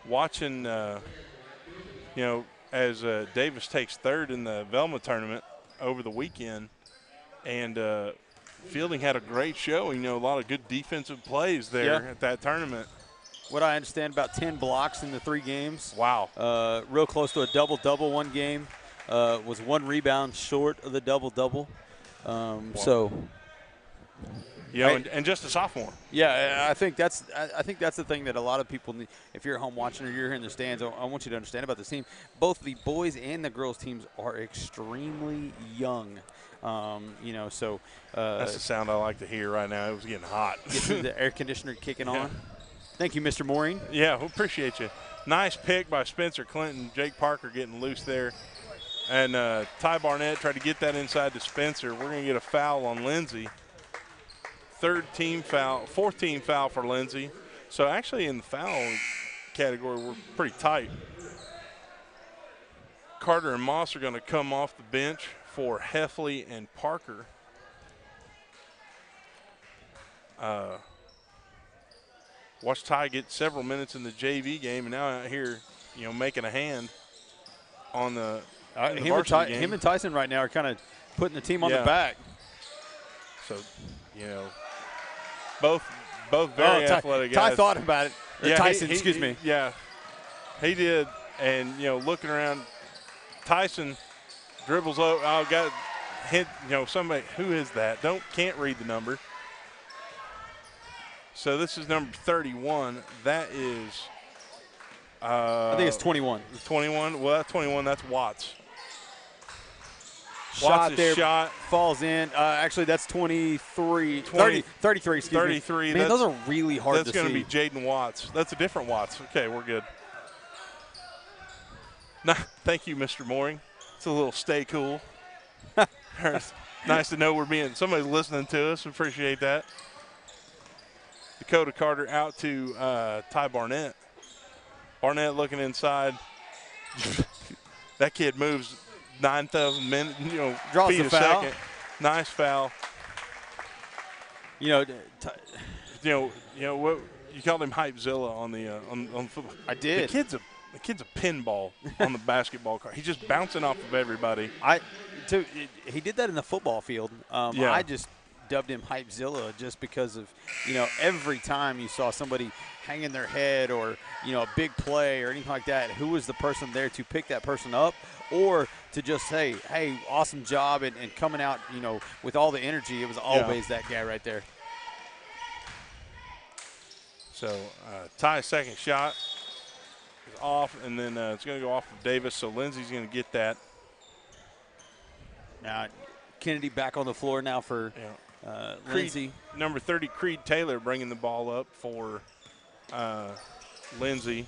S15: watching, as Davis takes third in the Velma tournament over the weekend, and Fielding had a great showing. A lot of good defensive plays there at that tournament.
S16: What I understand, about 10 blocks in the 3 games.
S15: Wow.
S16: Real close to a double-double one game. Was 1 rebound short of the double-double. So.
S15: And just a sophomore.
S16: Yeah, I think that's the thing that a lot of people need. If you're at home watching or you're here in the stands, I want you to understand about this team. Both the boys and the girls teams are extremely young. So
S15: that's the sound I like to hear right now. It was getting hot.
S16: Get the air conditioner kicking on. Thank you, Mr. Mooring.
S15: Yeah, we appreciate you. Nice pick by Spencer Clinton. Jake Parker getting loose there. And Ty Barnett tried to get that inside to Spencer. We're going to get a foul on Lindsay. 4th team foul for Lindsay. So actually in the foul category, we're pretty tight. Carter and Moss are going to come off the bench for Heffley and Parker. Watched Ty get several minutes in the JV game, and now out here, making a hand on the
S16: him and Tyson right now are kind of putting the team on the back.
S15: So, both very athletic guys.
S16: Ty thought about it. Tyson, excuse me.
S15: Yeah, he did, and looking around, Tyson dribbles over. Oh, got hit. Somebody. Who is that? Can't read the number. So this is number 31. That is.
S16: I think it's 21.
S15: 21. Well, that's 21. That's Watts.
S16: Shot there, falls in. Actually, that's 33. 33, excuse
S15: 33.
S16: Me. Man, those are really hard to see.
S15: That's going to be Jaden Watts. That's a different Watts. Okay, we're good. Nah, thank you, Mr. Mooring. It's a little stay cool. Nice to know somebody's listening to us. Appreciate that. Dakota Carter out to Ty Barnett. Barnett looking inside. That kid moves 9,000 minutes,
S16: draws
S15: feet
S16: the
S15: a
S16: foul.
S15: second. Nice foul.
S16: What
S15: you called him Hypezilla on football.
S16: I did.
S15: The kid's a pinball on the basketball court. He's just bouncing off of everybody.
S16: He did that in the football field. I just dubbed him Hypezilla just because of, every time you saw somebody hanging their head or, a big play or anything like that, who was the person there to pick that person up or to just say, hey, awesome job and coming out, with all the energy. It was always that guy right there.
S15: So Ty's second shot is off, and then it's going to go off of Davis, so Lindsay's going to get that.
S16: Now, Kennedy back on the floor now for Lindsay.
S15: Number 30, Creed Taylor, bringing the ball up for Lindsay.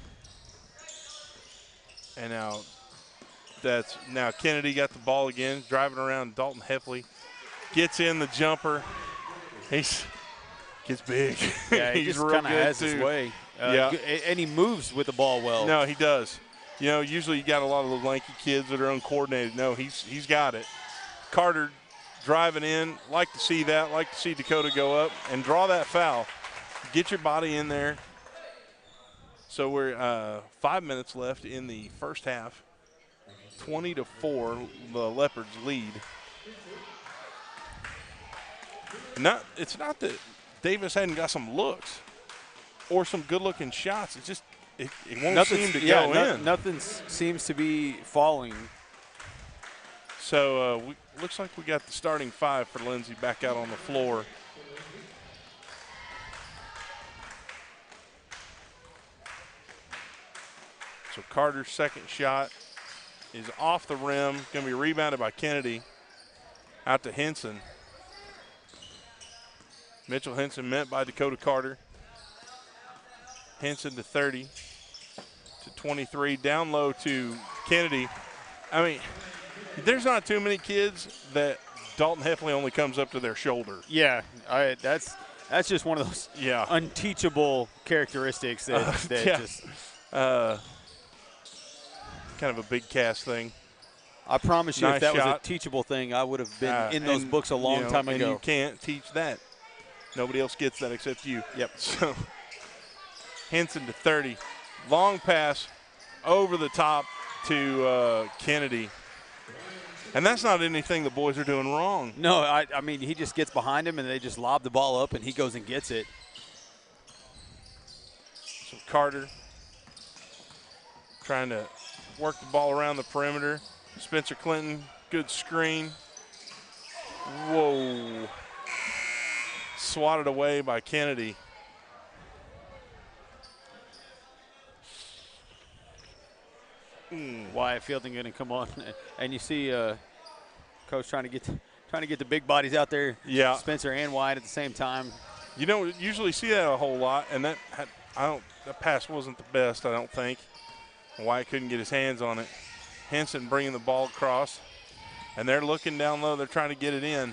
S15: And now Kennedy got the ball again, driving around. Dalton Heffley gets in the jumper. Gets big.
S16: Yeah, he
S15: He's
S16: just
S15: kind
S16: of has his way. And he moves with the ball well.
S15: No, he does. Usually you got a lot of those lanky kids that are uncoordinated. No, he's got it. Carter driving in. Like to see that. Like to see Dakota go up and draw that foul. Get your body in there. So we're 5 minutes left in the first half. 20-4, the Leopards lead. It's not that Davis hadn't got some looks or some good-looking shots. It's just it won't seem to go in.
S16: Nothing seems to be falling.
S15: So looks like we got the starting 5 for Lindsay back out on the floor. So Carter's second shot is off the rim, going to be rebounded by Kennedy. Out to Henson. Mitchell Henson met by Dakota Carter. Henson to 30, to 23, down low to Kennedy. I mean, There's not too many kids that Dalton Heffley only comes up to their shoulder.
S16: Yeah, that's just one of those unteachable characteristics that just
S15: kind of a big cast thing.
S16: I promise you,
S15: nice
S16: if that
S15: shot.
S16: was a teachable thing, I would have been in those books a long time ago.
S15: And you can't teach that. Nobody else gets that except you.
S16: Yep.
S15: So Henson to 30. Long pass over the top to Kennedy. And that's not anything the boys are doing wrong.
S16: No, I mean, he just gets behind him, and they just lob the ball up, and he goes and gets it.
S15: So Carter trying to work the ball around the perimeter. Spencer Clinton, good screen. Whoa. Swatted away by Kennedy.
S16: Wyatt Fielding going to come on, and you see Coach trying to get the big bodies out there.
S15: Yeah,
S16: Spencer and Wyatt at the same time.
S15: You don't usually see that a whole lot, and that pass wasn't the best, I don't think. Wyatt couldn't get his hands on it. Henson bringing the ball across, and they're looking down low. They're trying to get it in.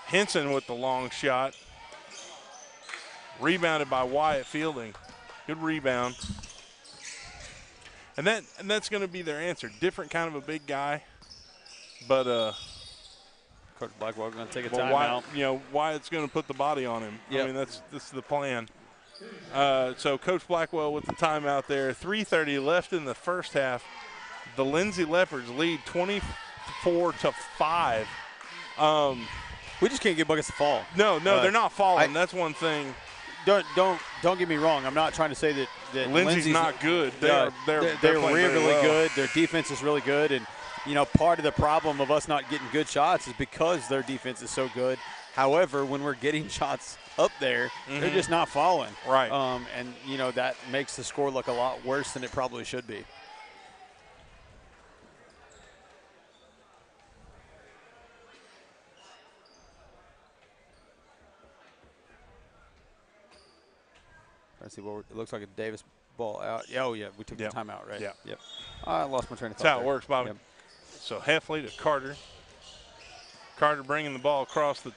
S15: Henson with the long shot, rebounded by Wyatt Fielding. Good rebound. And that's going to be their answer. Different kind of a big guy, but
S16: Coach Blackwell going to take a timeout.
S15: Wyatt's going to put the body on him.
S16: Yep.
S15: I mean, that's the plan. So Coach Blackwell with the timeout there. 3:30 left in the first half. The Lindsay Leopards lead 24-5.
S16: We just can't get buckets to fall.
S15: No, they're not falling. That's one thing.
S16: Don't get me wrong. I'm not trying to say that
S15: Lindsay's not good. They're
S16: really good. Their defense is really good, and part of the problem of us not getting good shots is because their defense is so good. However, when we're getting shots up there, they're just not falling.
S15: Right.
S16: And that makes the score look a lot worse than it probably should be. Let's see. It looks like a Davis ball out. Oh, yeah. We took the timeout, right?
S15: Yeah.
S16: Yep. I lost my train of thought.
S15: That's how it works, Bobby.
S16: Yep.
S15: So Heffley to Carter. Carter bringing the ball across the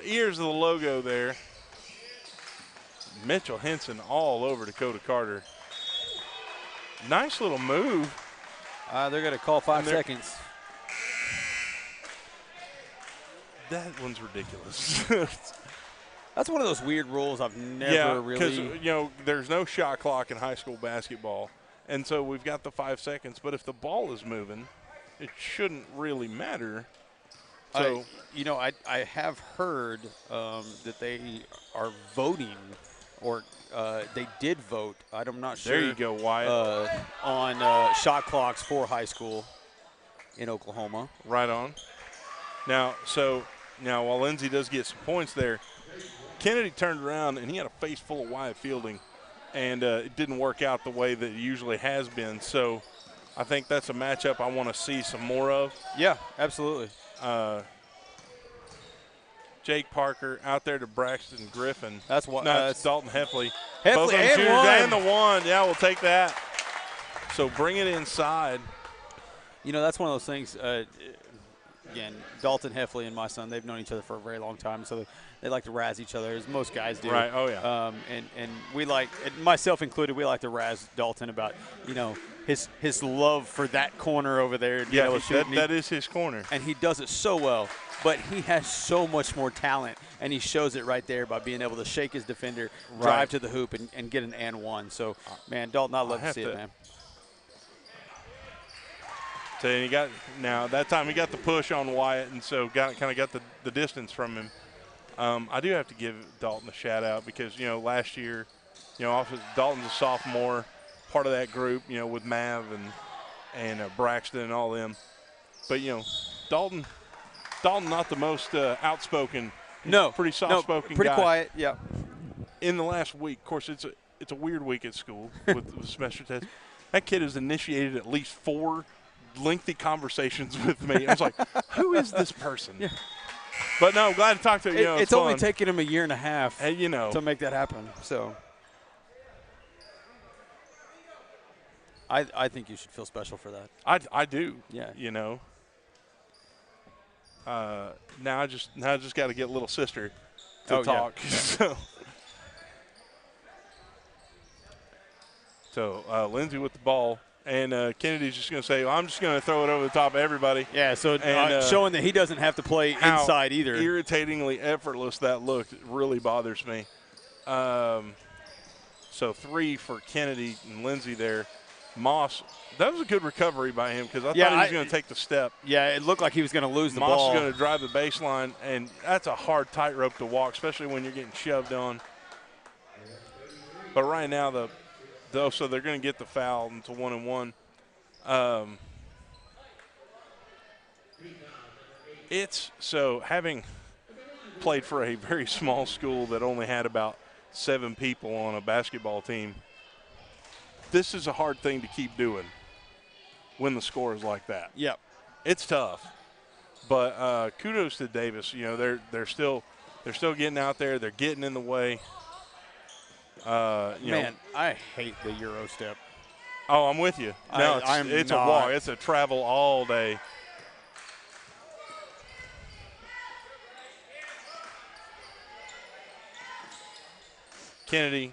S15: ears of the logo there. Mitchell Henson all over Dakota Carter. Nice little move.
S16: They're going to call 5 seconds.
S15: That one's ridiculous.
S16: That's one of those weird rules I've never really.
S15: Because, there's no shot clock in high school basketball. And so we've got the 5 seconds. But if the ball is moving, it shouldn't really matter. So,
S16: I have heard that they are voting, or they did vote. I'm not sure.
S15: There you go, Wyatt.
S16: On shot clocks for high school in Oklahoma.
S15: Right on. Now, while Lindsay does get some points there, Kennedy turned around and he had a face full of Wyatt Fielding, and it didn't work out the way that it usually has been. So I think that's a matchup I want to see some more of.
S16: Yeah, absolutely.
S15: Jake Parker out there to Braxton Griffin.
S16: That's what.
S15: That's Dalton Heffley.
S16: Heffley
S15: both
S16: and
S15: one.
S16: one.
S15: And the one. Yeah, we'll take that. So bring it inside.
S16: That's one of those things. Again, Dalton Heffley and my son, they've known each other for a very long time, so they like to razz each other, as most guys do.
S15: Right, oh yeah.
S16: And we like, myself included, we like to razz Dalton about, his love for that corner over there.
S15: Yeah, that is his corner.
S16: And he does it so well, but he has so much more talent, and he shows it right there by being able to shake his defender, drive to the hoop, and get an and one. So, man, Dalton, I'd love to see it, man.
S15: So that time he got the push on Wyatt, and so kind of got the distance from him. I do have to give Dalton a shout out because last year, Dalton's a sophomore, part of that group, with Mav and Braxton and all them. But Dalton not the most outspoken.
S16: No,
S15: pretty soft-spoken,
S16: pretty
S15: guy.
S16: Quiet. Yeah.
S15: In the last week, of course, it's a weird week at school with semester tests. That kid has initiated at least 4 lengthy conversations with me. I was like, who is this person?
S16: Yeah.
S15: But no, glad to talk to you.
S16: It's only taken him a year and a half
S15: to
S16: make that happen. So I think you should feel special for that.
S15: I do.
S16: Yeah.
S15: Now I just got to get little sister to talk.
S16: Yeah.
S15: So Lindsay with the ball. And Kennedy's just going to say, well, I'm just going to throw it over the top of everybody.
S16: Yeah, so showing that he doesn't have to play inside either.
S15: How irritatingly effortless that looked really bothers me. So 3 for Kennedy and Lindsay there. Moss, that was a good recovery by him because I thought he was going to take the step.
S16: Yeah, it looked like he was going to lose the ball.
S15: Moss is going to drive the baseline, and that's a hard tightrope to walk, especially when you're getting shoved on. But right now, so they're going to get the foul into 1-1. Having played for a very small school that only had about 7 people on a basketball team, this is a hard thing to keep doing when the score is like that.
S16: Yep.
S15: It's tough. But kudos to Davis. You know, they're still getting out there. They're getting in the way.
S16: Man, I hate the Euro step.
S15: Oh, I'm with you. No, it's a walk. It's a travel all day. Kennedy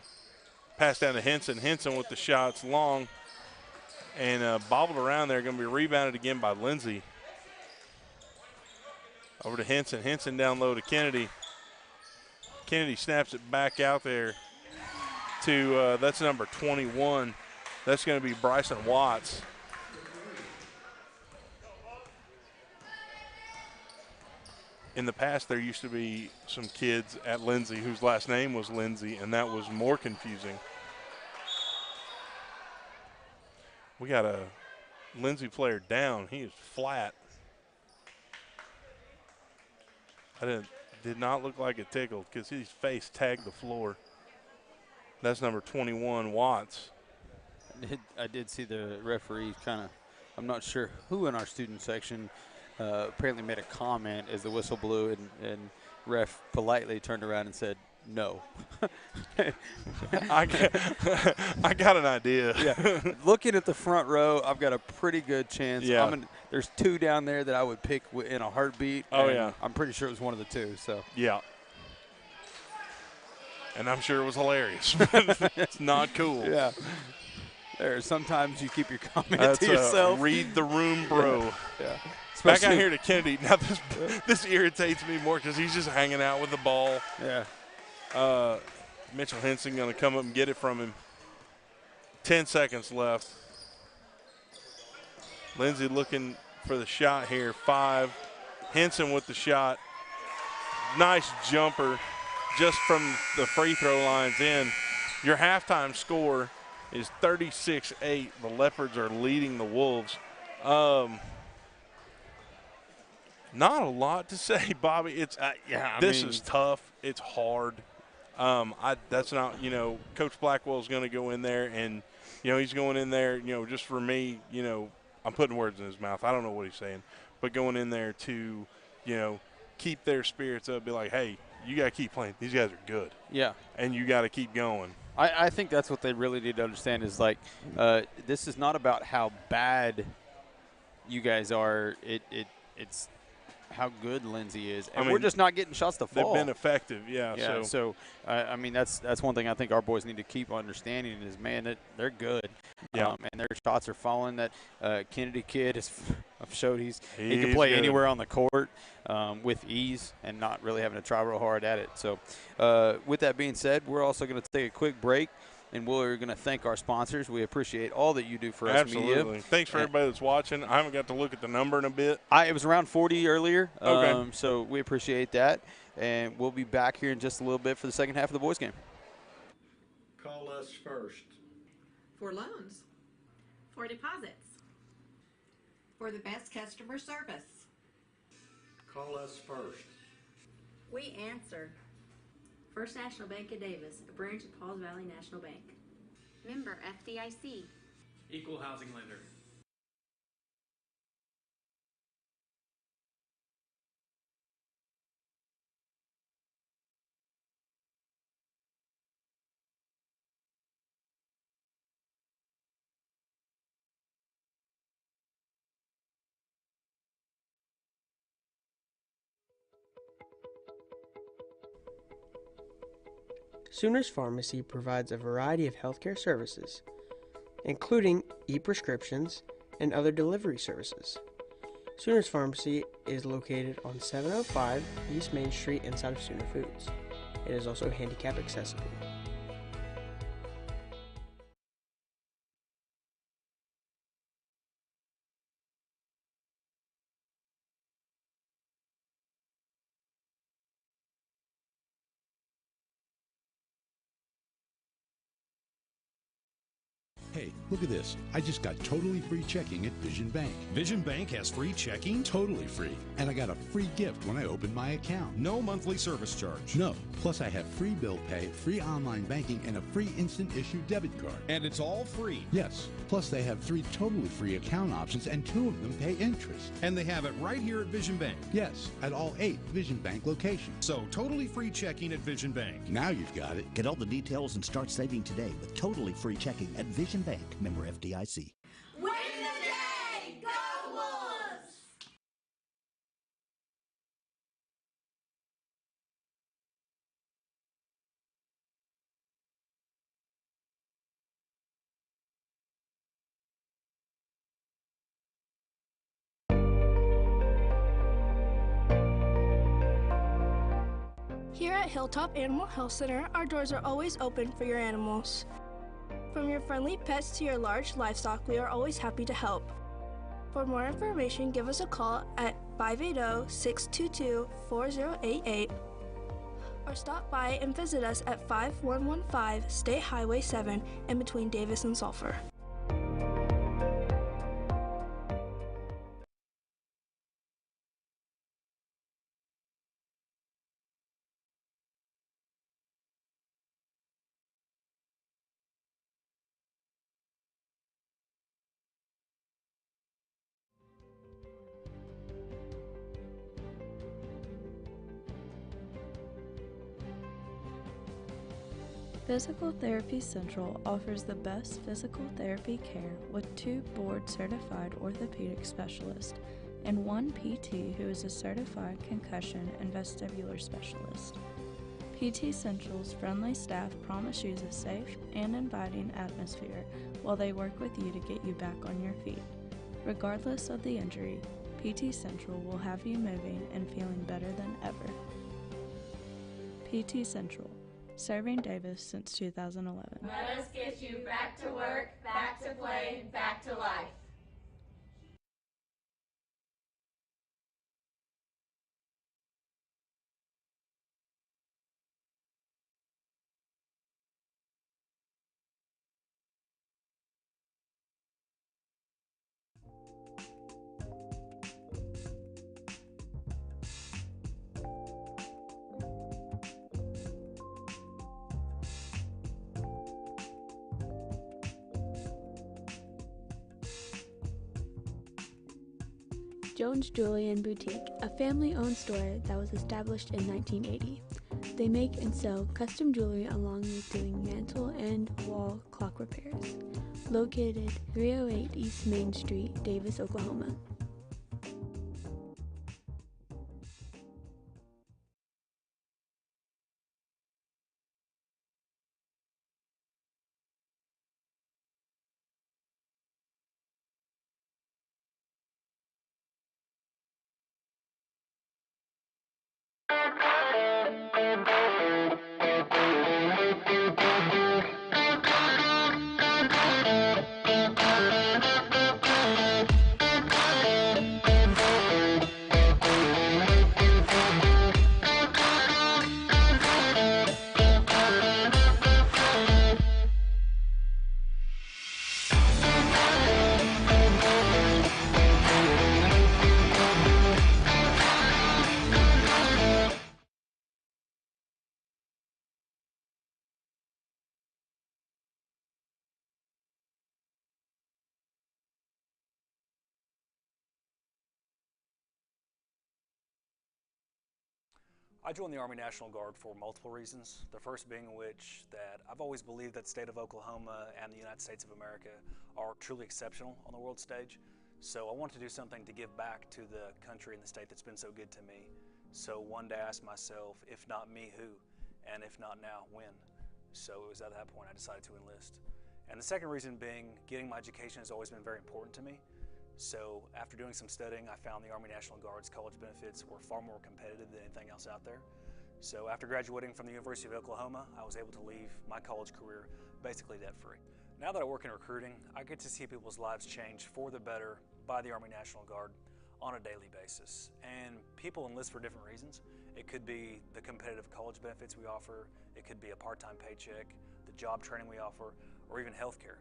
S15: passed down to Henson. Henson with the shots long and bobbled around there. Going to be rebounded again by Lindsay. Over to Henson. Henson down low to Kennedy. Kennedy snaps it back out there to, that's number 21. That's going to be Bryson Watts. In the past, there used to be some kids at Lindsay whose last name was Lindsay, and that was more confusing. We got a Lindsay player down. He is flat. Did not look like it tickled because his face tagged the floor. That's number 21, Watts.
S16: I did see the referee kind of, I'm not sure who in our student section apparently made a comment as the whistle blew, and ref politely turned around and said, no.
S15: I got an idea.
S16: Yeah. Looking at the front row, I've got a pretty good chance.
S15: Yeah.
S16: There's 2 down there that I would pick in a heartbeat.
S15: Oh, yeah.
S16: I'm pretty sure it was one of the 2. So.
S15: Yeah. And I'm sure it was hilarious. It's not cool.
S16: Yeah. Sometimes you keep your comment to yourself.
S15: Read the room, bro.
S16: Yeah.
S15: Back out here to Kennedy. Now this irritates me more because he's just hanging out with the ball.
S16: Yeah.
S15: Mitchell Henson going to come up and get it from him. 10 seconds left. Lindsay looking for the shot here. 5. Henson with the shot. Nice jumper just from the free throw lines in. Your halftime score is 36-8. The Leopards are leading the Wolves. Not a lot to say, Bobby. It's this is tough. It's hard. That's not, Coach Blackwell's going to go in there and, he's going in there, just for me, I'm putting words in his mouth. I don't know what he's saying, but going in there to, keep their spirits up, be like, hey, you got to keep playing. These guys are good.
S16: Yeah.
S15: And you got to keep going.
S16: I think that's what they really need to understand is, like, this is not about how bad you guys are. It's how good Lindsay is. And we're just not getting shots to fall.
S15: They've been effective, yeah.
S16: So that's one thing I think our boys need to keep understanding is, man, they're good.
S15: Yeah.
S16: And their shots are falling. That Kennedy kid has showed he can play
S15: good.
S16: anywhere on the court with ease and not really having to try real hard at it. So with that being said, we're also going to take a quick break. And we're going to thank our sponsors. We appreciate all that you do for us,
S15: Absolutely.
S16: media.
S15: Thanks for everybody that's watching. I haven't got to look at the number in a bit.
S16: It was around 40 earlier.
S15: Okay.
S16: So we appreciate that. And we'll be back here in just a little bit for the second half of the boys' game.
S4: Call us first.
S3: For loans.
S2: For deposits.
S3: For the best customer service.
S4: Call us first.
S2: We answer. First National Bank of Davis, a branch of Pauls Valley National Bank.
S5: Member FDIC.
S6: Equal housing lender.
S7: Sooners Pharmacy provides a variety of healthcare services, including e-prescriptions and other delivery services. Sooners Pharmacy is located on 705 East Main Street inside of Sooner Foods. It is also handicap accessible.
S8: Hey, look at this. I just got totally free checking at Vision Bank.
S9: Vision Bank has free checking?
S8: Totally free. And I got a free gift when I opened my account.
S9: No monthly service charge.
S8: No. Plus I have free bill pay, free online banking, and a free instant issue debit card.
S9: And it's all free?
S8: Yes. Plus they have 3 totally free account options and 2 of them pay interest.
S9: And they have it right here at Vision Bank?
S8: Yes, at all 8 Vision Bank locations.
S9: So totally free checking at Vision Bank.
S8: Now you've got it.
S10: Get all the details and start saving today with totally free checking at Vision Bank, member FDIC.
S11: Win the day! Go Wolves!
S12: Here at Hilltop Animal Health Center, our doors are always open for your animals. From your friendly pets to your large livestock, we are always happy to help. For more information, give us a call at 580-622-4088 or stop by and visit us at 5115 State Highway 7 in between Davis and Sulphur.
S13: Physical Therapy Central offers the best physical therapy care with 2 board-certified orthopedic specialists and 1 PT who is a certified concussion and vestibular specialist. PT Central's friendly staff promise you a safe and inviting atmosphere while they work with you to get you back on your feet. Regardless of the injury, PT Central will have you moving and feeling better than ever. PT Central, serving Davis since 2011.
S11: Let us get you back to work, back to play, back to life.
S14: Jones Jewelry and Boutique, a family-owned store that was established in 1980. They make and sell custom jewelry along with doing mantle and wall clock repairs. Located 308 East Main Street, Davis, Oklahoma.
S1: I joined the Army National Guard for multiple reasons. The first being which that I've always believed that the state of Oklahoma and the United States of America are truly exceptional on the world stage. So I wanted to do something to give back to the country and the state that's been so good to me. So one day I asked myself, if not me, who? And if not now, when? So it was at that point I decided to enlist. And the second reason being, getting my education has always been very important to me. So after doing some studying, I found the Army National Guard's college benefits were far more competitive than anything else out there. So after graduating from the University of Oklahoma, I was able to leave my college career basically debt-free. Now that I work in recruiting, I get to see people's lives change for the better by the Army National Guard on a daily basis. And people enlist for different reasons. It could be the competitive college benefits we offer, it could be a part-time paycheck, the job training we offer, or even healthcare.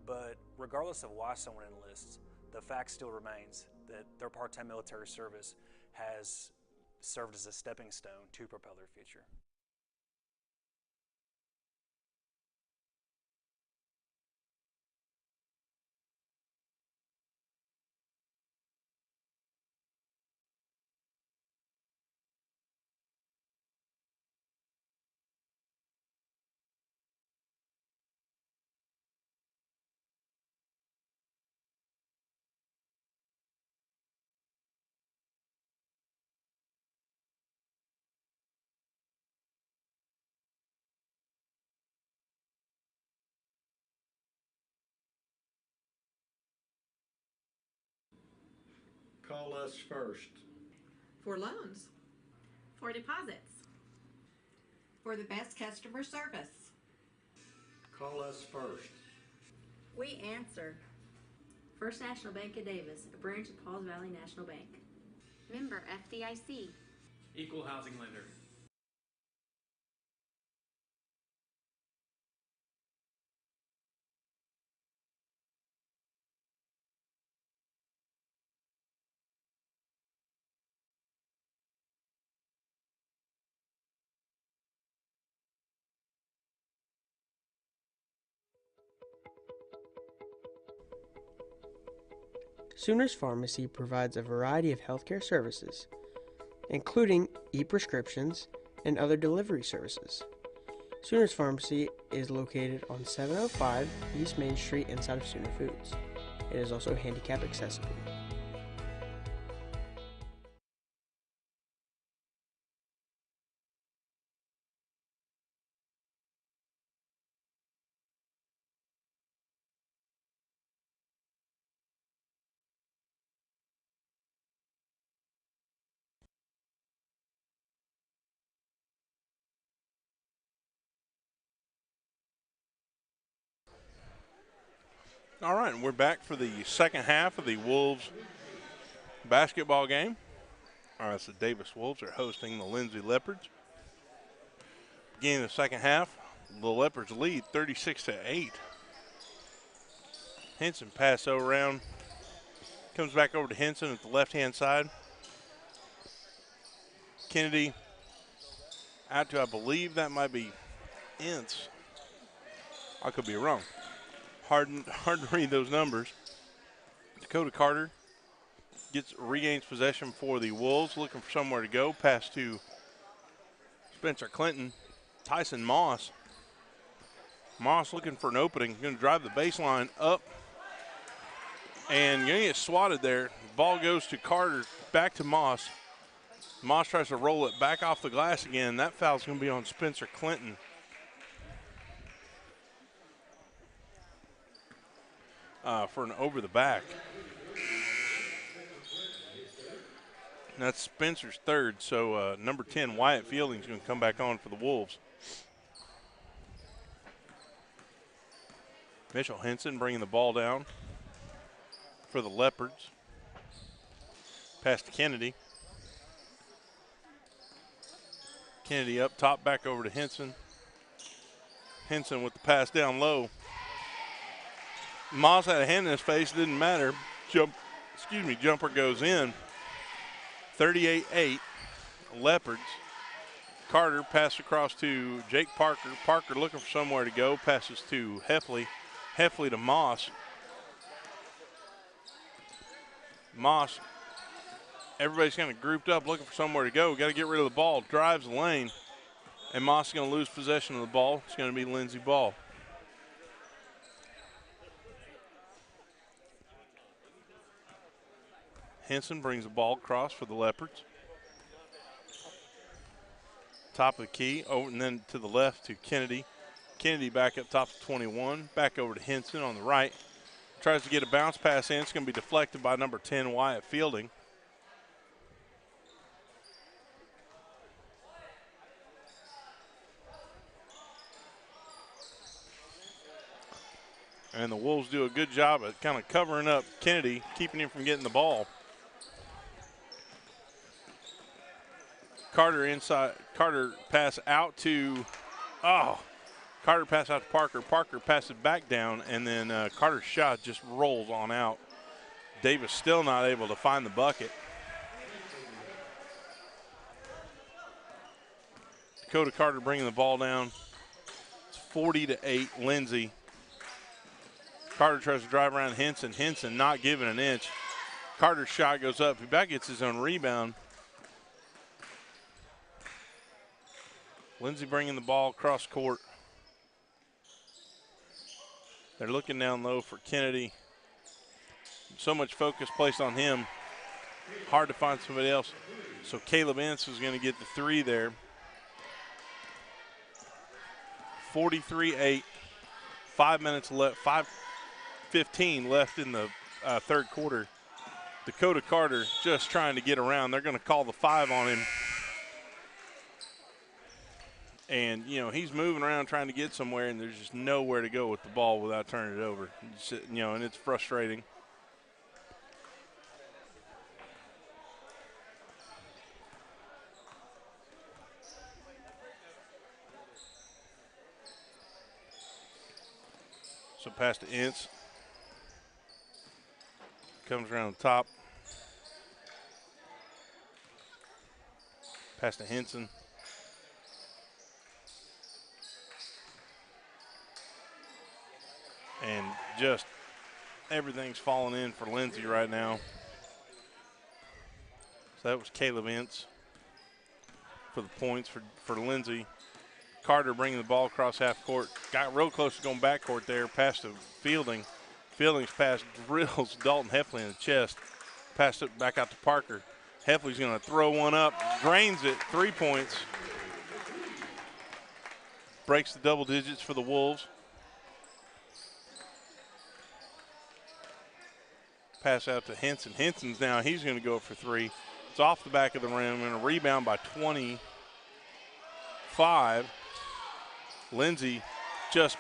S1: But regardless of why someone enlists, the fact still remains that their part-time military service has served as a stepping stone to propel their future.
S4: Call us first.
S3: For loans.
S2: For deposits.
S3: For the best customer service.
S4: Call us first.
S2: We answer. First National Bank of Davis, a branch of Pauls Valley National Bank.
S5: Member FDIC.
S6: Equal housing lender.
S7: Sooners Pharmacy provides a variety of healthcare services, including e-prescriptions and other delivery services. Sooners Pharmacy is located on 705 East Main Street inside of Sooner Foods. It is also handicap accessible.
S15: All right, and we're back for the second half of the Wolves basketball game. All right, so the Davis Wolves are hosting the Lindsay Leopards. Beginning of the second half, the Leopards lead 36-8. Henson pass around, comes back over to Henson at the left-hand side. Kennedy out to, I believe that might be Ince. I could be wrong. Hard to read those numbers. Dakota Carter regains possession for the Wolves, looking for somewhere to go. Pass to Spencer Clinton. Tyson Moss. Moss looking for an opening. Going to drive the baseline up. And going to get swatted there. The ball goes to Carter, back to Moss. Moss tries to roll it back off the glass again. That foul's going to be on Spencer Clinton. For an over the back. That's Spencer's third, so number 10, Wyatt Fielding, is going to come back on for the Wolves. Mitchell Henson bringing the ball down for the Leopards. Pass to Kennedy. Kennedy up top, back over to Henson. Henson with the pass down low. Moss had a hand in his face, didn't matter. Jumper goes in. 38-8, Leopards. Carter pass across to Jake Parker. Parker looking for somewhere to go, passes to Heffley. Heffley to Moss. Moss, everybody's kind of grouped up looking for somewhere to go. Got to get rid of the ball. Drives the lane, and Moss is going to lose possession of the ball. It's going to be Lindsay ball. Henson brings the ball across for the Leopards. Top of the key, over and then to the left to Kennedy. Kennedy back up top to 21. Back over to Henson on the right. Tries to get a bounce pass in. It's going to be deflected by number 10, Wyatt Fielding. And the Wolves do a good job at kind of covering up Kennedy, keeping him from getting the ball. Carter inside. Carter pass out to, Carter pass out to Parker. Parker passes back down, and then Carter's shot just rolls on out. Davis still not able to find the bucket. Dakota Carter bringing the ball down. It's 40-8, Lindsay. Carter tries to drive around Henson. Henson not giving an inch. Carter's shot goes up. He back gets his own rebound. Lindsay bringing the ball across court. They're looking down low for Kennedy. So much focus placed on him. Hard to find somebody else. So Caleb Ince is going to get the three there. 43-8. 5 minutes left. 5:15 left in the third quarter. Dakota Carter just trying to get around. They're going to call the 5 on him. And, you know, he's moving around trying to get somewhere, and there's just nowhere to go with the ball without turning it over. You know, and it's frustrating. So pass to Ince. Comes around the top. Pass to Henson. And just everything's falling in for Lindsay right now. So that was Caleb Ince for the points for Lindsay. Carter bringing the ball across half court. Got real close to going backcourt there. Pass to Fielding. Fielding's pass drills Dalton Heffley in the chest. Passed it back out to Parker. Heffley's going to throw one up. Drains it. 3 points. Breaks the double digits for the Wolves. Pass out to Henson. Henson's now, he's going to go for three. It's off the back of the rim and a rebound by 25. Lindsay just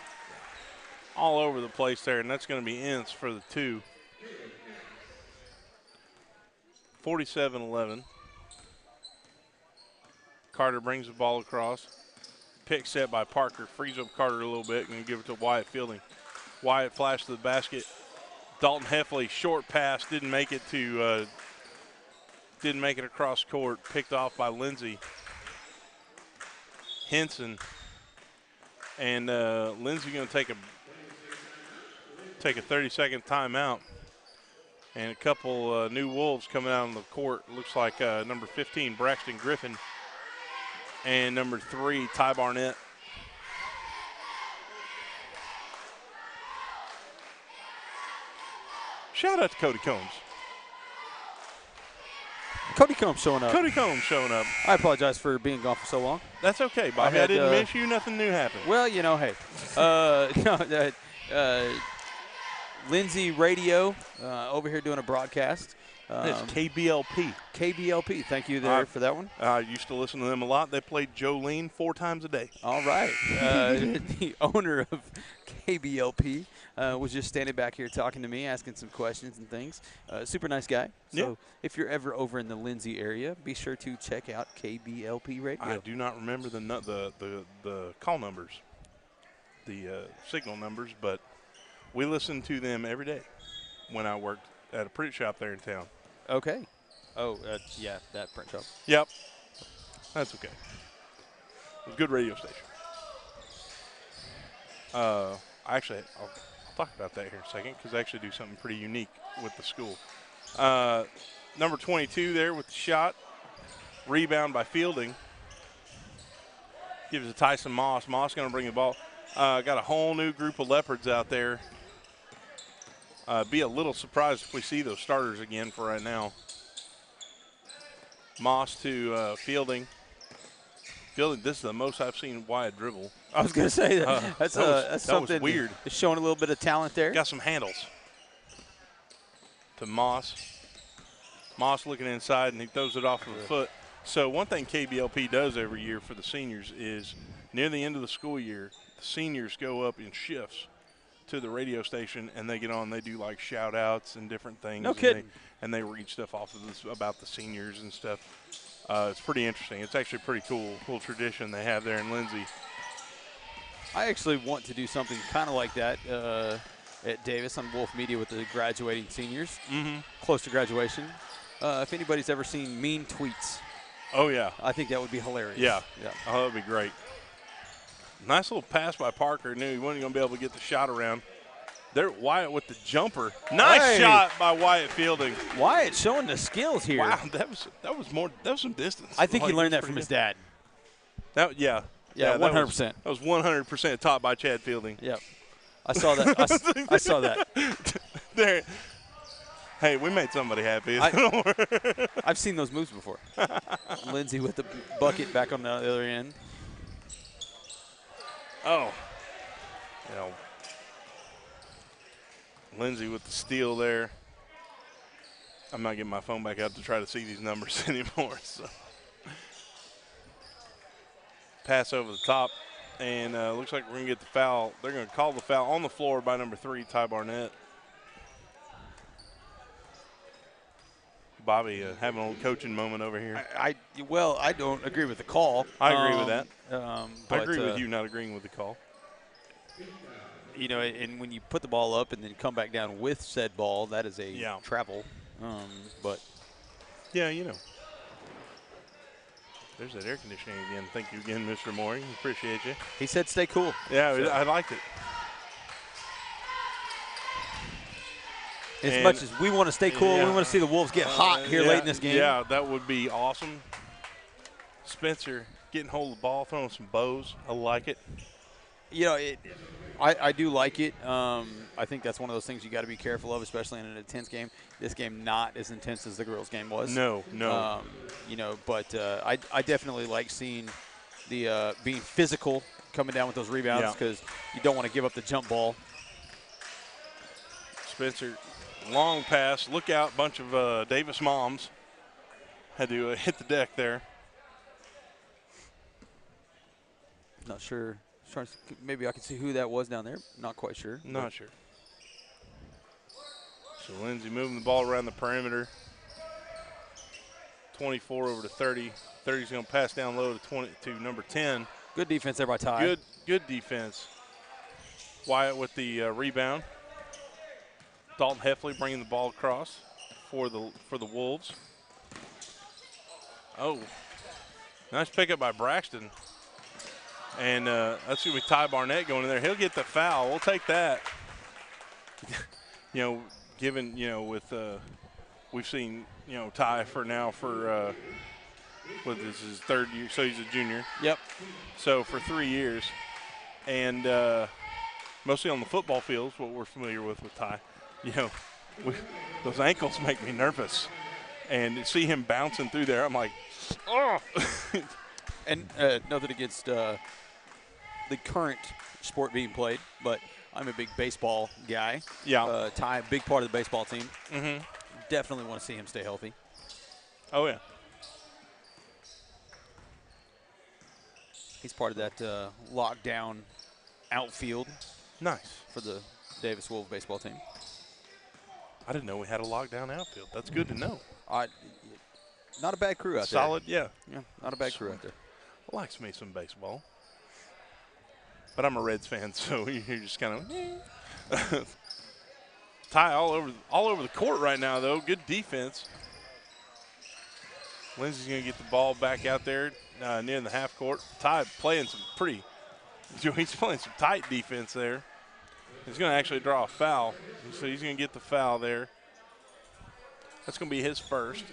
S15: all over the place there, and that's going to be Ince for the two. 47-11. Carter brings the ball across. Pick set by Parker. Frees up Carter a little bit and give it to Wyatt Fielding. Wyatt flashed to the basket. Dalton Heffley, short pass, didn't make it across court. Picked off by Lindsay. Henson. And Lindsay going to take a 30-second timeout. And a couple new Wolves coming out on the court. Looks like number 15, Braxton Griffin, and number 3, Ty Barnett. Shout out to Cody Combs.
S16: Cody Combs showing up.
S15: Cody Combs showing up.
S16: I apologize for being gone for so long.
S15: That's okay, Bobby. I didn't miss you. Nothing new happened.
S16: Well, you know, hey. Lindsay Radio over here doing a broadcast.
S15: It's KBLP.
S16: KBLP. Thank you there for that one.
S15: I used to listen to them a lot. They played Jolene 4 times a day.
S16: All right. The owner of KBLP was just standing back here talking to me, asking some questions and things. Super nice guy. So if you're ever over in the Lindsay area, be sure to check out KBLP Radio.
S15: I do not remember the call numbers, the signal numbers, but we listened to them every day when I worked at a print shop there in town.
S16: Okay. Oh, yeah, that print shop.
S15: Yep. That's okay. It was a good radio station. I'll talk about that here in a second because I actually do something pretty unique with the school. Number 22 there with the shot. Rebound by Fielding. Gives it to Tyson Moss. Moss going to bring the ball. Got a whole new group of Leopards out there. Be a little surprised if we see those starters again for right now. Moss to Fielding. fielding. This is the most I've seen Wyatt dribble.
S16: I was going to say that's something
S15: was weird.
S16: It's showing a little bit of talent there.
S15: Got some handles. To Moss. Moss looking inside, and he throws it off of the foot. So one thing KBLP does every year for the seniors is near the end of the school year, the seniors go up in shifts to the radio station, and they get on. They do like shout outs and different things.
S16: No kidding.
S15: And they read stuff off of this about the seniors and stuff. It's pretty interesting. It's actually pretty cool tradition they have there in Lindsay.
S16: I actually want to do something kind of like that at Davis on Wolf Media with the graduating seniors, close to graduation. If anybody's ever seen Mean Tweets.
S15: Oh, yeah.
S16: I think that would be hilarious.
S15: Yeah. Oh, that would be great. Nice little pass by Parker. Knew he wasn't going to be able to get the shot around. There, Wyatt with the jumper. Nice shot by Wyatt fielding.
S16: Wyatt showing the skills here.
S15: Wow, that was some distance.
S16: I think he learned that from his dad.
S15: Yeah,
S16: 100%.
S15: That was 100% taught by Chad Fielding.
S16: Yep. I saw that. I saw that.
S15: There. Hey, we made somebody happy.
S16: I've seen those moves before. Lindsay with the bucket back on the other end.
S15: Oh. Lindsay with the steal there. I'm not getting my phone back out to try to see these numbers anymore. So. Pass over the top, and looks like we're going to get the foul. They're going to call the foul on the floor by number 3, Ty Barnett. Bobby having a little coaching moment over here.
S16: I don't agree with the call.
S15: I agree with that.
S16: I
S15: agree with you not agreeing with the call.
S16: And when you put the ball up and then come back down with said ball, that is a travel. But
S15: yeah, there's that air conditioning again. Thank you again, Mr. Mooring. Appreciate you.
S16: He said stay cool.
S15: Yeah, so. I liked it.
S16: As much as we want to stay cool, we want to see the Wolves get hot here late in this game.
S15: Yeah, that would be awesome. Spencer getting hold of the ball, throwing some bows. I like it.
S16: I do like it. I think that's one of those things you got to be careful of, especially in an intense game. This game not as intense as the girls' game was.
S15: No.
S16: But I definitely like seeing the being physical, coming down with those rebounds because you don't want to give up the jump ball.
S15: Spencer, long pass. Look out, bunch of Davis moms had to hit the deck there.
S16: Not sure. Maybe I can see who that was down there. Not quite sure.
S15: Not sure. So Lindsay moving the ball around the perimeter. 24 over to 30. 30's going to pass down low to number 10.
S16: Good defense there by Ty.
S15: Good defense. Wyatt with the rebound. Dalton Heffley bringing the ball across for the Wolves. Oh, nice pickup by Braxton. And that's going to be Ty Barnett going in there. He'll get the foul. We'll take that. Given, with we've seen, Ty for what is his 3rd year, so he's a junior.
S16: Yep.
S15: So for 3 years. And mostly on the football field is what we're familiar with Ty. Those ankles make me nervous. And to see him bouncing through there, I'm like, oh.
S16: And nothing against the current sport being played, but I'm a big baseball guy.
S15: Yeah.
S16: Ty, big part of the baseball team.
S15: Mm-hmm.
S16: Definitely want to see him stay healthy.
S15: Oh, yeah.
S16: He's part of that lockdown outfield.
S15: Nice.
S16: For the Davis Wolves baseball team.
S15: I didn't know we had a lockdown outfield. That's good to know.
S16: Not a bad crew out there.
S15: Solid, yeah.
S16: Yeah, not a bad crew out there.
S15: Likes me some baseball. But I'm a Reds fan, so you're just kind of Ty all over the court right now, though. Good defense. Lindsay's going to get the ball back out there near the half court. Ty playing he's playing some tight defense there. He's going to actually draw a foul, so he's going to get the foul there. That's going to be his first.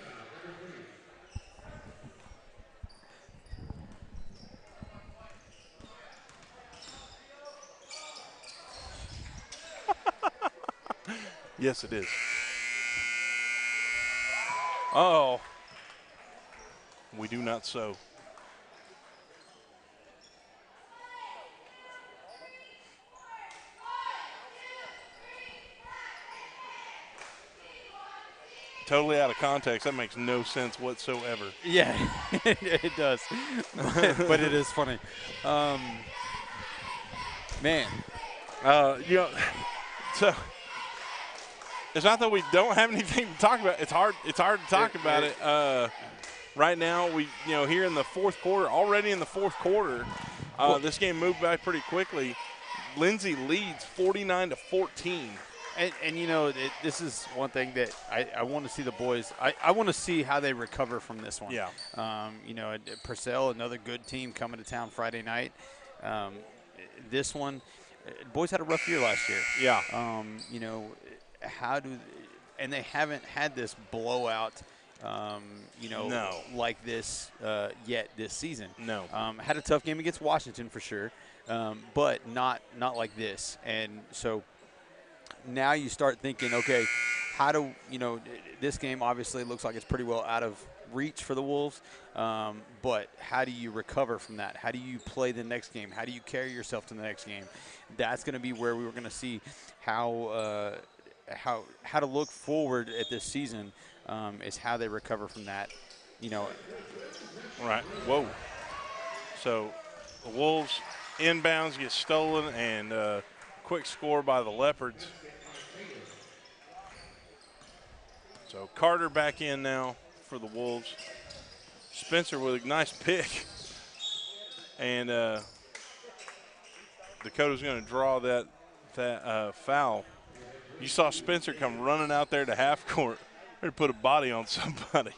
S15: Yes, it is. Oh. We do not so. totally out of context, that makes no sense whatsoever.
S16: Yeah, it does. But it is funny. Man.
S15: So it's not that we don't have anything to talk about. It's hard to talk about it. Right now, here in the fourth quarter, already in the fourth quarter, this game moved back pretty quickly. Lindsay leads 49-14.
S16: And this is one thing that I want to see the boys. I want to see how they recover from this one.
S15: Yeah.
S16: Purcell, another good team coming to town Friday night. This one, boys had a rough year last year.
S15: Yeah.
S16: And they haven't had this blowout, like this yet this season.
S15: No.
S16: Had a tough game against Washington for sure, but not like this. And so now you start thinking, okay, this game obviously looks like it's pretty well out of reach for the Wolves, but how do you recover from that? How do you play the next game? How do you carry yourself to the next game? That's going to be where we were going to see how to look forward at this season, is how they recover from that.
S15: Right. Whoa. So the Wolves inbounds get stolen, and quick score by the Leopards. So Carter back in now for the Wolves. Spencer with a nice pick. And Dakota's going to draw that foul. You saw Spencer come running out there to half court to put a body on somebody.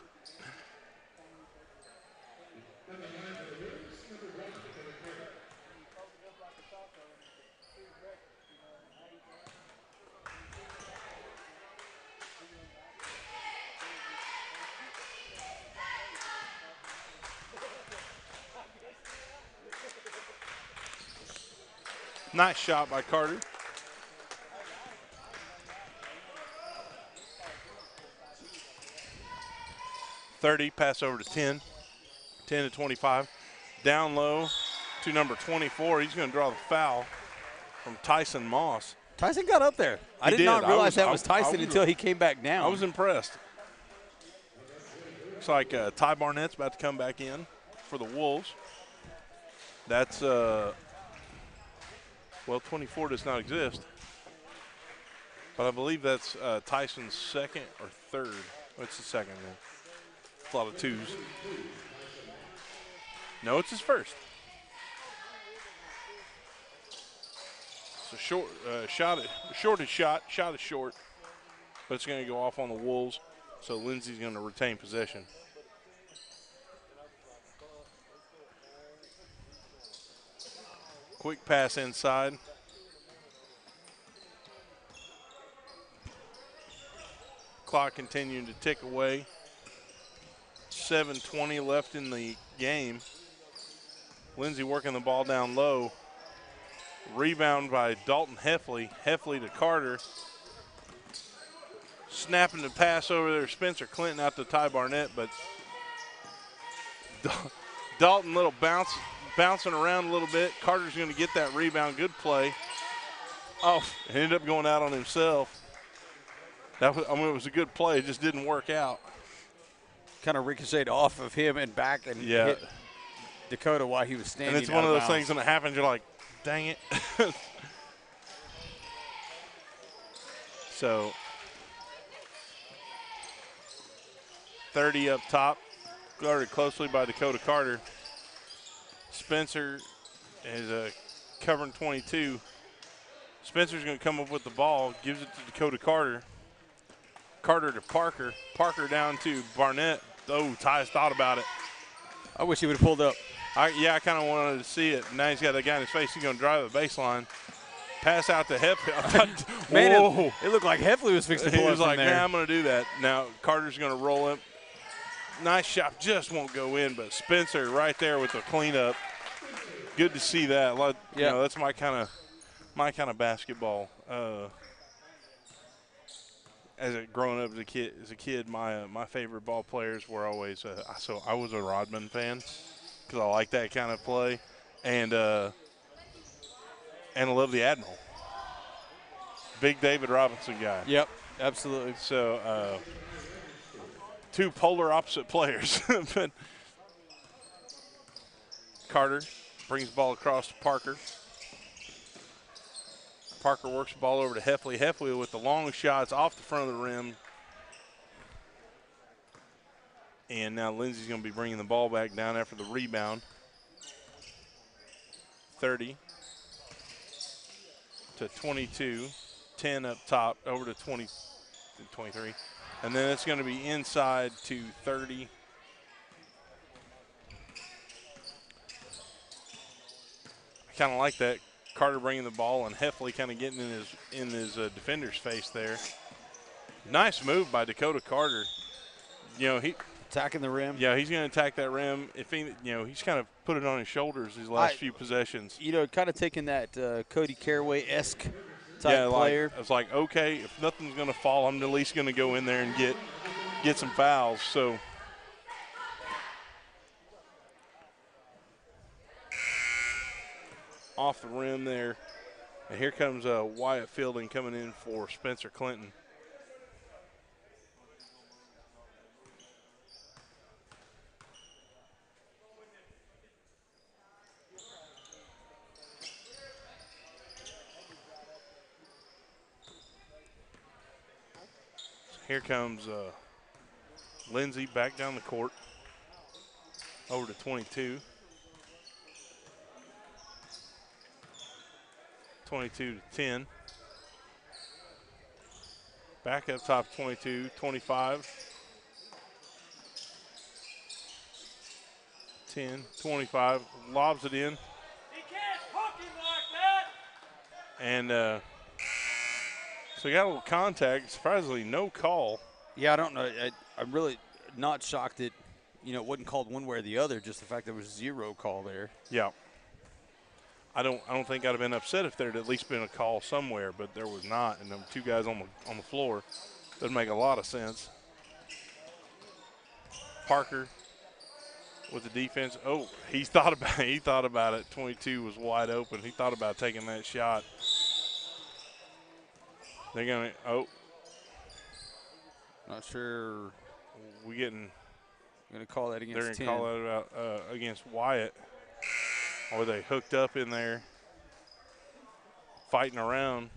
S15: Nice shot by Carter. Pass over to 10 to 25. Down low to number 24. He's going to draw the foul from Tyson Moss.
S16: Tyson got up there. I did not realize that was Tyson until he came back down.
S15: I was impressed. Looks like Ty Barnett's about to come back in for the Wolves. That's, 24 does not exist. But I believe that's Tyson's second or third. It's the second then. A lot of twos. No, it's his first. So short shot is short, but it's going to go off on the Wolves. So Lindsay's going to retain possession. Quick pass inside. Clock continuing to tick away. 7:20 left in the game. Lindsay working the ball down low. Rebound by Dalton Heffley. Heffley to Carter. Snapping the pass over there. Spencer Clinton out to Ty Barnett, but Dalton little bouncing around a little bit. Carter's going to get that rebound. Good play. Oh, it ended up going out on himself. It was a good play. It just didn't work out.
S16: Kind of ricocheted off of him and back and hit Dakota while he was standing.
S15: And it's one of those things when it happens, you're like, dang it. So 30 up top, guarded closely by Dakota Carter. Spencer is covering 22. Spencer's going to come up with the ball, gives it to Dakota Carter. Carter to Parker. Parker down to Barnett. Oh, Ty's thought about it.
S16: I wish he would have pulled up.
S15: I kind of wanted to see it. Now he's got that guy in his face. He's going to drive the baseline. Pass out to Heffley.
S16: Man, it looked like Heffley was fixing to pull
S15: He was
S16: up
S15: like,
S16: from there.
S15: I'm going to do that. Now Carter's going to roll him. Nice shot. Just won't go in, but Spencer right there with the cleanup. Good to see that. That's my kind of basketball. Growing up as a kid, my favorite ball players were always so I was a Rodman fan because I like that kind of play, and I love the Admiral, big David Robinson guy.
S16: Yep, absolutely.
S15: So two polar opposite players. But Carter brings the ball across to Parker. Parker works the ball over to Heffley. Heffley with the long shots off the front of the rim. And now Lindsay's going to be bringing the ball back down after the rebound. 30 to 22. 10 up top, over to 23. And then it's going to be inside to 30. I kind of like that. Carter bringing the ball and Heffley kind of getting in his defender's face there. Nice move by Dakota Carter. You know, he
S16: attacking the rim.
S15: Yeah, he's going to attack that rim. If he, you know, he's kind of put it on his shoulders these last few possessions.
S16: You know, kind of taking that Cody Caraway-esque type player.
S15: I was like, okay, if nothing's going to fall, I'm at least going to go in there and get some fouls. So. Off the rim there. And here comes Wyatt Fielding coming in for Spencer Clinton. Here comes Lindsay back down the court. Over to 22. 22 to 10. Back up top 22, 25. 10, 25, lobs it in.
S11: He can't hook him like that.
S15: And so we got a little contact, surprisingly no call.
S16: Yeah, I don't know. I'm really not shocked that, you know, it wasn't called one way or the other, just the fact there was zero call there.
S15: Yeah. I don't think I'd have been upset if there had at least been a call somewhere, but there was not. And them two guys on the floor doesn't make a lot of sense. Parker with the defense. Oh, he thought about it. 22 was wide open. He thought about taking that shot. They're gonna
S16: not sure.
S15: Gonna
S16: call that against.
S15: They're gonna call that about against Wyatt. Or they hooked up in there, fighting around.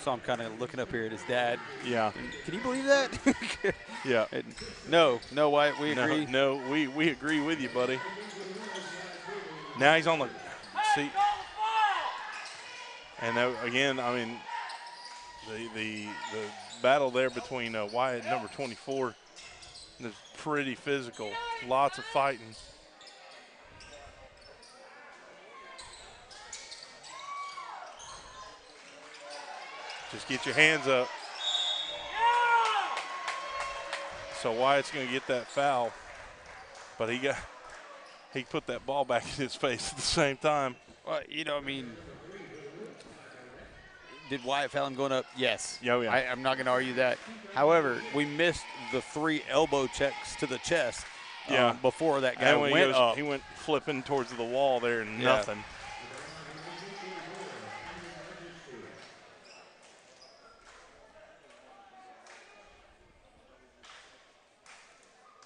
S16: So I'm kind of looking up here at his dad.
S15: Yeah.
S16: Can you believe that?
S15: Yeah.
S16: No, Wyatt, we agree.
S15: No, we agree with you, buddy. Now he's on the seat. And again, I mean, the battle there between Wyatt and number 24 is pretty physical. Lots of fighting. Just get your hands up. So Wyatt's going to get that foul, but he put that ball back in his face at the same time.
S16: Well, you know, I mean, did Wyatt foul him going up? Yes.
S15: Yeah.
S16: I'm not going to argue that. However, we missed the 3 elbow checks to the chest before that guy went up.
S15: He went flipping towards the wall there and nothing.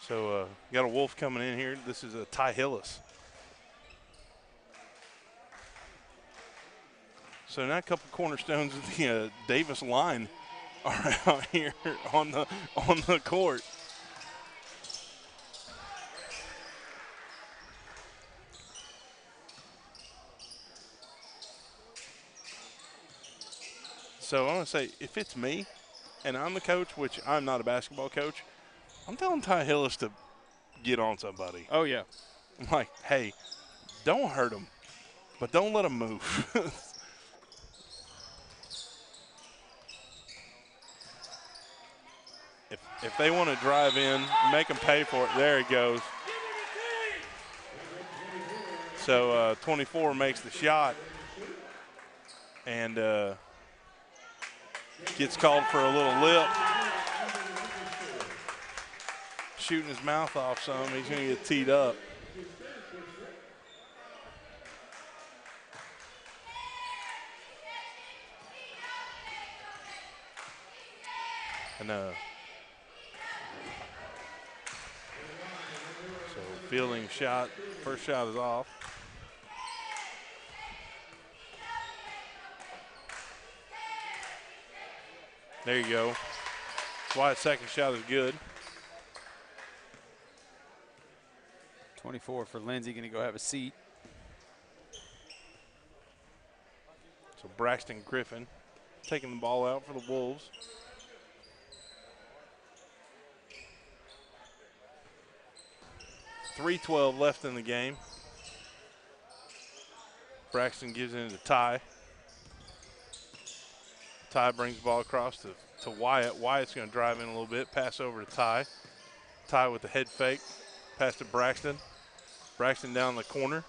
S15: So got a Wolf coming in here. This is Ty Hillis. So now a couple cornerstones of the Davis line are out here on the court. So I want to say, if it's me and I'm the coach, which I'm not a basketball coach, I'm telling Ty Hillis to get on somebody.
S16: Oh, yeah.
S15: I'm like, hey, don't hurt him, but don't let him move. If they want to drive in, make them pay for it. There it goes. So 24 makes the shot and gets called for a little lip. Shooting his mouth off some. He's going to get teed up. And so fielding shot, first shot is off. There you go. Wyatt's second shot is good.
S16: 24 for Lindsay, going to go have a seat.
S15: So Braxton Griffin taking the ball out for the Wolves. .312 left in the game. Braxton gives it into Ty. Ty brings the ball across to Wyatt. Wyatt's going to drive in a little bit, pass over to Ty. Ty with the head fake, pass to Braxton. Braxton down the corner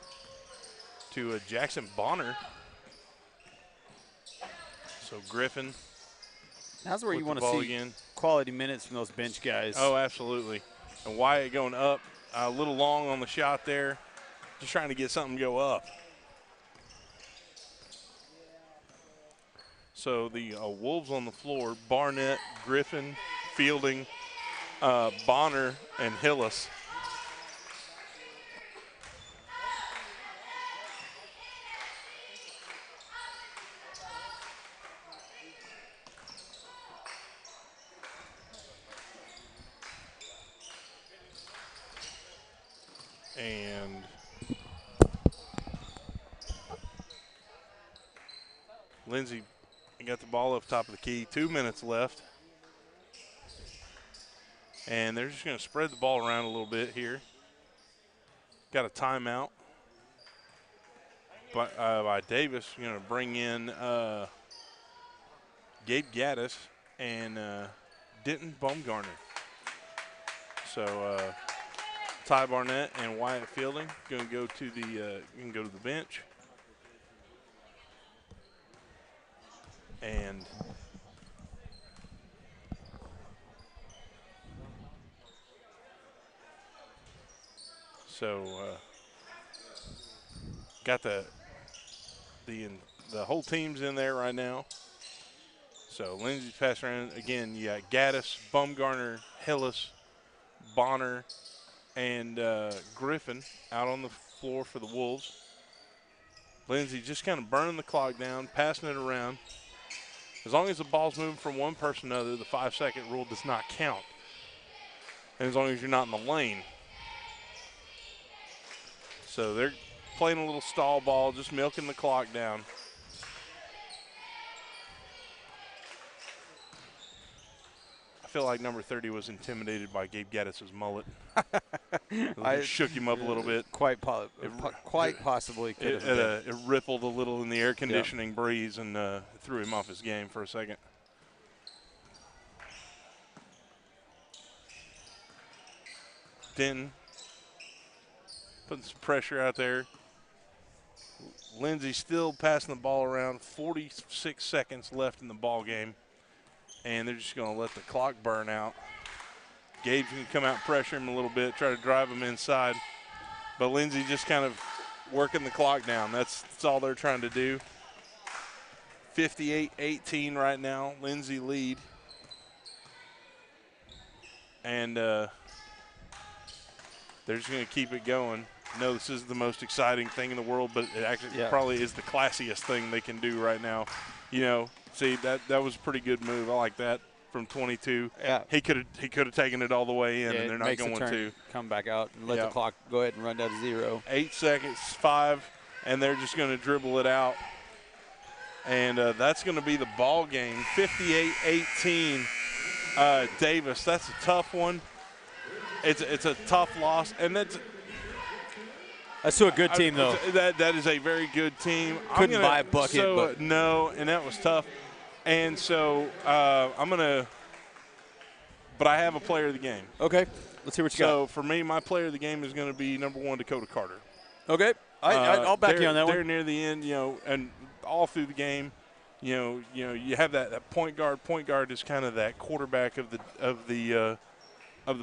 S15: to Jackson Bonner. So Griffin.
S16: That's where you want to see again. Quality minutes from those bench guys.
S15: Oh, absolutely. And Wyatt going up a little long on the shot there, just trying to get something to go up. So the Wolves on the floor, Barnett, Griffin, Fielding, Bonner, and Hillis. And Lindsay got the ball up top of the key. 2 minutes left. And they're just going to spread the ball around a little bit here. Got a timeout by Davis. Going to bring in Gabe Gaddis and Denton Baumgartner. So Ty Barnett and Wyatt Fielding going to go to the bench. And so got the whole team's in there right now. So Lindsay's passing around again. You got Gaddis, Baumgartner, Hillis, Bonner, and Griffin out on the floor for the Wolves. Lindsay just kind of burning the clock down, passing it around. As long as the ball's moving from one person to another, the 5-second rule does not count. And as long as you're not in the lane. So they're playing a little stall ball, just milking the clock down. I feel like number 30 was intimidated by Gabe Gaddis' mullet. I shook him up a little bit.
S16: Quite possibly could have.
S15: It rippled a little in the air conditioning breeze and threw him off his game for a second. Denton putting some pressure out there. Lindsay still passing the ball around. 46 seconds left in the ball game. And they're just going to let the clock burn out. Gabe's going to come out, pressure him a little bit, try to drive him inside. But Lindsay just kind of working the clock down. That's all they're trying to do. 58-18 right now. Lindsay lead. And they're just going to keep it going. No, this is the most exciting thing in the world, but it actually probably is the classiest thing they can do right now. You know, see, that was a pretty good move. I like that from 22.
S16: Yeah.
S15: He could have taken it all the way in, and they're not going to.
S16: Come back out and let the clock go ahead and run down to 0.
S15: 8 seconds, 5, and they're just going to dribble it out. And that's going to be the ball game, 58-18. Davis, that's a tough one. It's a tough loss, and that's
S16: to a good team, though.
S15: That is a very good team.
S16: Couldn't buy a bucket. But
S15: no, and that was tough. And so but I have a player of the game.
S16: Okay, let's see what you got.
S15: So for me, my player of the game is going to be number 1, Dakota Carter.
S16: Okay, I'll back you on that one.
S15: They're near the end, and all through the game, you have that point guard. Point guard is kind of that quarterback of the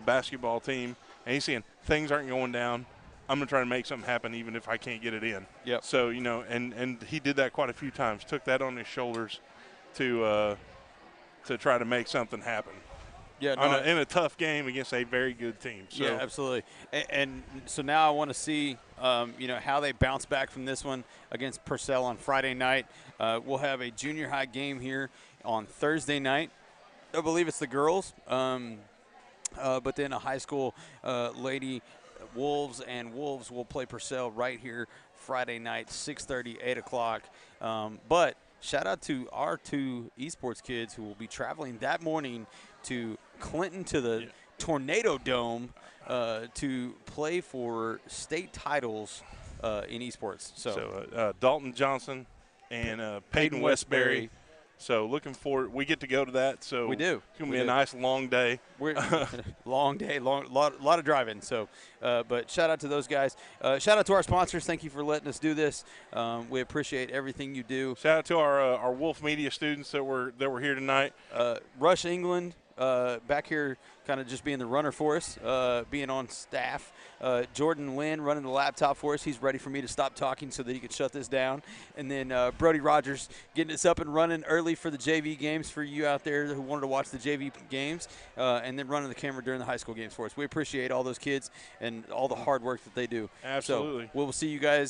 S15: basketball team, and he's saying things aren't going down. I'm going to try to make something happen even if I can't get it in.
S16: Yep.
S15: So, and he did that quite a few times, took that on his shoulders to try to make something happen.
S16: Yeah, no,
S15: in a tough game against a very good team. So.
S16: Yeah, absolutely. And so now I want to see, how they bounce back from this one against Purcell on Friday night. We'll have a junior high game here on Thursday night. I believe it's the girls, but then a high school lady Wolves will play Purcell right here Friday night, 6:30, 8 o'clock. But shout out to our 2 esports kids who will be traveling that morning to Clinton to the Tornado Dome to play for state titles in esports.
S15: So Dalton Johnson and Peyton Westbury. So looking forward, we get to go to that. So
S16: we do.
S15: It's gonna be a nice long day.
S16: Long day, lot of driving. So, but shout out to those guys. Shout out to our sponsors. Thank you for letting us do this. We appreciate everything you do.
S15: Shout out to our Wolf Media students that were here tonight.
S16: Rush England. Back here kind of just being the runner for us, being on staff. Jordan Lynn running the laptop for us. He's ready for me to stop talking so that he can shut this down. And then Brody Rogers getting us up and running early for the JV games for you out there who wanted to watch the JV games, and then running the camera during the high school games for us. We appreciate all those kids and all the hard work that they do.
S15: Absolutely.
S16: So we'll see you guys